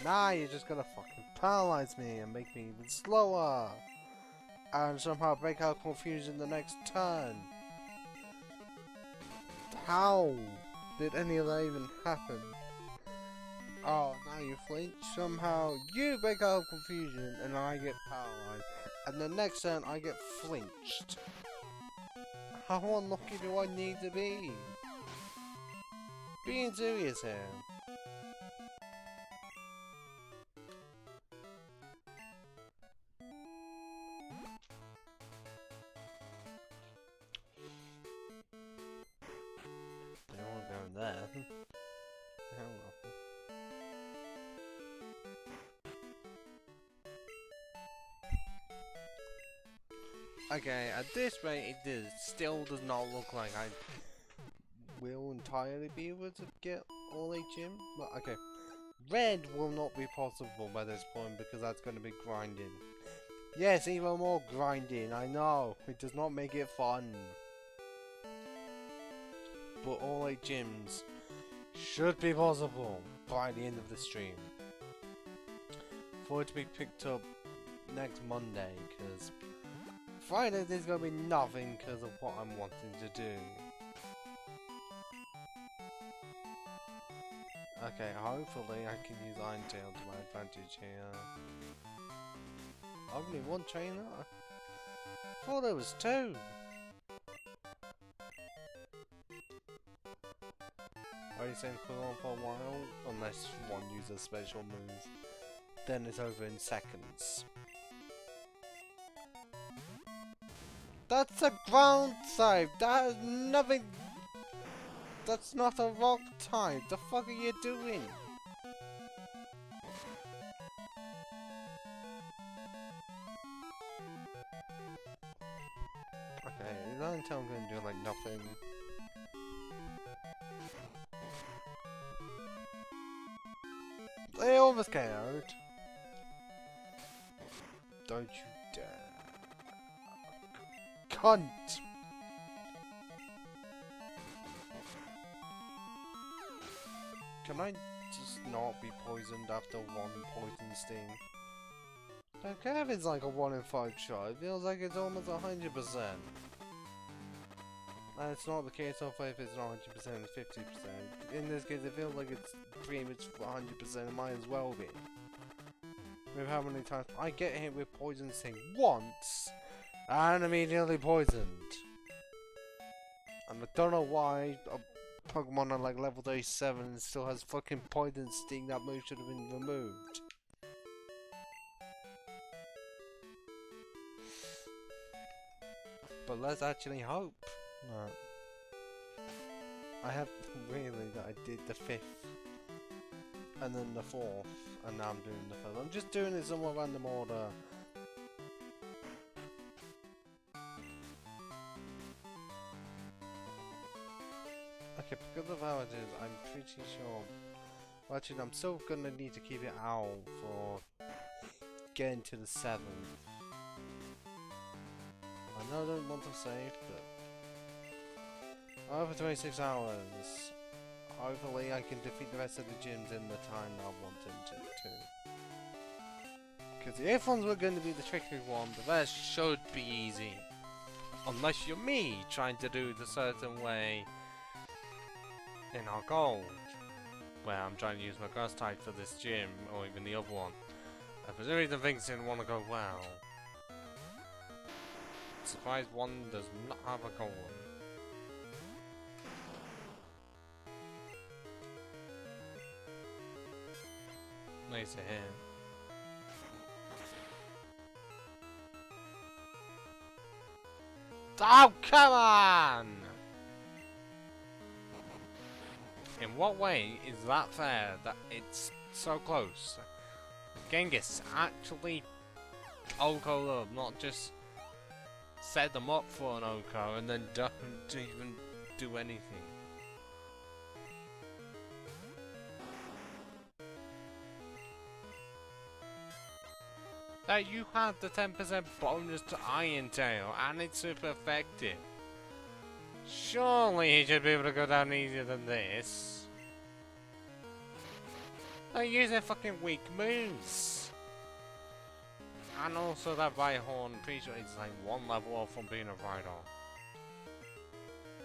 Nah, you're just gonna fucking paralyze me and make me even slower. And somehow break out confusion the next turn. How did any of that even happen? Oh, now you flinch. Somehow you break out of confusion and I get paralyzed. And the next turn I get flinched. How unlucky do I need to be? Being serious here. I don't want to go in there. Hell no. Okay, at this rate, still does not look like I will entirely be able to get all 8 gym. But okay, red will not be possible by this point because that's going to be grinding. Yes, even more grinding. I know it does not make it fun. But all 8 gyms should be possible by the end of the stream. For it to be picked up next Monday, because Friday there's going to be nothing because of what I'm wanting to do. Okay, hopefully I can use Iron Tail to my advantage here. Only 1 trainer? I thought there was 2! Are you saying put on for a while? Unless one uses a special move. Then it's over in seconds. That's a ground type! That is nothing! That's not a rock type! The fuck are you doing? don't tell I'm gonna do like nothing. They overscared. Don't you dare. Cunt! Can I just not be poisoned after one poison sting? I don't care if it's like a 1 in 5 shot, it feels like it's almost 100%. And it's not the case of if it's not 100%, it's 50%. In this case, it feels like it's pretty much 100%, it might as well be. With how many times I get hit with poison sting once, and immediately poisoned. And I don't know why a Pokemon on like level 37 still has fucking poison sting. That move should have been removed. But let's actually hope. No. I have really that I did the 5th and then the 4th, and now I'm doing the 1st. I'm just doing it somewhat random order. Okay, because of how it is, I'm pretty sure. Well, actually, I'm still gonna need to keep it out for getting to the 7th. I know I don't want to save, but over 26 hours. Hopefully I can defeat the rest of the gyms in the time I want them to. Because the 8th ones were going to be the tricky one, the rest should be easy. Unless you're me, trying to do the certain way in our gold. Where I'm trying to use my grass type for this gym, or even the other one. And for some reason things didn't want to go well. Surprise one does not have a gold. Nice to hear. Oh, come on! In what way is that fair that it's so close? Genghis actually Oko up, not just set them up for an Oko and then don't even do anything. That you had the 10% bonus to Iron Tail and it's super effective. Surely he should be able to go down easier than this. They're using fucking weak moves. And also that Rhyhorn, pretty sure it's like 1 level off from being a Rhydon.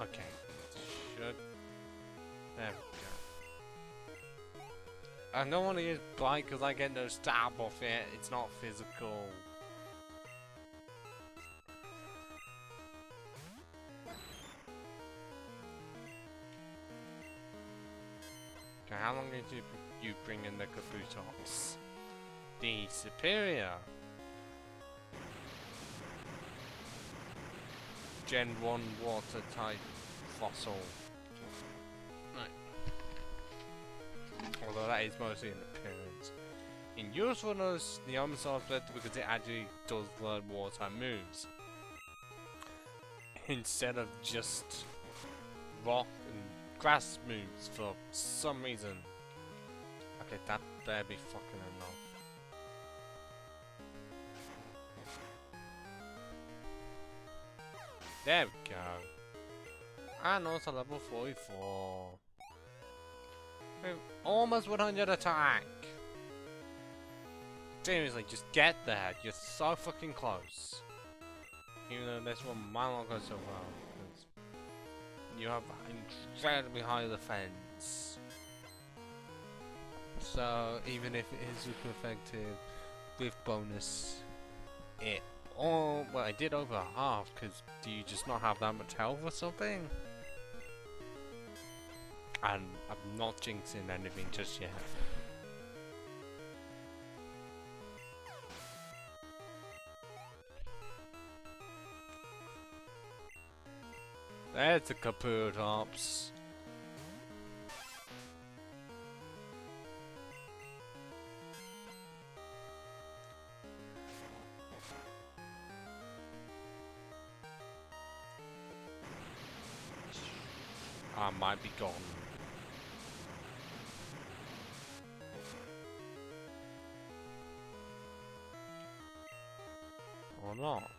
Okay. Should... There we go. I don't want to use Blight because I get no stab off it, it's not physical. Okay, how long did you bring in the Kabutops? The superior Gen 1 water type fossil. Right. Although that is mostly in appearance. In usefulness, the Omnisaur is better because it actually does learn water moves. Instead of just rock and grass moves for some reason. Okay, that better be fucking enough. There we go. And also level 44. Almost 100 attack. Seriously, just get there. You're so fucking close. Even though this one might not go so well. Because you have incredibly high defense. So, even if it is super effective with bonus, it well, I did over half, because do you just not have that much health or something? And I'm not jinxing anything just yet. There's the Kabutops. I might be gone. Or not.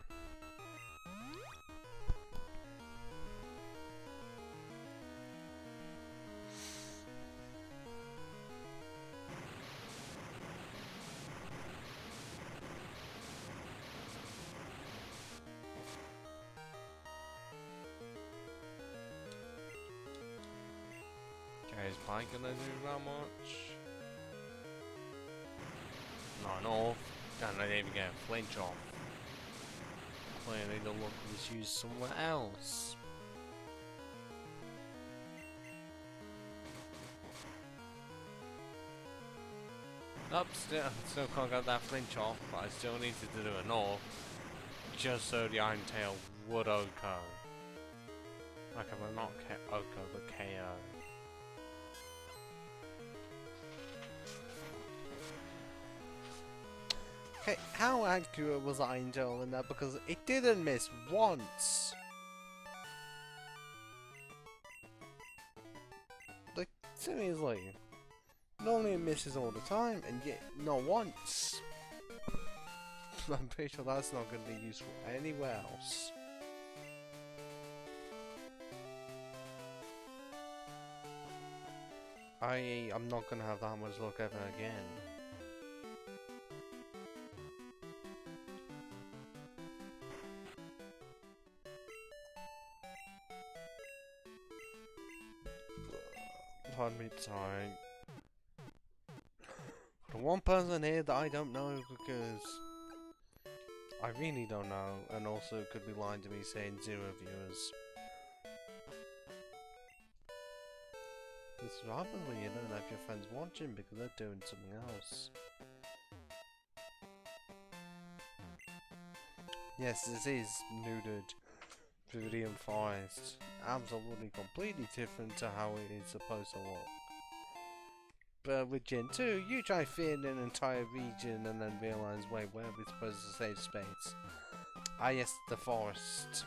Okay, is Pike gonna do that much? Not enough. And I didn't even get a flinch off. Clearly the luck was used somewhere else. Nope, still can't get that flinch off, but I still needed to do enough just so the Iron Tail would OHKO. Like, I'm not OHKO, but KO. Okay, how accurate was Iron Tail in that? Because it didn't miss once. Like, seriously. Normally it misses all the time, and yet not once. I'm pretty sure that's not going to be useful anywhere else. I'm not going to have that much luck ever again. Pardon me, sorry. The one person here that I don't know because I really don't know, and also could be lying to me saying 0 viewers. This happens when you don't have your friends watching because they're doing something else. Yes, this is neutered Viridian Forest. Absolutely completely different to how it is supposed to look. But with Gen 2, you try feeding an entire region and then realize, wait, where are we supposed to save space? Ah yes, the forest.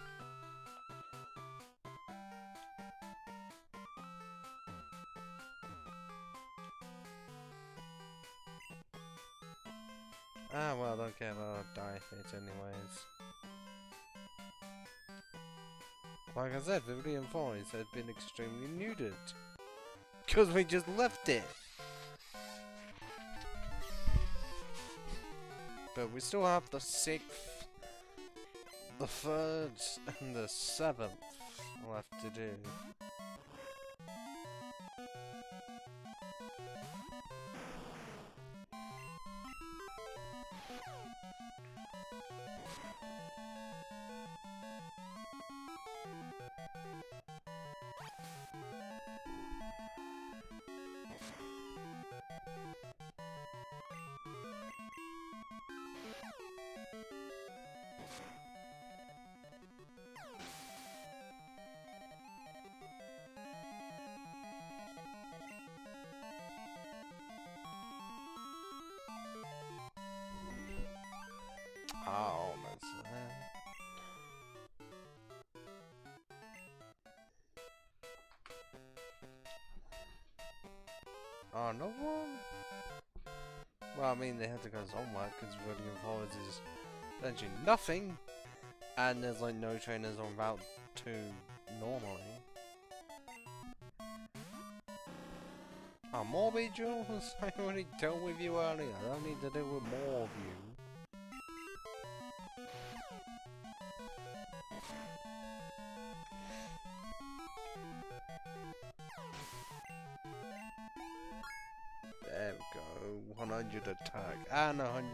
Ah well, I don't care about die hit anyways. Like I said, Viridian Forest has been extremely neutered. Because we just left it. But we still have the 6th, the 3rd, and the 7th left to do. Oh, that's oh, no one? Well, I mean, they had to go somewhere because Viridian Forest is essentially nothing, and there's like no trainers on Route 2 normally. Oh, more Jules? I already dealt with you earlier. I don't need to deal with more of you. There we go. 100 attack and 100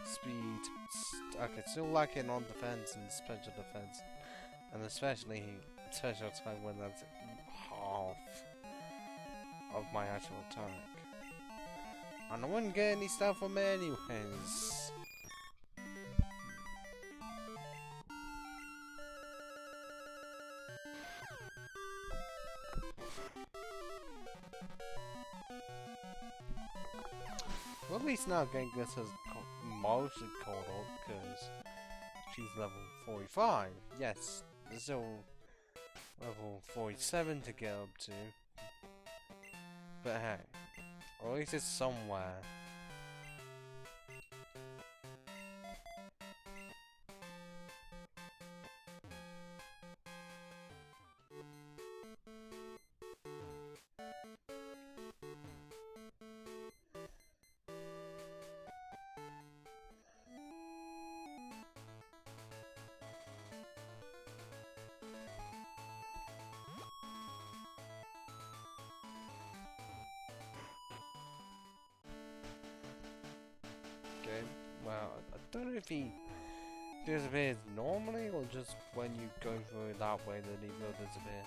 speed. Okay, still lacking on defense and special defense, and especially special attack when that's half of my actual attack. And I wouldn't get any stuff from it anyways. Well, at least now Genghis has mostly caught up because she's level 45. Yes, there's still level 47 to get up to. But hey, at least it's somewhere. Okay, well, I don't know if he disappears normally or just when you go through it that way that he will disappear.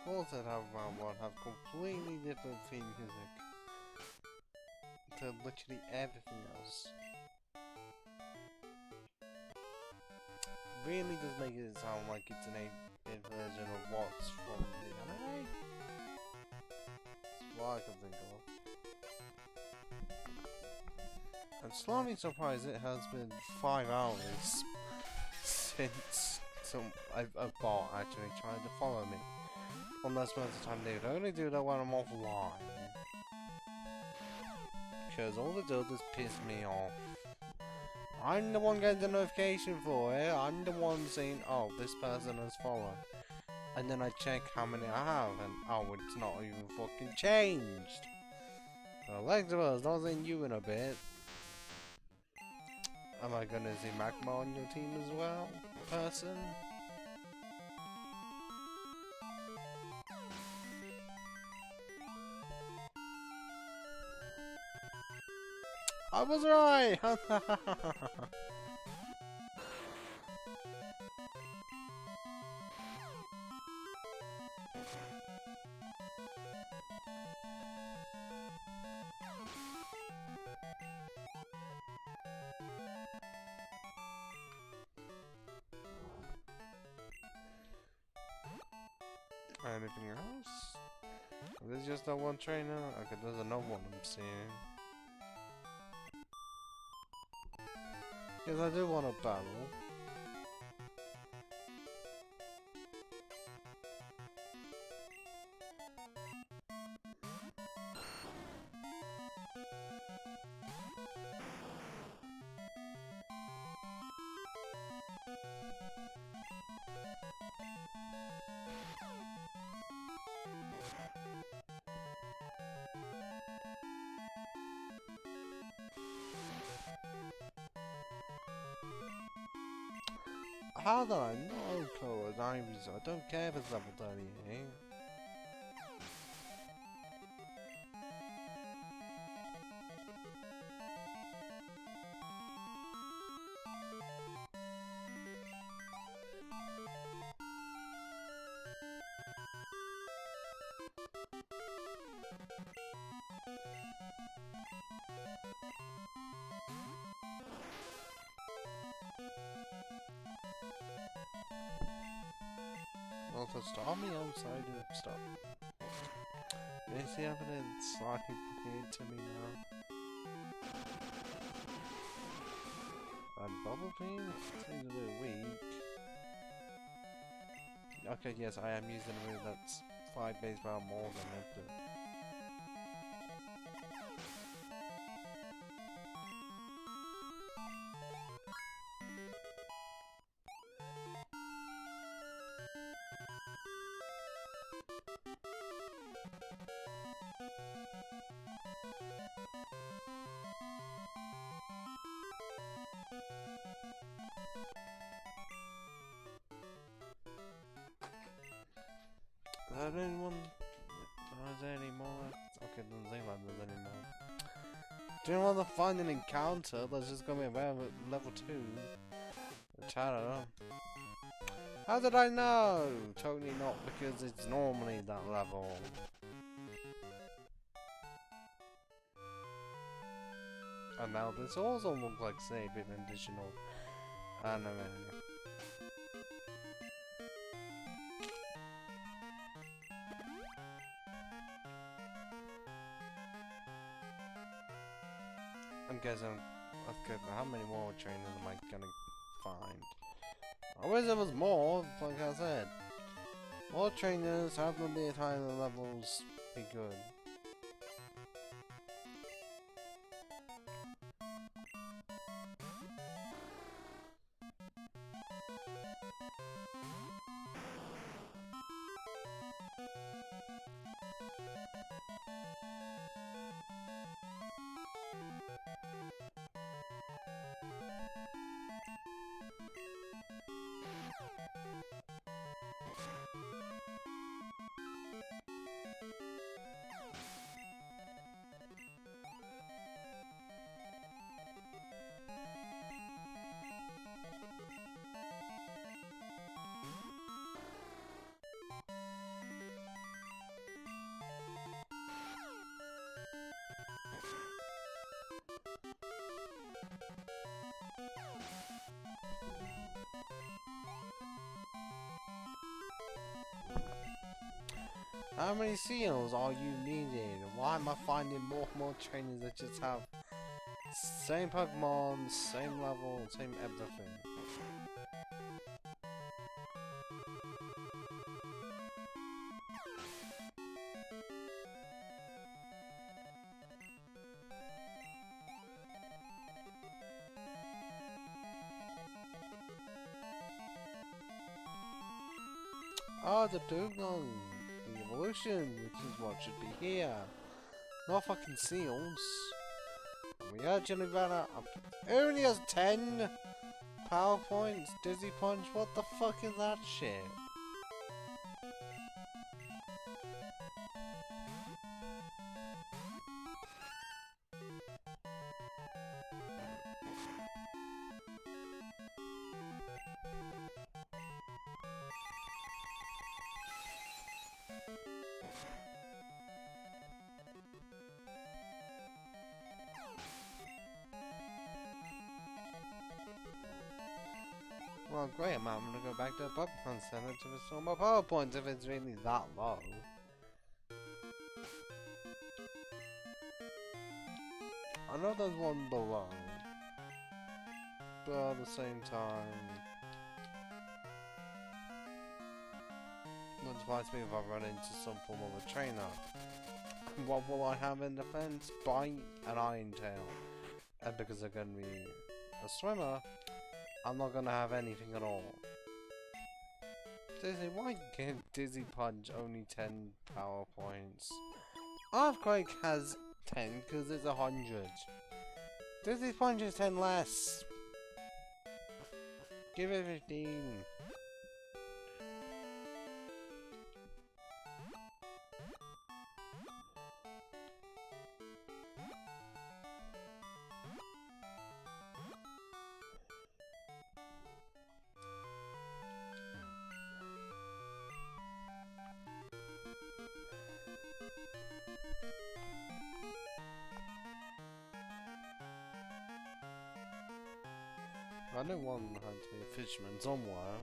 Calls that have round one have completely different theme music to literally everything else. Really does make it sound like it's an 8-bit version of what's from the anime. That's what I can think of. I'm slightly surprised it has been 5 hours since a bot actually tried to follow me. Unless most of the time they would only do that when I'm offline. Because all it does is piss me off. I'm the one getting the notification for it. I'm the one saying, oh, this person has followed. And then I check how many I have, and oh, it's not even fucking changed. Well, Lexibus, I'll send you in a bit. Am I gonna see Magma on your team as well, person? I was right! Anything else? There's just that one trainer? Okay, there's another one I'm seeing. Because I do want to battle. How do I know code? I don't care if it's level 38. Also, stop me outside of stuff. Is the evidence slightly weird to me now? And bubble beam seems a bit weak. Okay, yes, I am using a move that's 5 base power more than it. Is there anyone? Is there any more? Okay, doesn't seem like there's any more. Do you want to find an encounter that's just gonna be about level 2? Tara. How did I know? Totally not, because it's normally that level. And now this also looks like saving additional anime. I'm guessing, okay, how many more trainers am I gonna find? I wish there was more, like I said. More trainers, have them be at higher levels, be good. How many seals are you needing? Why am I finding more and more trainers that just have same Pokemon, same level, same everything? Oh, the Dugong! The evolution, which is what should be here. Not fucking seals. We urgently ran out. It only has 10 power points. Dizzy Punch, what the fuck is that shit? Well, great, I'm gonna go back to the Pokemon Center to restore my power points if it's really that low. I know there's one below, but at the same time, wouldn't surprise me if I run into some form of a trainer. What will I have in defense? Bite and Iron Tail. And because they're gonna be a swimmer, I'm not gonna have anything at all. Dizzy, why give Dizzy Punch only 10 power points? Earthquake has 10 because it's 100. Dizzy Punch is 10 less. Give it 15. I know one had to be a fisherman somewhere.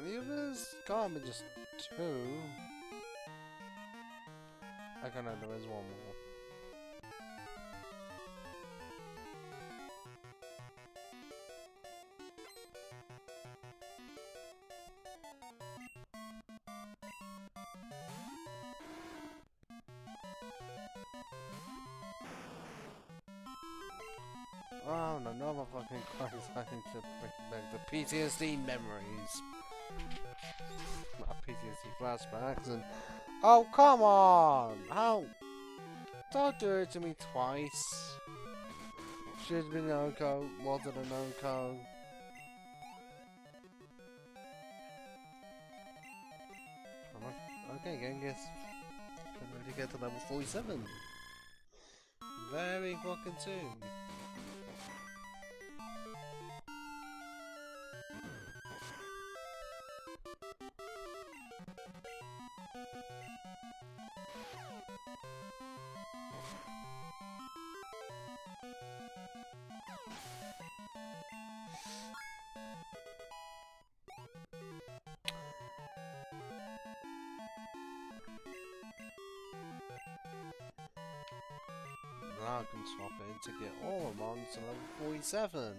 Any of this? Can't be just two. Okay, no, there is one more. Oh no, no fucking Christ, I need to bring back the PTSD memories. Not PTSD flashbacks and... Oh, come on! How? Don't do it to me twice. Should have been no-co, was it a no-co? Okay, Genghis. Can really get to level 47. Very fucking soon. Now I can swap it to get all of them on to level 47.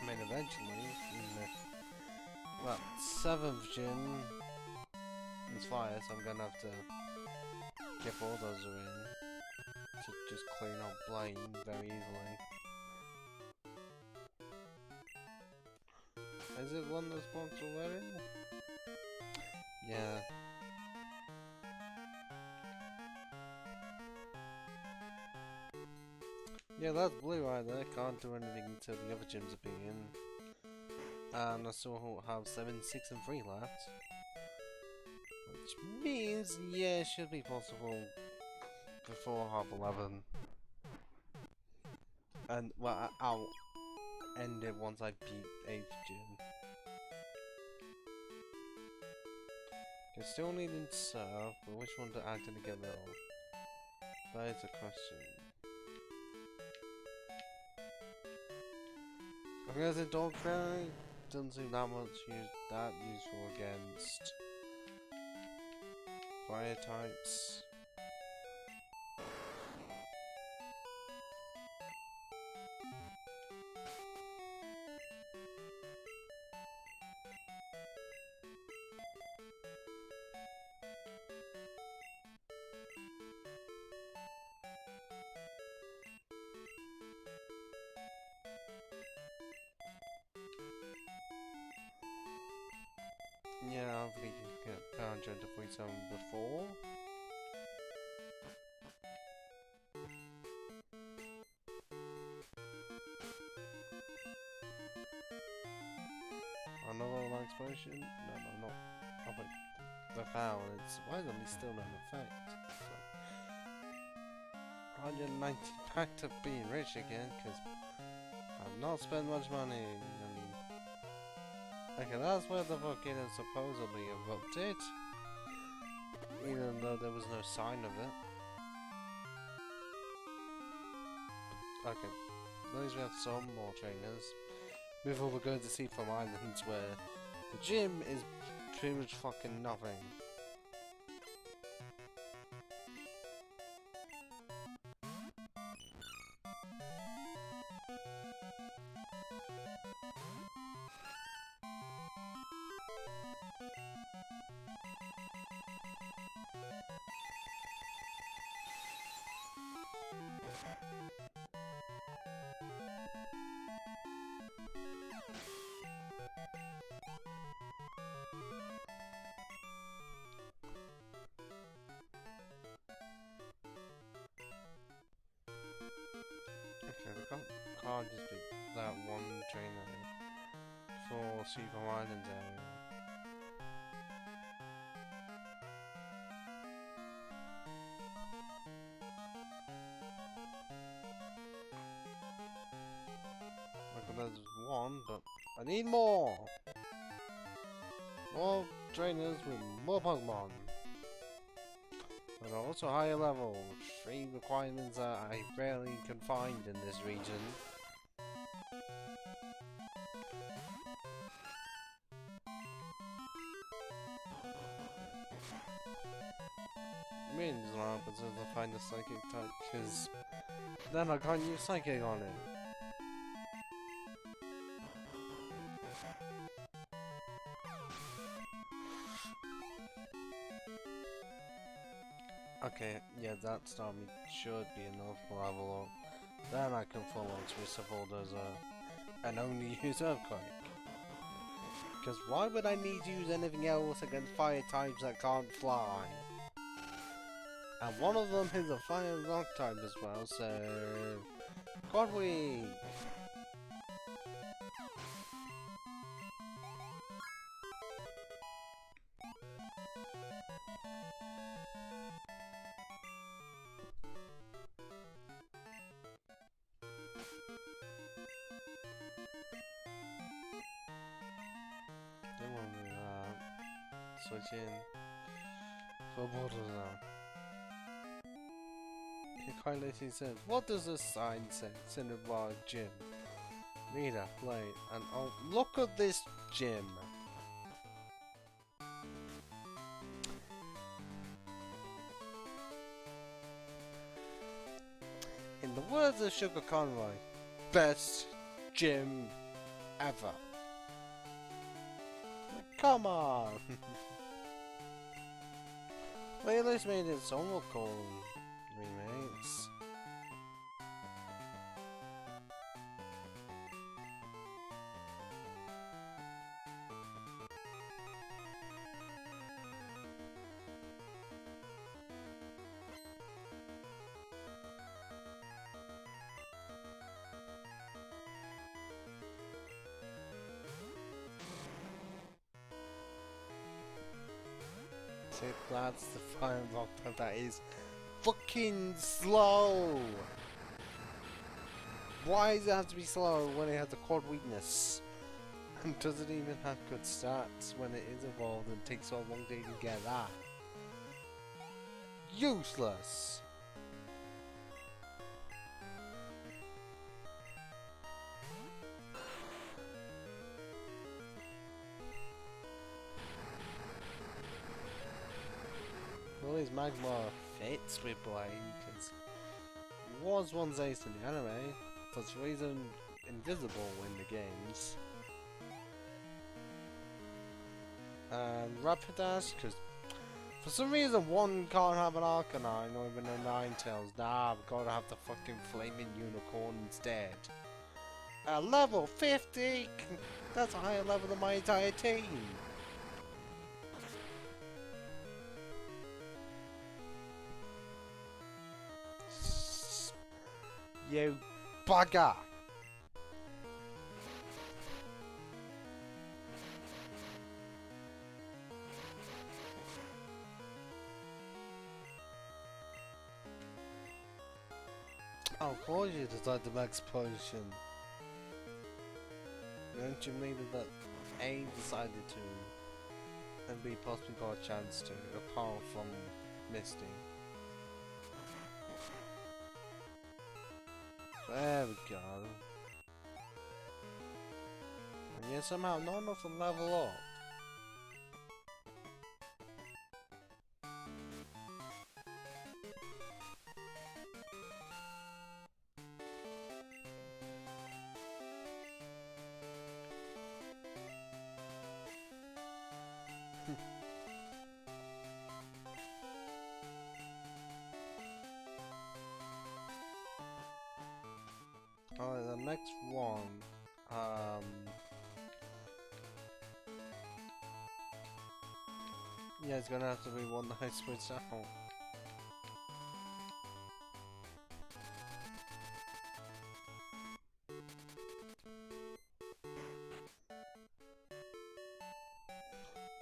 I mean, eventually, in the, well, 7th gym is fire, so I'm gonna have to get all those in to just clean up Blaine very easily. Is it one that's spawns already? Yeah. Yeah, that's blue right there. Can't do anything until the other gyms are being in. And I still have 7, 6 and 3 left. Which means, yeah, it should be possible before half 11. And, well, I'll end it once I beat 8th gym. I still need to serve, but which one to add to the get rid of? That is a question. I guess the dog cry doesn't seem that much useful against fire types. Yeah, I don't think you can get power to 47 before. Another light explosion? No, not. Oh wait, the foul is surprisingly still no effect. So. 190 back to being rich again, because I've not spent much money. Okay, that's where the volcano supposedly erupted, even though there was no sign of it. Okay, at least we have some more trainers. Before we're going to see from islands where the gym is pretty much fucking nothing. Okay, the can't just be that one trainer for Super Islands area. one, but I need more! More trainers with more Pokemon. But also higher level. 3 requirements that I rarely can find in this region. Means not but to find a psychic type, because then I can't use psychic on it. Okay, yeah, that Starmie should be enough level up. Then I can follow Twist of Orders and only use Earthquake. Because why would I need to use anything else against fire types that can't fly? And one of them is a fire and rock type as well, so... Godweed! Don't want to do that. Switch in. For borders now. Highlighting says, what does this sign say? Cinnabar Gym. Reader, play, and oh, look at this gym! In the words of Sugar Conroy, best gym ever. Come on! Playlist made its own local remakes. So that's the final lockdown that is fucking slow! Why does it have to be slow when it has a quad weakness? And does it even have good stats when it is evolved and takes so long to even get that? Useless! Well, his Magma fits with Blaine, because he was once ace in the anime, for some reason invisible in the games. And Rapidash, because for some reason one can't have an Arcanine or even a Ninetales. Nah, I've got to have the fucking Flaming Unicorn instead. At level 50! That's a higher level than my entire team! You bugger! Oh, of course you decide the max potion. Don't you mean that A decided to, and B possibly got a chance to, apart from Misty? There we go. And yet somehow not enough to level up. Alright, the next one, yeah, it's gonna have to be one that I switched out.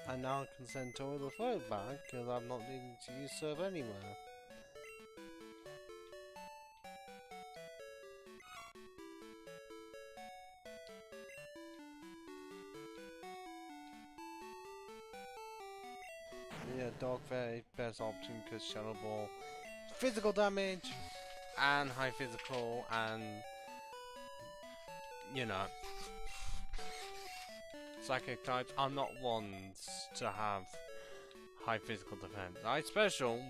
And now I can send Tori the Float back, because I'm not needing to use Serve anywhere. Dog Fair best option because Shadow Ball, physical damage, and high physical, and you know, psychic types are not ones to have high physical defense. Ice special,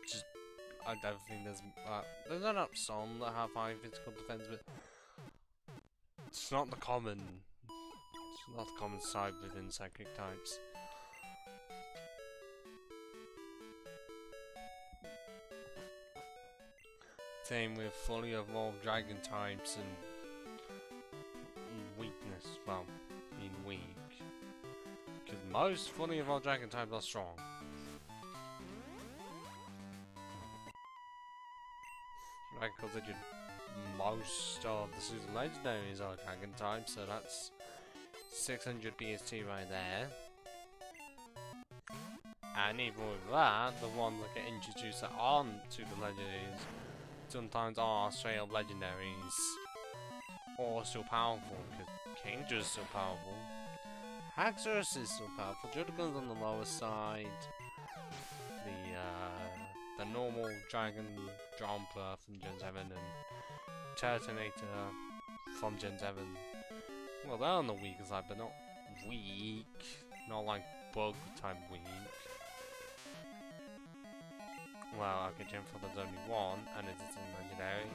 just I don't think there's enough some that have high physical defense, but it's not the common. It's not the common side within psychic types. Same with fully evolved dragon types and weakness, well, being weak. Because most fully evolved dragon types are strong. Right, because most of the super legendaries are dragon types, so that's 600 BST right there. And even with that, the ones that get introduced that aren't super legendaries sometimes are straight up legendaries. Or still powerful, because Kingdra's still powerful. Haxorus is still powerful. Judogun's on the lower side. The normal Dragon Jumper from Gen 7 and Turtonator from Gen 7. Well, they're on the weaker side, but not weak. Not like bug type weak. Well, okay, Gen 4 there's only one, and it is a legendary.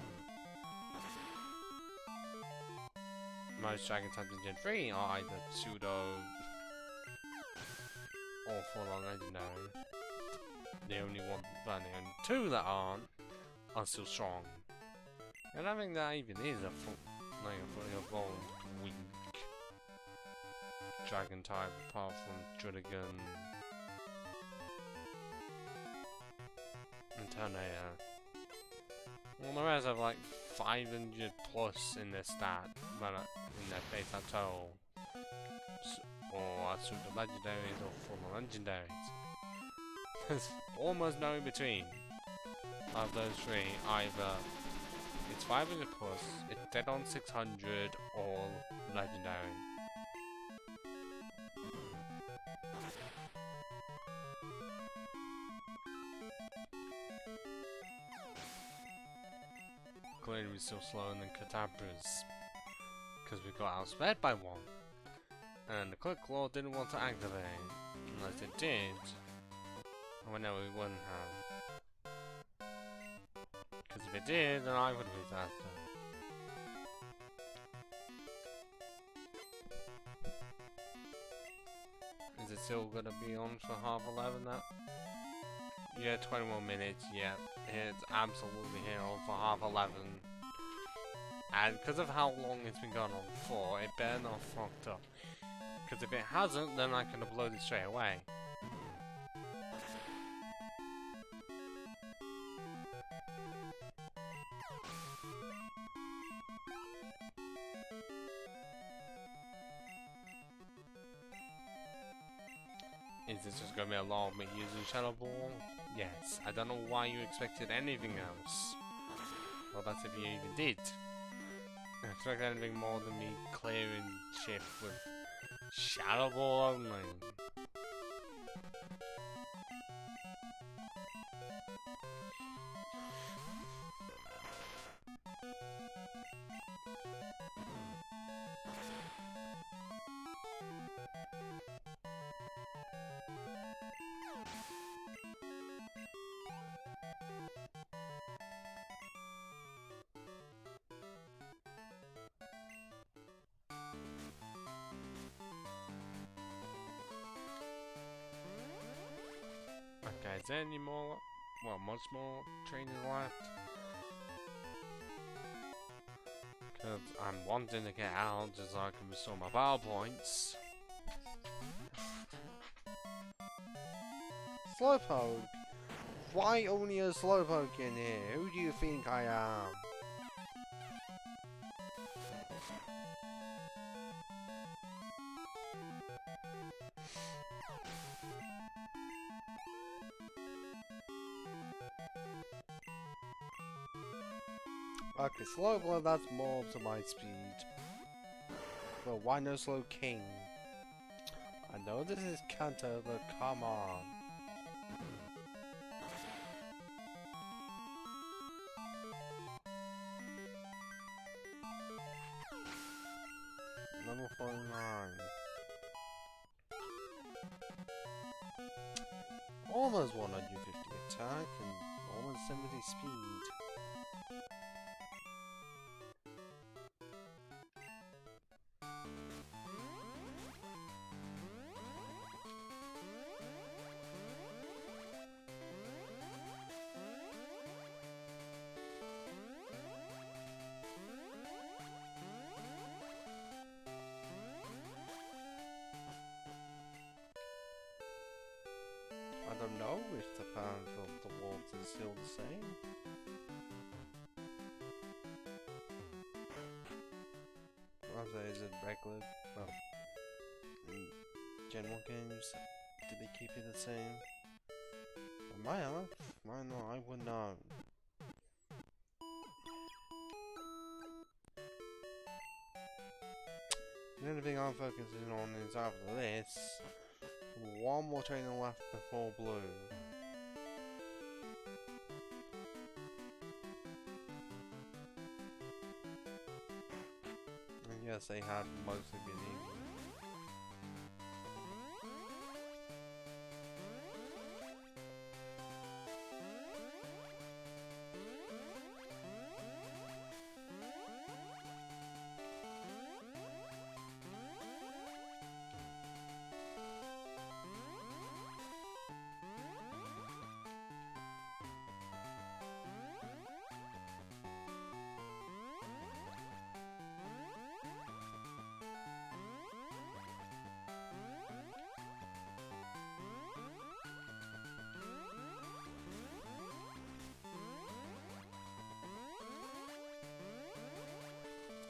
Most dragon types in Gen 3 are either pseudo or full-on legendary. The only one, well, the only two that aren't are still strong. And I think that even is a fully evolved weak dragon type apart from Judogun and Tornado. Well, the rest have like 500 plus in their stat, well, in their base stat total, or are super legendaries or full legendaries. There's almost no in between of those three. Either it's 500 plus, it's dead on 600, or legendary. Clearly we're still slower than Katabra's, because we got outsped by one. And the Click Claw didn't want to activate, unless it did. Oh no, we wouldn't have. Because if it did, then I would be faster. Is it still gonna be on for half 11 now? Yeah, 21 minutes, yeah. It's absolutely here on for half 11. And because of how long it's been going on for, it better not fucked up. Because if it hasn't, then I can upload it straight away. Is this just gonna be a long me using Shadow Ball? Yes. I don't know why you expected anything else. Well, that's if you even did. I expect anything more than me clearing shit with Shadow Ball only. Okay, is there any more, well, much more trainers left? Because I'm wanting to get out just so I can restore my power points. Slowpoke? Why only a Slowpoke in here? Who do you think I am? Okay, Slowblow, that's more to my speed. Well, why no Slow King? And No, this is Kanto, but come on. Level 49. Almost 150 attack and almost 70 speed. I don't know if the path of the wolves is still the same. Rather, is it regular? Well, in general games, did they keep it the same? It might have. Might not. I would know. The only thing I'm focusing on is after this. One more trainer left before blue. And yes, they had mostly been easy.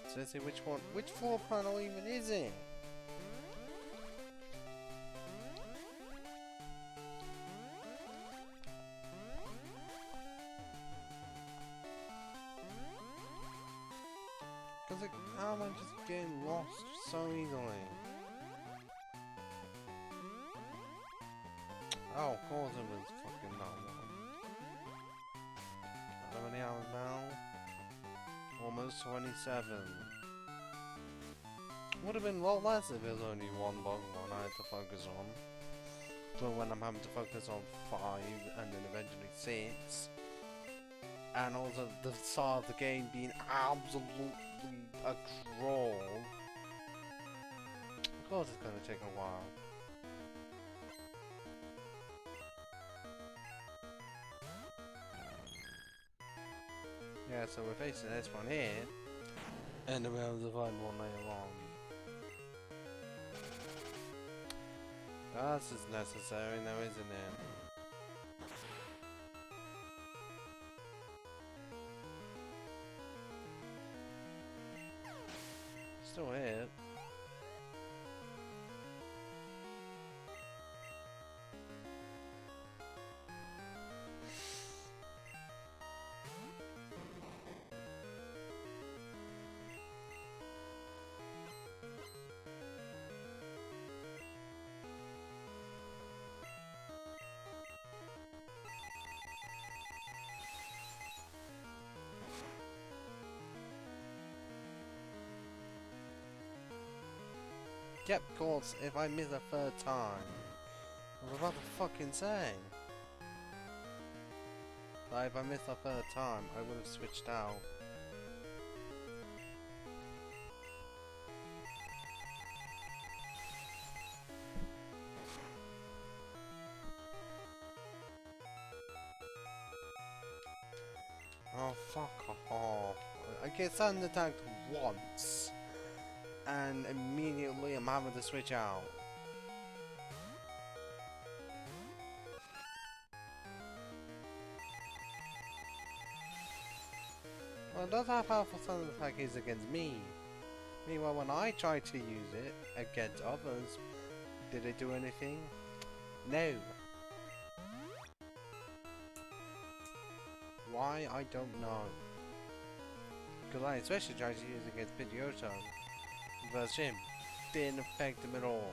So let's see which floor panel even is it? Cause like, how am I just getting lost so easily? Oh, of course it was fucking that one. How many hours now? Almost 27. Would have been a lot less if there was only one Pokemon I had to focus on. But when I'm having to focus on 5 and then eventually 6. And also the start of the game being absolutely a crawl. Of course it's gonna take a while. Yeah, so we're facing this one here. And then we'll have to find one later on. That's just necessary now, isn't it? Still here. Yep, of course, if I miss a third time. I was about to fucking say. Like, if I missed a third time, I would have switched out. Oh, fuck off. I get sudden attacked once. And immediately I'm having to switch out. Well, that's how powerful sudden attack is against me. Meanwhile, when I tried to use it against others, did it do anything? No. Why? I don't know. Because I especially tried to use it against Pidgeotto. Versus him. Didn't affect him at all.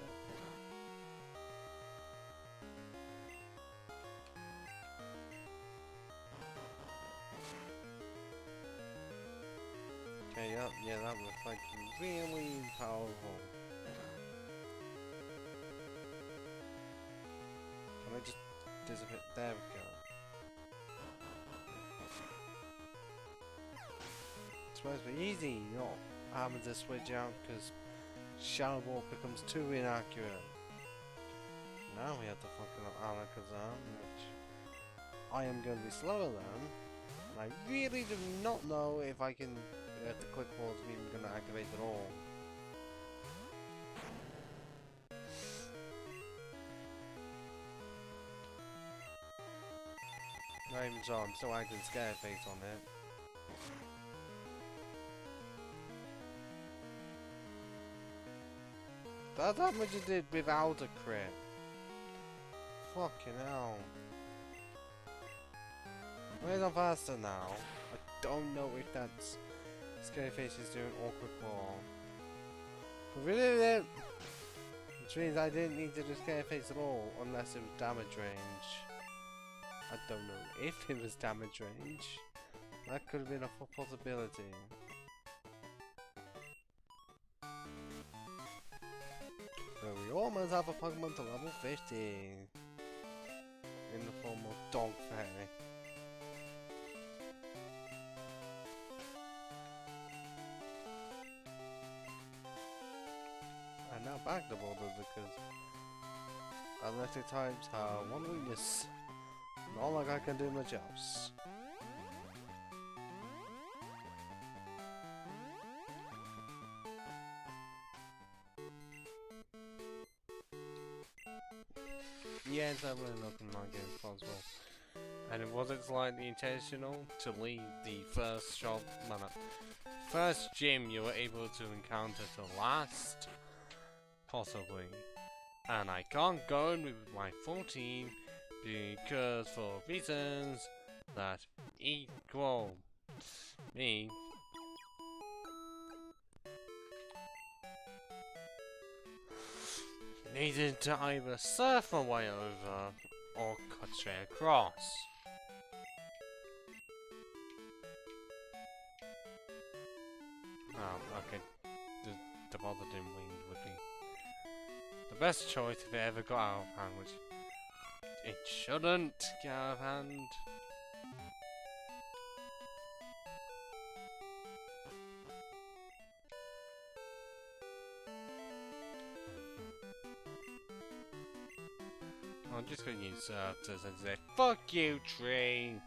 Okay, yeah, that was like really powerful. Can I just disappear? There we go. It's supposed to be easy, not having to switch out because Shadow Ball becomes too inaccurate. Now we have to fucking Alakazam, which I am going to be slower than. And I really do not know if I can the quick balls are even going to activate at all. Not even so, I'm still acting Scareface on it. That's how much it did without a crit. Fucking hell. Where's on faster now? I don't know if that's Scareface is doing awkward ball. Which means I didn't need to do Scareface at all unless it was damage range. I don't know if it was damage range. That could have been a full possibility. So we almost have a Pokemon to level 50 in the form of Dog Fairy. And now back to Boulder because electric types have one weakness. Not like I can do much else. Yeah, it's definitely looking like it's possible. And it wasn't slightly intentional to leave the first shop, no, first gym you were able to encounter to last? Possibly. And I can't go in with my full team because for reasons that equal me. Needed to either surf my way over or cut straight across. Oh, okay. The deposit in wind would be the best choice if it ever got out of hand, which it shouldn't get out of hand. I'm just gonna use to say, fuck you, tree!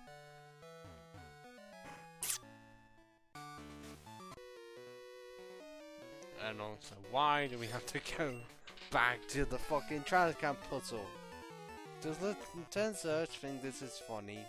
And also, why do we have to go back to the fucking trash can puzzle? Does the Turn Search think this is funny?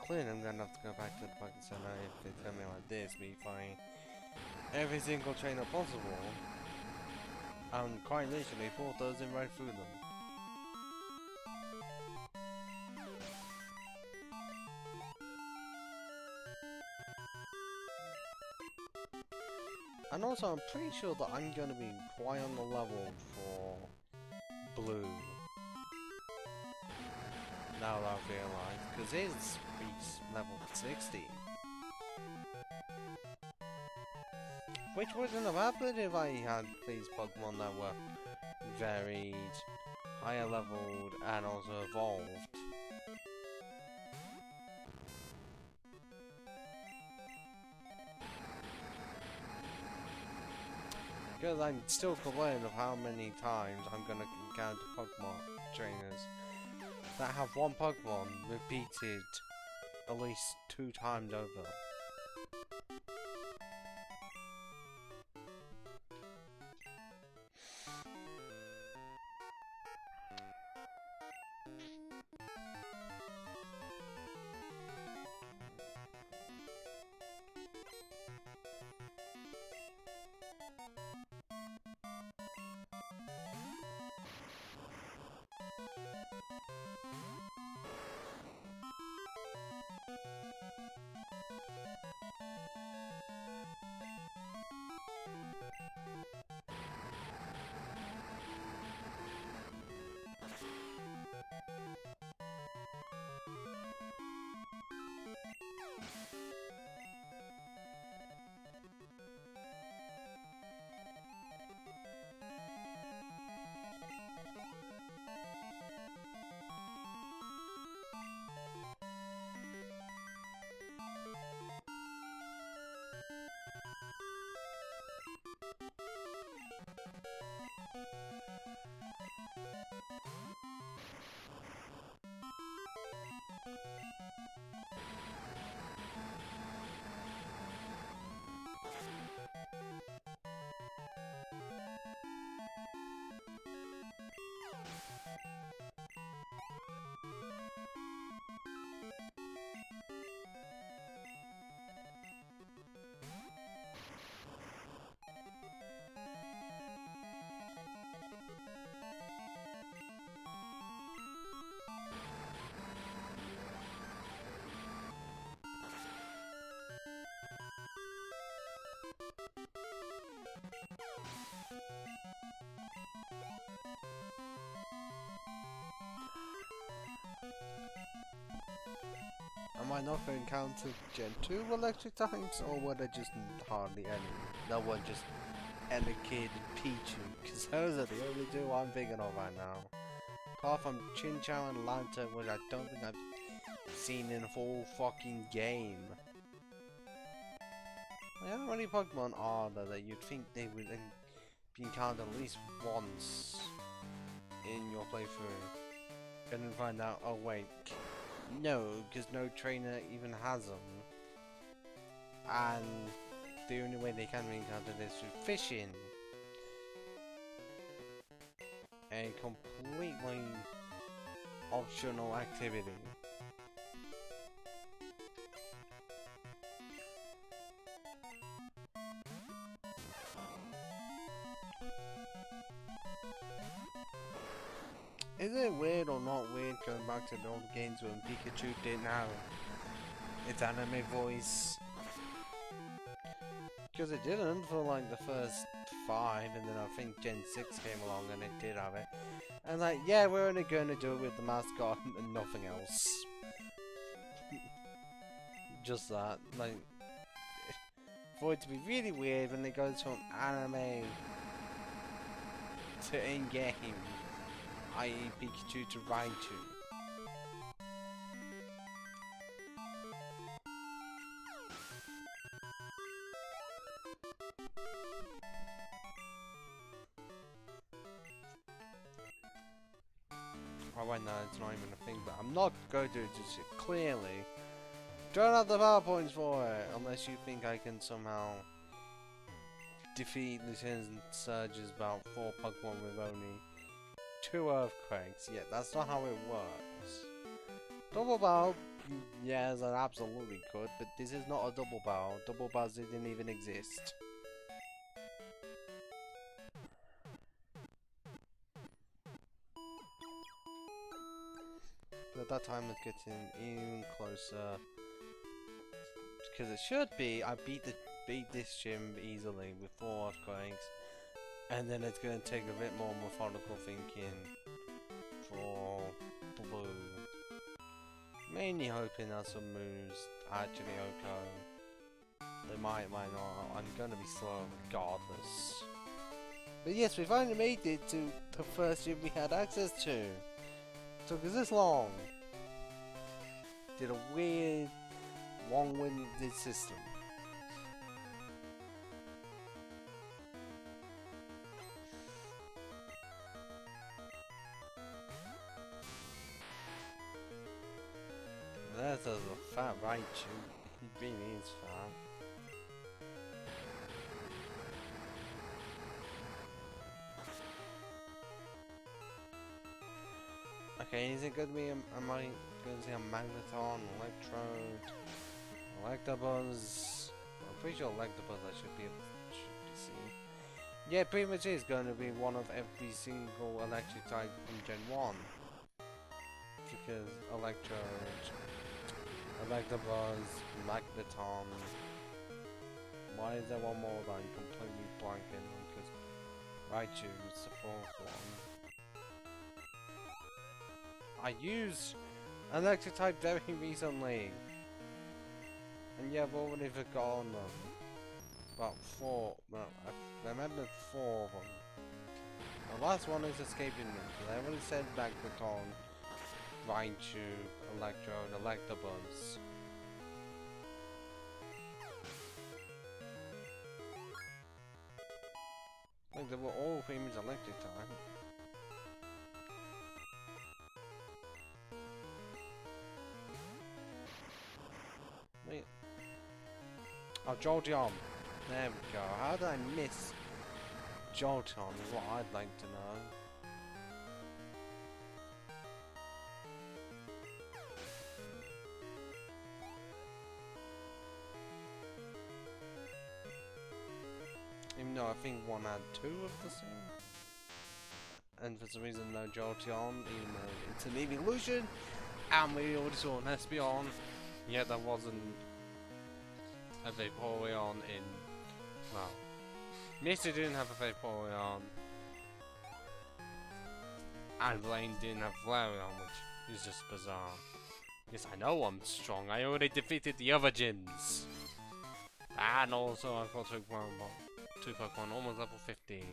Clearly I'm gonna have to go back to the Pocket Center if it's gonna be like this, me find every single trainer possible and quite literally bulldozing right through them. And also I'm pretty sure that I'm gonna be quite on the level for blue. Now that I've realised, because his reached level 60. Which wouldn't have happened if I had these Pokemon that were varied, higher leveled, and also evolved. Because I'm still complaining of how many times I'm gonna encounter Pokemon trainers that have one Pokemon repeated at least 2 times over. Am I not going to encounter Gen 2 electric types, or were there just hardly any? No one, just Elekid and Pichu, because those are the only two I'm thinking of right now. Apart from Chinchou and Lantern, which I don't think I've seen in a full fucking game. Like, how many Pokemon are there that you'd think they would be encountered at least once in your playthrough? And then find out, oh wait, no, because no trainer even has them. And the only way they can be encountered is through fishing. A completely optional activity. Is it weird or not weird going back to the old games when Pikachu didn't have its anime voice? Because it didn't for like the first 5, and then I think Gen 6 came along and it did have it. And like, yeah, we're only going to do it with the mascot and nothing else. Just that, like, for it to be really weird when it goes from anime to in-game, i.e. Pikachu to Raichu. Oh wait, no, it's not even a thing, but I'm not going to just clearly don't have the power points for it, unless you think I can somehow defeat Lieutenant Surge's about 4 Pokemon with only 2 Earthquakes. Yeah, that's not how it works. Double Barrel, yes, I absolutely could, but this is not a Double Barrel. Double Barrels didn't even exist. But at that time it's getting even closer. Because it should be, I beat this gym easily with 4 Earthquakes. And then it's going to take a bit more methodical thinking for Blue. Mainly hoping that some moves actually okay. They might not. I'm going to be slow regardless. But yes, we finally made it to the first gym we had access to. Took us this long. Did a weird, long-winded system. That is a fat Raichu. He really is fat. Okay, is it going to be am I going to see a Magneton, Electrode, Electabuzz? I'm pretty sure Electabuzz I should be seeing. Yeah, pretty much is going to be one of every single electric type from Gen 1. Because Electrode, Electabuzz, Magneton. Why is there one more that I'm completely blanking on? Because Raichu is the 4th one. I used electric type very recently. And yeah, I've already forgotten them. About 4, well, I remember 4 of them. The last one is escaping me, because I already said Magneton, Raichu, Electrode, Electabuzz. Like, they were all pretty much electric type. Oh, Jolteon. There we go. How did I miss Jolteon is what I'd like to know. Even though I think one had 2 of the same. And for some reason no Jolteon, even though it's an evolution. And we already saw an Espeon. Yeah, there wasn't a Vaporeon in... well... Misty didn't have a Vaporeon. And Blaine didn't have Flareon, which is just bizarre. Yes, I know I'm strong. I already defeated the other gyms. And also I've got 2 Pokemon almost level 50.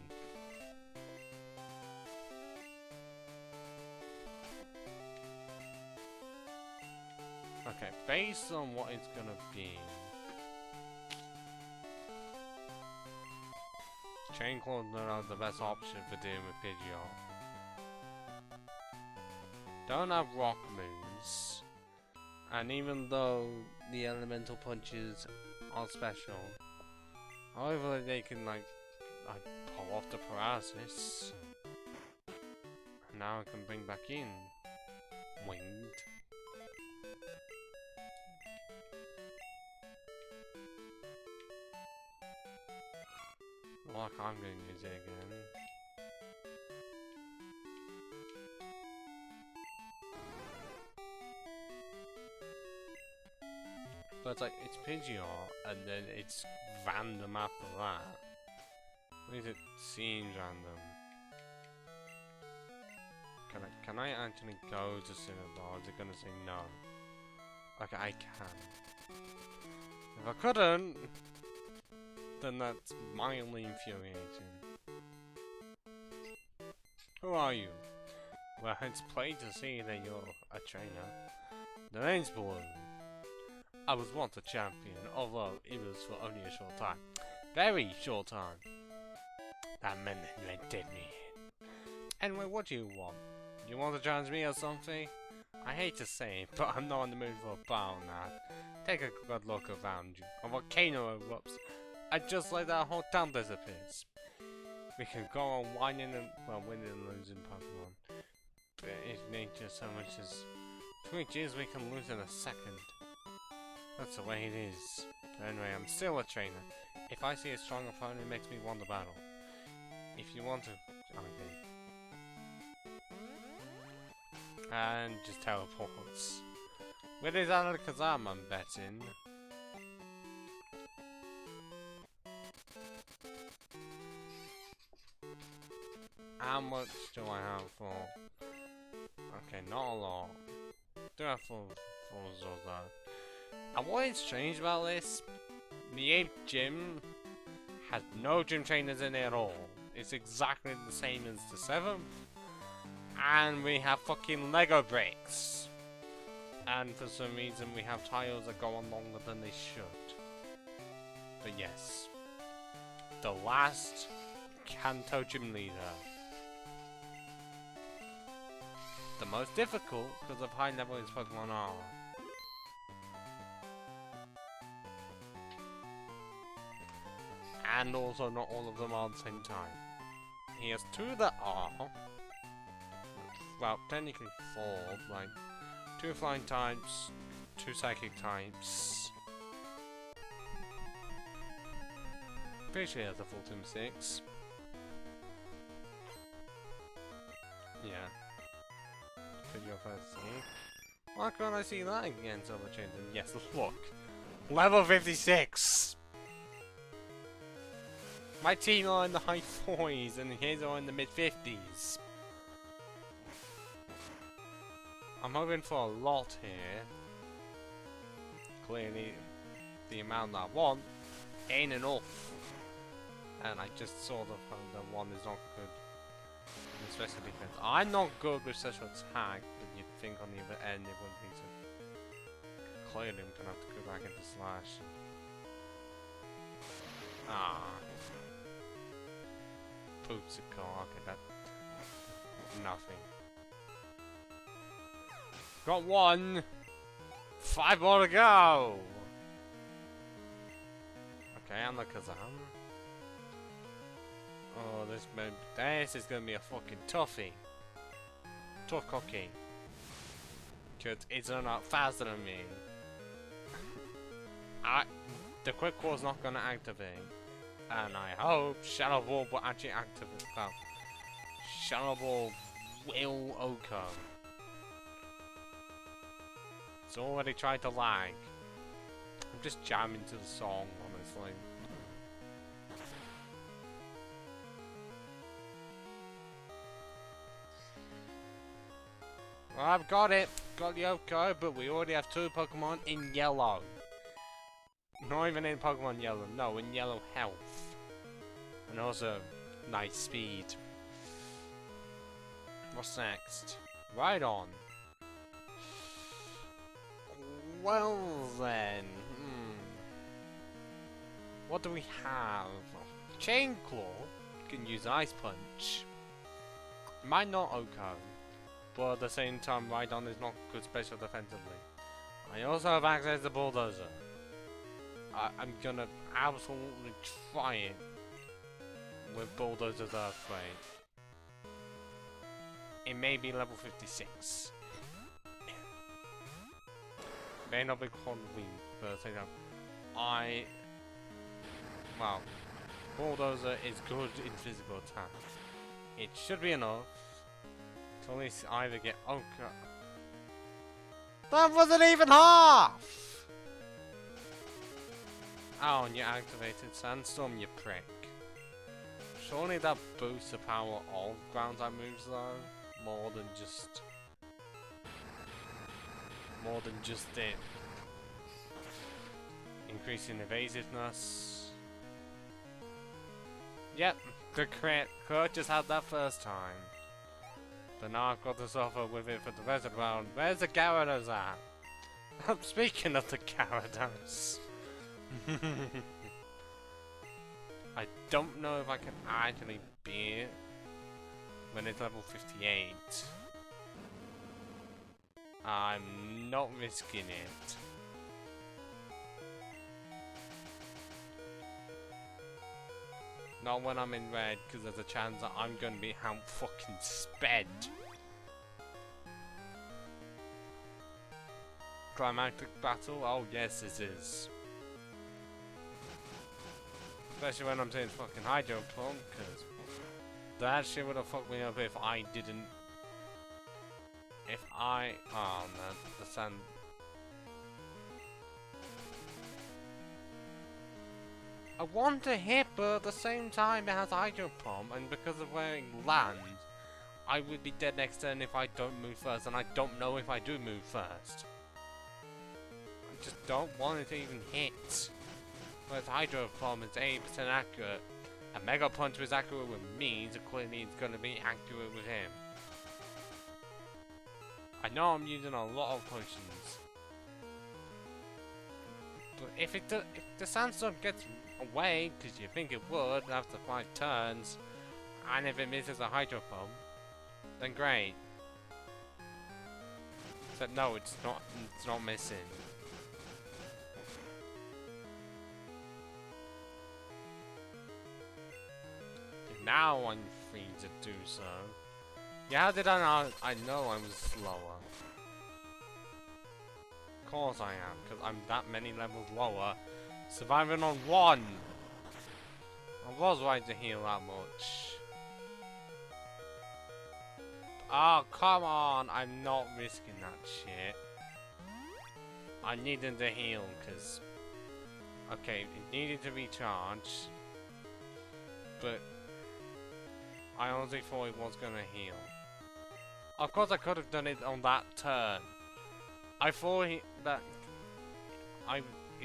Okay, based on what it's gonna be, Chain Claws are the best option for dealing with Pidgeot. Don't have rock moves, and even though the elemental punches are special, however they can like pull off the paralysis. And now I can bring back in Winged. Like I'm going to use it again. But it's like, it's Pidgeot, and then it's random after that. What is it? Seems random. Can I actually go to Cinnabar, or is it gonna say no? Okay, I can. If I couldn't, then that's mildly infuriating. Who are you? Well, it's plain to see that you're a trainer. The name's Blue. I was once a champion, although it was for only a short time. Very short time. That meant they did me. Anyway, what do you want? You want to challenge me or something? I hate to say it, but I'm not in the mood for a battle now. Take a good look around you. A volcano erupts. And just like that, whole town disappears. We can go on whining and, well, winning and losing Pokemon. But if nature so much as 3 years, we can lose in a second. That's the way it is. But anyway, I'm still a trainer. If I see a strong opponent, it makes me want to battle. If you want to... okay. And just teleports. With his Alakazam, I'm betting. How much do I have for? Okay, not a lot. Do I have for Zorzar? And what is strange about this? The 8th gym has no gym trainers in it at all. It's exactly the same as the 7th. And we have fucking Lego bricks. And for some reason we have tiles that go on longer than they should. But yes. The last Kanto gym leader. The most difficult because of high level his Pokemon are. And also not all of them are at the same time. He has 2 that are, well, technically 4, like 2 flying types, 2 psychic types. Pretty sure he has a full team 6. Yeah. Could your first see? Why can't I see that again? So much change. Yes, look. Level 56! My team are in the high 40s and his are in the mid 50s. I'm hoping for a lot here. Clearly, the amount that I want ain't enough. And I just sort of found that 1 is not good. In special defense. I'm not good with special attack, but you'd think on the other end it wouldn't be so. Clearly, I'm gonna have to go back into Slash. Ah. Poopsicle, okay, that... nothing. Got 1! 5 more to go! Okay, and the Kazam. Oh, this is gonna be a fucking toughie. Tough cookie. Cause it's not faster than me. The quick wall's not gonna activate. And I hope Shadow Ball will actually activate. Well, Shadow Ball will Oko. It's already tried to lag. I'm just jamming to the song, honestly. Well, I've got it. Got the Oko, but we already have 2 Pokemon in yellow. Not even in Pokemon Yellow, no, in Yellow Health. And also, nice speed. What's next? Right on. Well then, what do we have? Chain Claw can use Ice Punch. Might not Oko, but at the same time, Rhydon is not good special defensively. I also have access to Bulldozer. I'm gonna absolutely try it with Bulldozer's Earthquake. It may be level 56. May not be called weak, but at the same time, well, Bulldozer is good in physical attack. It should be enough to at least either get That wasn't even half! Oh, and you activated Sandstorm, you prick. Surely that boosts the power of ground type moves though, more than just it. Increasing evasiveness. Yep, good crit. Could just had that first time. But now I've got to suffer with it for the rest of the round. Where's the Gyarados at? Speaking of the Gyarados. I don't know if I can actually beat it when it's level 58. I'm not risking it. Not when I'm in red, because there's a chance that I'm gonna be how fucking sped. Climactic battle? Oh yes, this is. Especially when I'm saying fucking Hydro Pump, because that shit would have fucked me up if I didn't. Oh man, the sand. I want to hit, but at the same time it has Hydro Pump, and because of where it lands, I would be dead next turn if I don't move first, and I don't know if I do move first. I just don't want it to even hit. With Hydro Pump, it's 80% accurate. A Mega Punch was accurate with me, so clearly it's going to be accurate with him. I know I'm using a lot of potions. But if the Sandstorm gets away, because you think it would after 5 turns, and if it misses a Hydro Pump, then great. But no, it's not missing. Now I'm free to do so. Yeah, how did I know? I know I was slower. Of course I am, because I'm that many levels lower. Surviving on 1! I was right to heal that much. Oh, come on! I'm not risking that shit. I needed to heal, because... Okay, it needed to recharge. But... I honestly thought it was gonna heal. Of course I could have done it on that turn. I thought it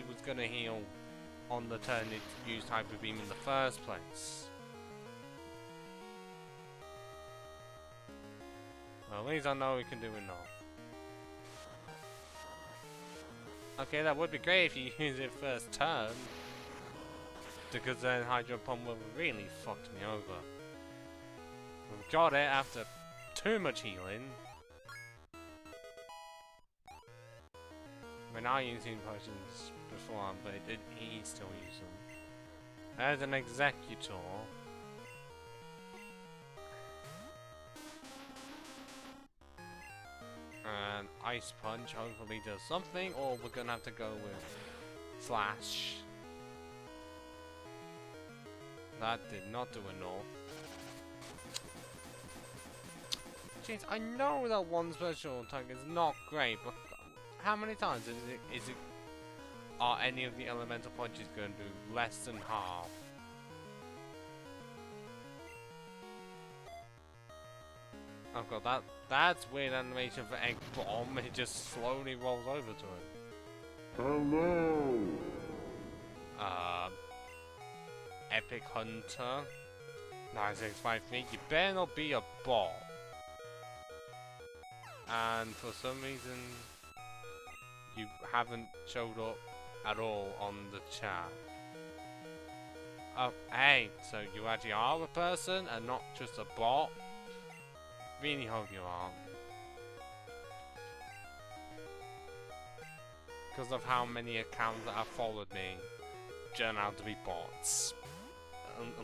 was gonna heal on the turn it used Hyper Beam in the first place. Well, at least I know we can do enough. Okay, that would be great if you use it first turn. Because then Hydro Pump would have really fucked me over. We've got it after too much healing. I mean, I used healing potions before, but he still used them. As an executor. And Ice Punch hopefully does something, or we're gonna have to go with Flash. That did not do enough. Jeez, I know that one special attack is not great, but how many times are any of the elemental punches going to do less than half? Oh god, that's weird animation for Egg Bomb. It just slowly rolls over to him. Hello. Epic Hunter 9653. You better not be a bot. And for some reason, you haven't showed up at all on the chat. Oh, hey, so you actually are a person and not just a bot? Really hope you are. Because of how many accounts that have followed me turn out to be bots.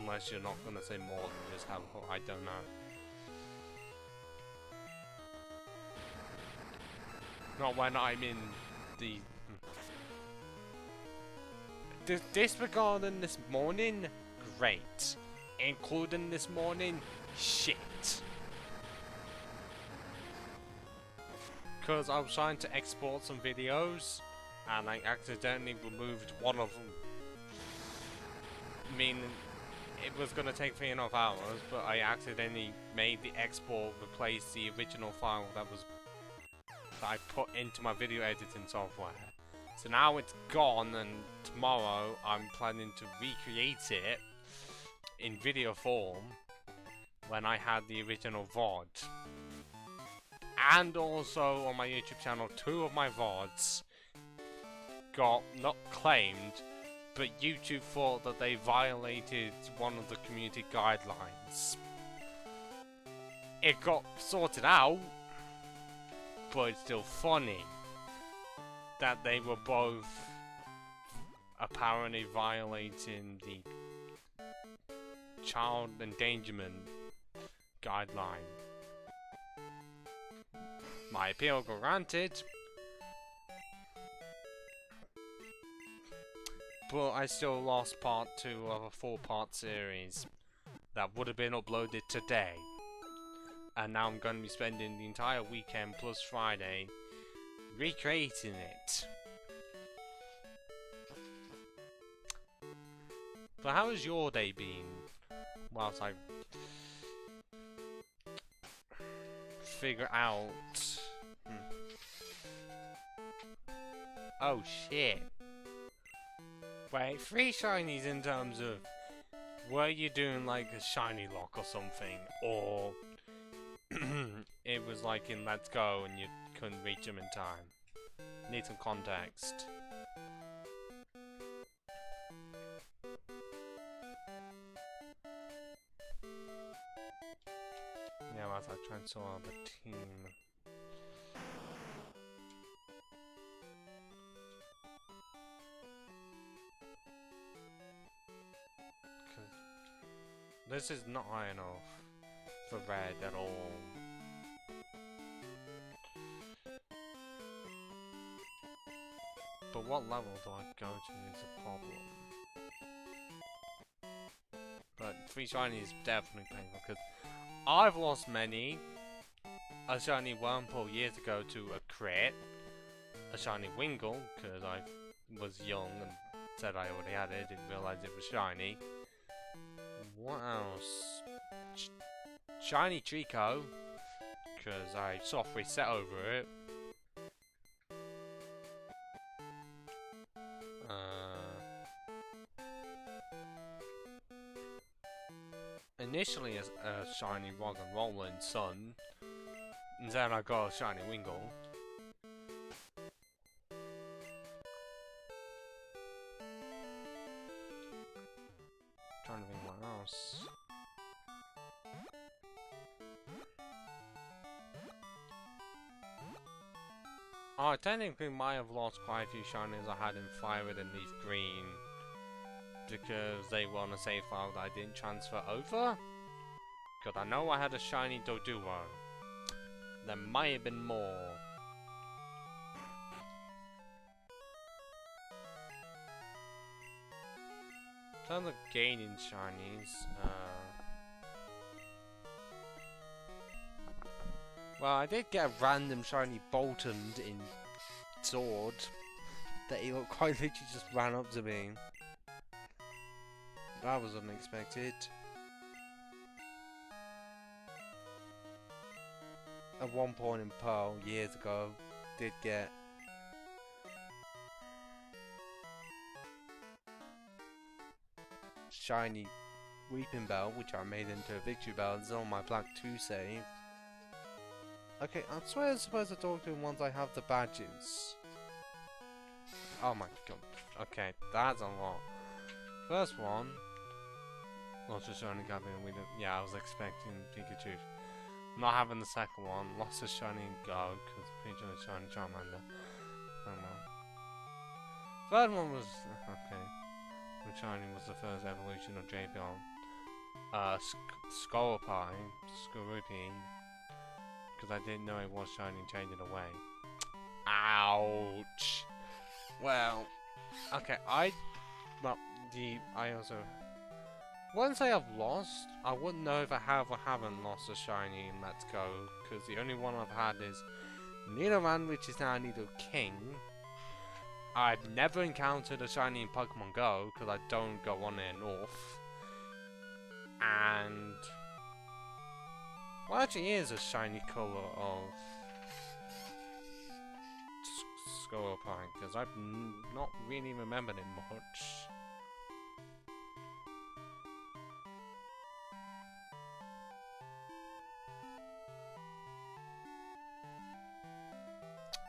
Unless you're not going to say more than just have, I don't know. Not when I'm in the... Disregarding this morning? Great. Including this morning? Shit. Because I was trying to export some videos, and I accidentally removed one of them. Meaning, it was going to take 3.5 hours, but I accidentally made the export replace the original file that I put into my video editing software. So now it's gone, and tomorrow I'm planning to recreate it in video form when I had the original VOD. And also on my YouTube channel, 2 of my VODs got not claimed, but YouTube thought that they violated one of the community guidelines. It got sorted out, but it's still funny that they were both apparently violating the child endangerment guideline. My appeal got granted, but I still lost part 2 of a 4-part series that would have been uploaded today. And now I'm going to be spending the entire weekend plus Friday recreating it. But how has your day been? Whilst I figure out... Oh shit. Wait, 3 shinies in terms of... Were you doing like a shiny lock or something? Or... it was like in Let's Go and you couldn't reach them in time. Need some context. Yeah, as I try and sort out the team. This is not high enough for red at all. But what level do I go to is a problem. But 3 shiny is definitely painful because I've lost many. A shiny Wurmple years ago to a crit. A shiny Wingull because I was young and said I already had it, didn't realise it was shiny. What else? Shiny Trico, because I soft reset over it. Initially a shiny Rock and Roller in Sun, and then I got a shiny Wingull. Trying to think what else. Oh, I technically might have lost quite a few shinies I had in Fire Red and Leaf Green. because they were on a save file that I didn't transfer over. Because I know I had a shiny Doduo. There might have been more. In terms of gaining shinies, well, I did get a random shiny Boltund in Sword that he looked quite literally just ran up to me. That was unexpected. At one point in Pearl, years ago, did get shiny Weeping Bell, which I made into a Victory Bell. It's on my Black 2 save. Okay, I swear I'm supposed to talk to him once I have the badges. Oh my god. Okay, that's a lot. First one. Lost a shiny Gabby and we didn't. Yeah, I was expecting Pikachu. Not having the second one. Lost a shiny Go, because pretty sure it's shiny Charmander. I don't know. Third one was. Okay. The shiny was the first evolution of JBL. Scorpine. Scorpion. Because I didn't know it was shiny and changed it away. Ouch! Well, okay, I also, once I have lost, I wouldn't know if I have or haven't lost a shiny in Let's Go, because the only one I've had is Nidoran, which is now Nido King. I've never encountered a shiny in Pokemon Go, because I don't go on it enough. And well, actually is a shiny colour of Scorpine, because I've not really remembered it much.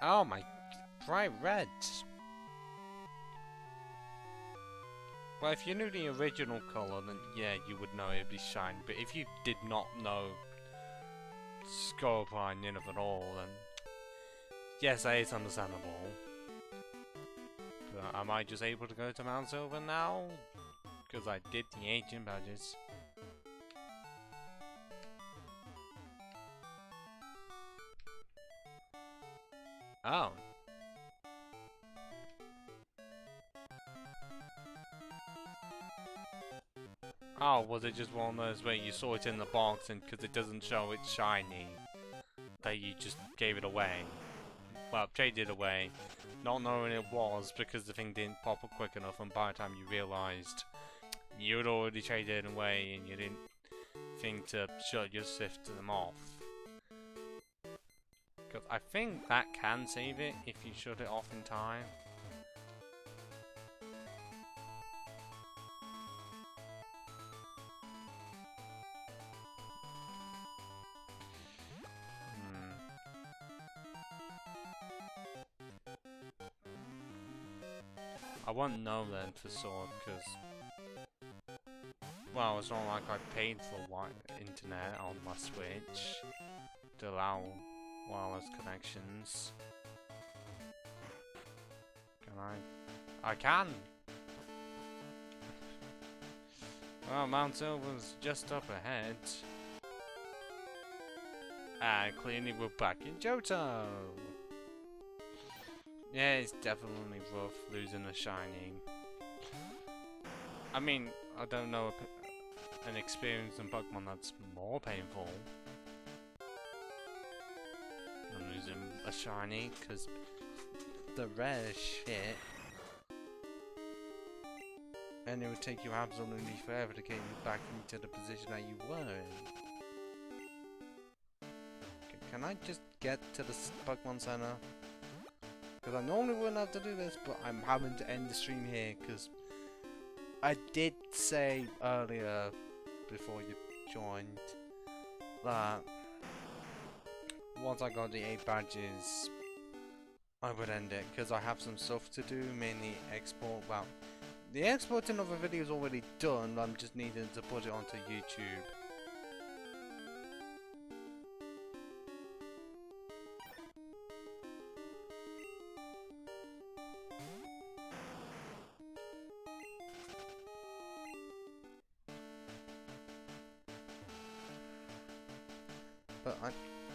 Oh my, bright red! Well, if you knew the original colour, then yeah, you would know it'd be shiny, but if you did not know Scorpine in of it all, then yes, that is understandable. But am I just able to go to Mount Silver now? Because I did the ancient badges. Oh. Oh, was it just one of those where you saw it in the box and because it doesn't show it's shiny, that you just gave it away? Well, traded it away, not knowing it was because the thing didn't pop up quick enough, and by the time you realised you'd already traded it away and you didn't think to shut your system off. Because I think that can save it if you shut it off in time. I won't know then for Sword, because well, it's not like I paid for internet on my Switch to allow wireless connections. Can I? I can! Well, Mount Silver's just up ahead. And clearly we're back in Johto! Yeah, it's definitely rough losing a shiny. I mean, I don't know an experience in Pokemon that's more painful than losing a shiny, because the rare is shit. And it would take you absolutely forever to get you back into the position that you were in. Can I just get to the Pokemon Center? Because I normally wouldn't have to do this, but I'm having to end the stream here because I did say earlier before you joined that once I got the 8 badges I would end it because I have some stuff to do, mainly export. Well, the exporting of the video is already done, I'm just needing to put it onto YouTube. but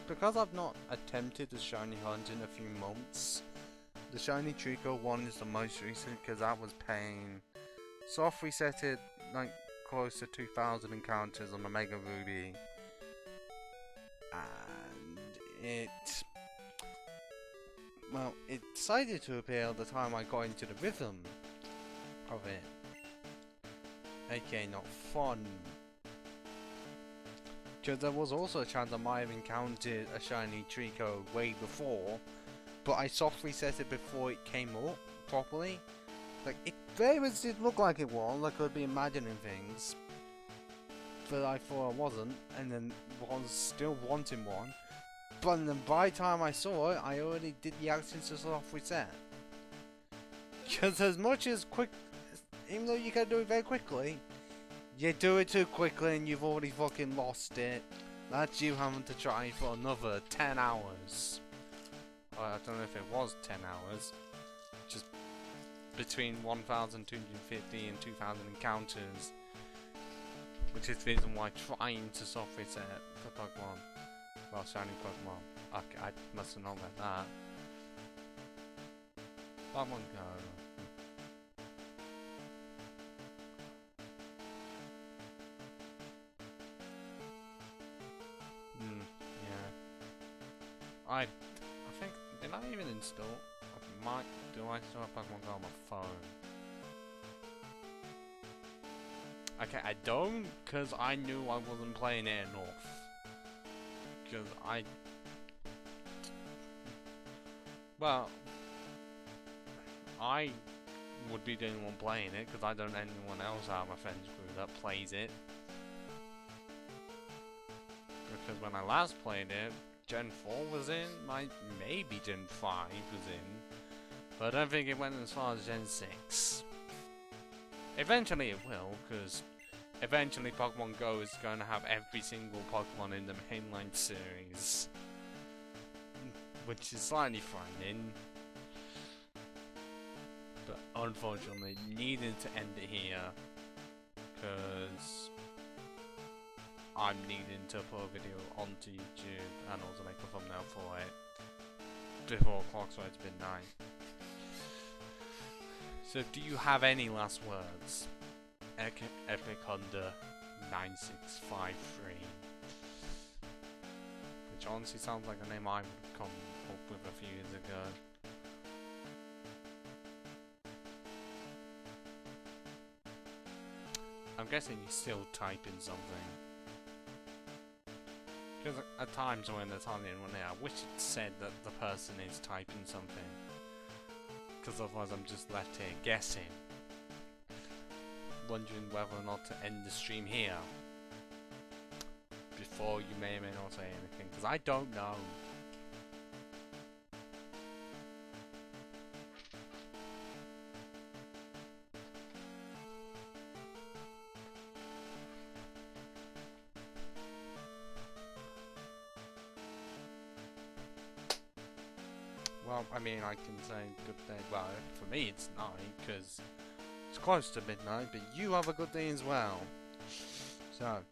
because I've not attempted the shiny hunt in a few months, the shiny Trico one is the most recent because that was paying. Soft reset it like close to 2,000 encounters on the Mega Ruby, and it decided to appear at the time I got into the rhythm of it. Okay, not fun. Because there was also a chance I might have encountered a shiny Trico way before, but I soft reset it before it came up properly. Like, it very much did look like it was, I could be imagining things, but I thought I wasn't, and then was still wanting one. But then by the time I saw it, I already did the actions to soft reset. Because as much as even though you can do it very quickly, you do it too quickly and you've already fucking lost it. That's you having to try for another 10 hours. I don't know if it was 10 hours. Just between 1,250 and 2,000 encounters. Which is the reason why trying to soft reset for Pokemon. Well, shiny Pokemon. Okay, I must have known about that. Pokemon Go. Yeah. I think, did I even install? Do I still have Pokemon Go on my phone? Okay, I don't, because I knew I wasn't playing it enough. Because I would be the only one playing it, because I don't know anyone else out of my friends group that plays it. Because when I last played it, Gen 4 was in, maybe Gen 5 was in, but I don't think it went as far as Gen 6. Eventually it will, because eventually Pokemon Go is going to have every single Pokemon in the mainline series. Which is slightly frightening. But unfortunately, needing to end it here, because I'm needing to put a video onto YouTube and also make a thumbnail for it before clock strikes midnight. So do you have any last words? Epic Hunter 9653. Which honestly sounds like a name I would have come up with a few years ago. I'm guessing you're still typing something. Because at times when it's on the internet, I wish it said that the person is typing something. Because otherwise I'm just left here guessing. Wondering whether or not to end the stream here. Before you may or may not say anything. Because I don't know. Well, I mean, I can say good day. Well, for me it's night, because it's close to midnight, but you have a good day as well. So,